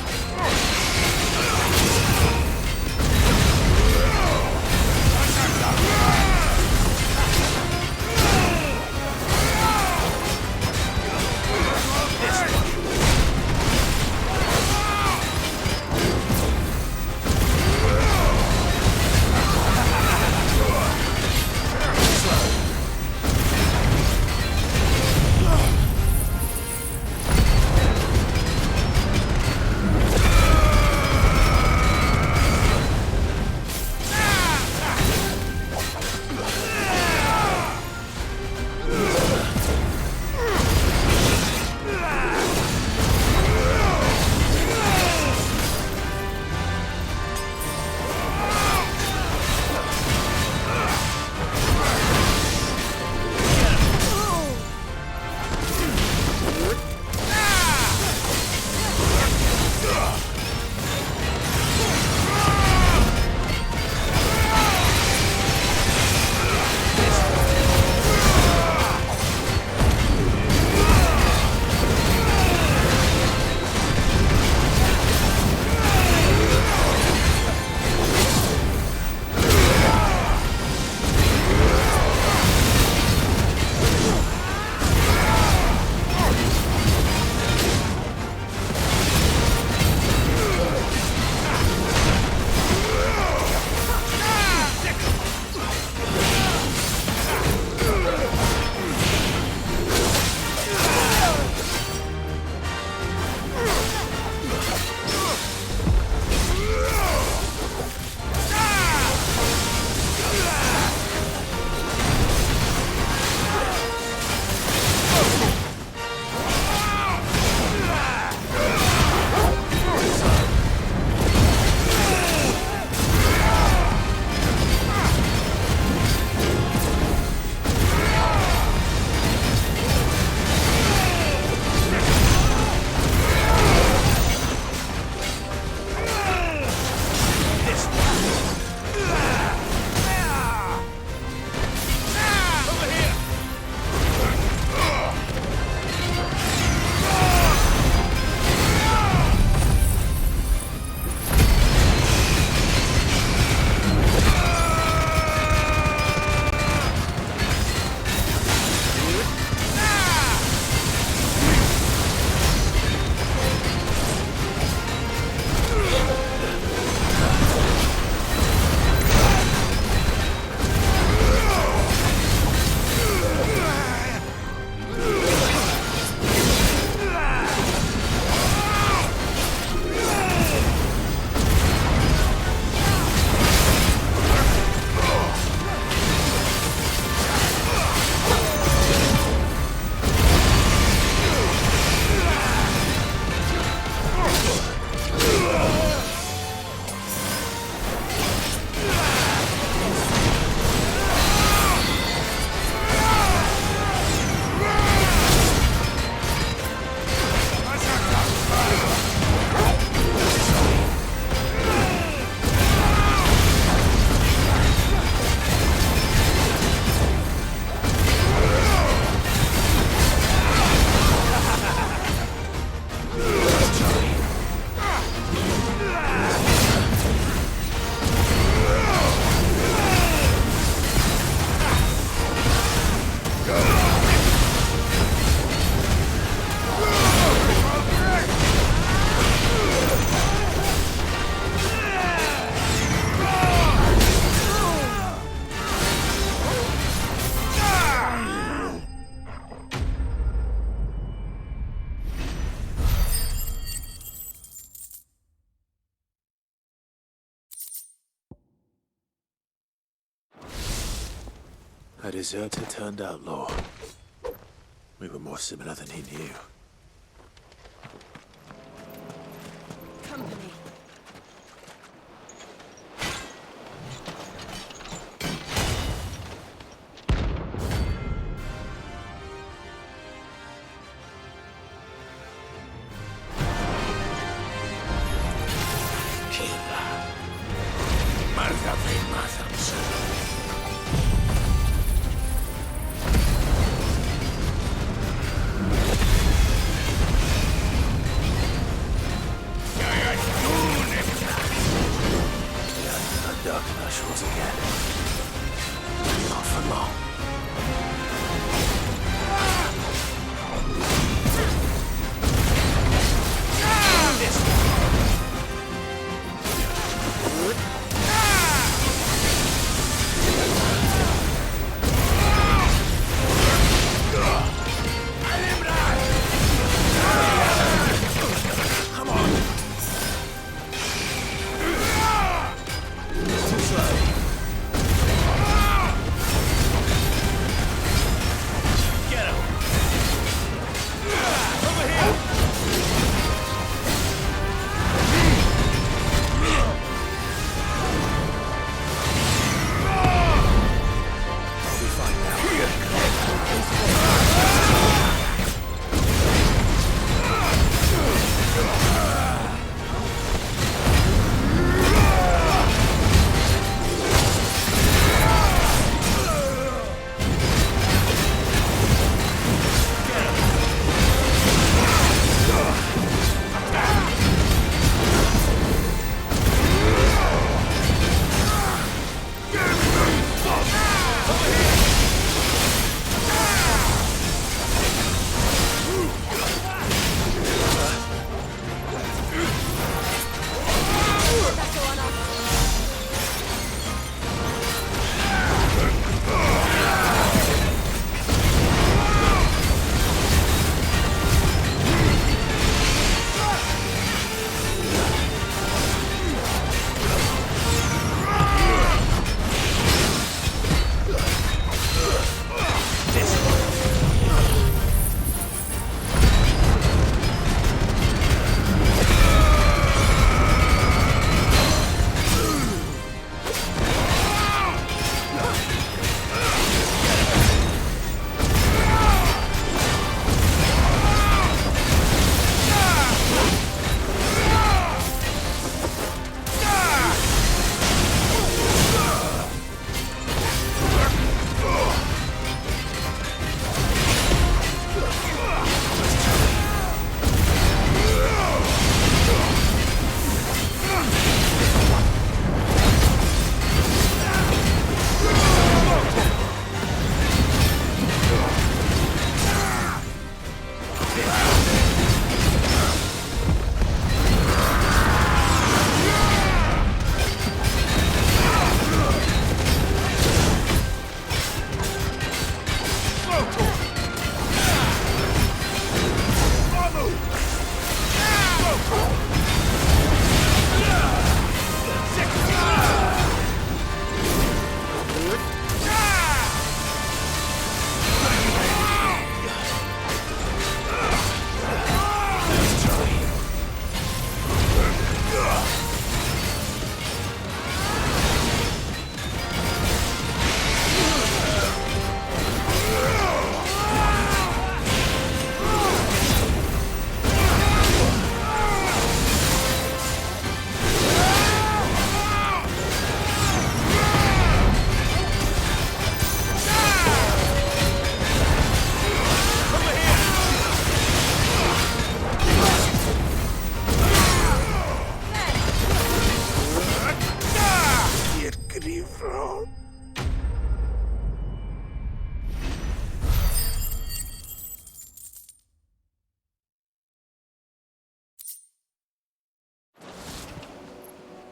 A deserter turned outlaw. We were more similar than he knew. Company.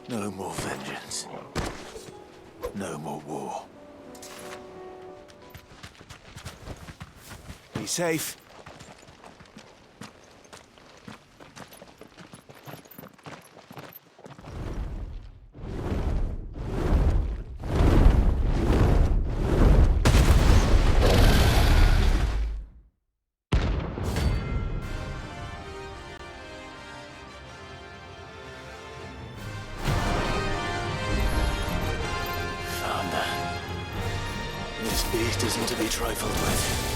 No more vengeance. No more war. Be safe. past isn't to be trifled with.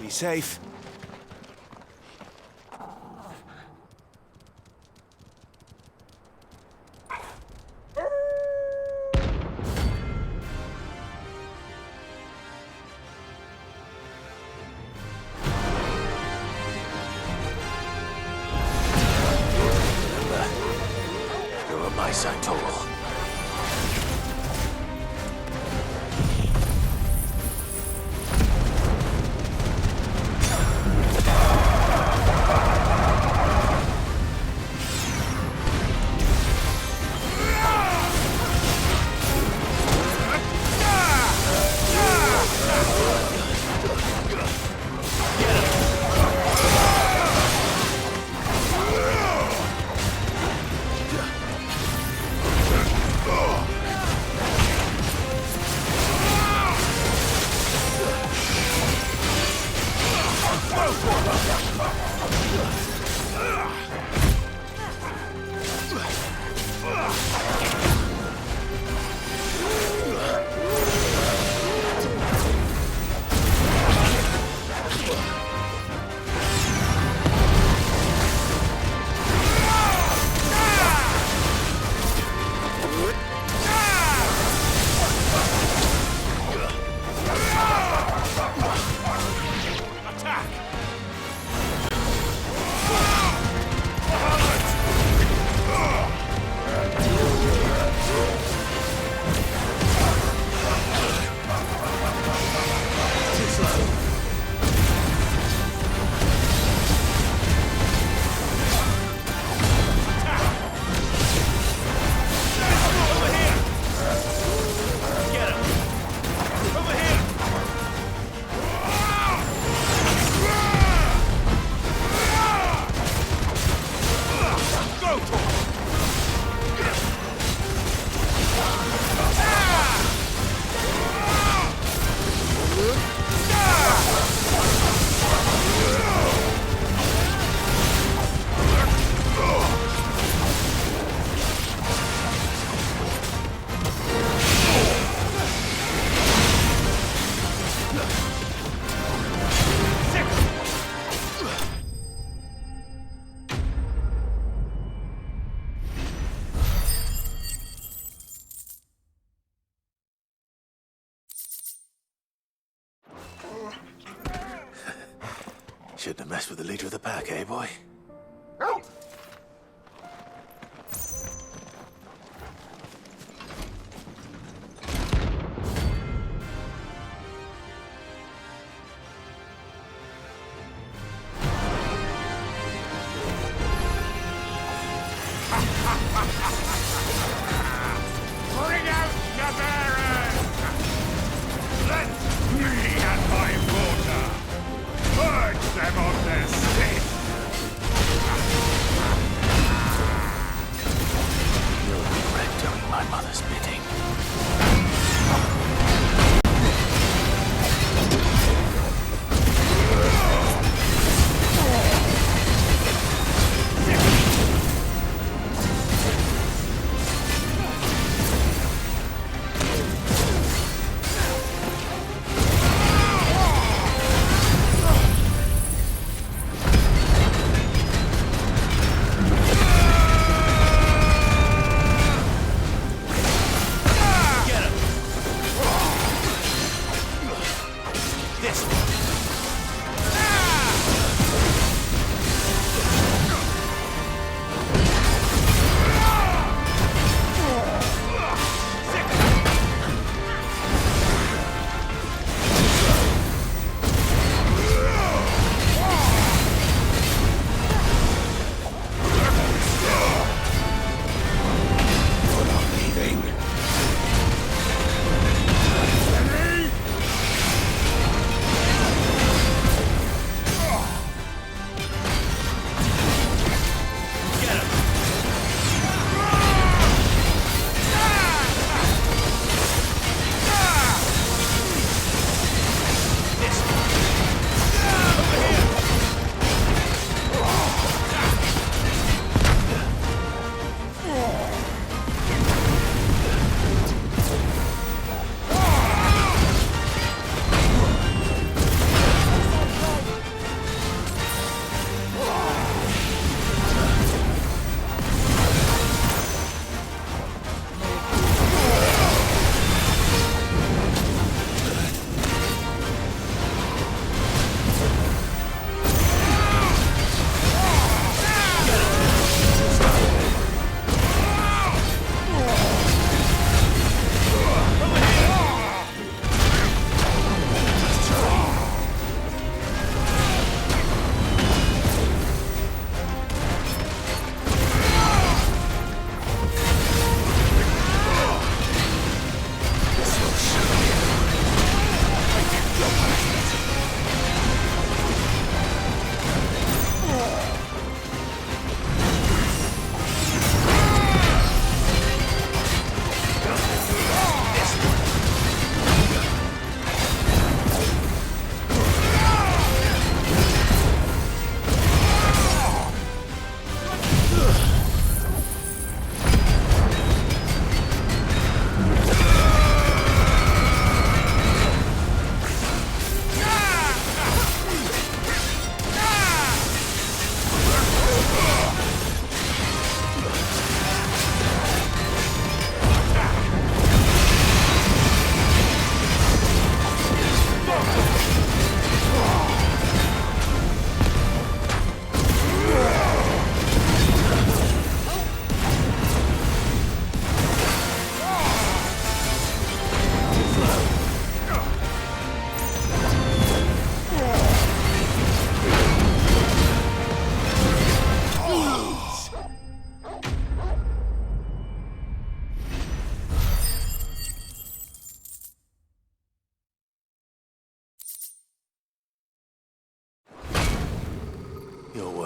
Be safe. You're on my side, Torgal. Shouldn't have messed with the leader of the pack, eh, boy? Bring out the bearers! Let me and my water purge them of their sin!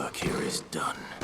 work here is done.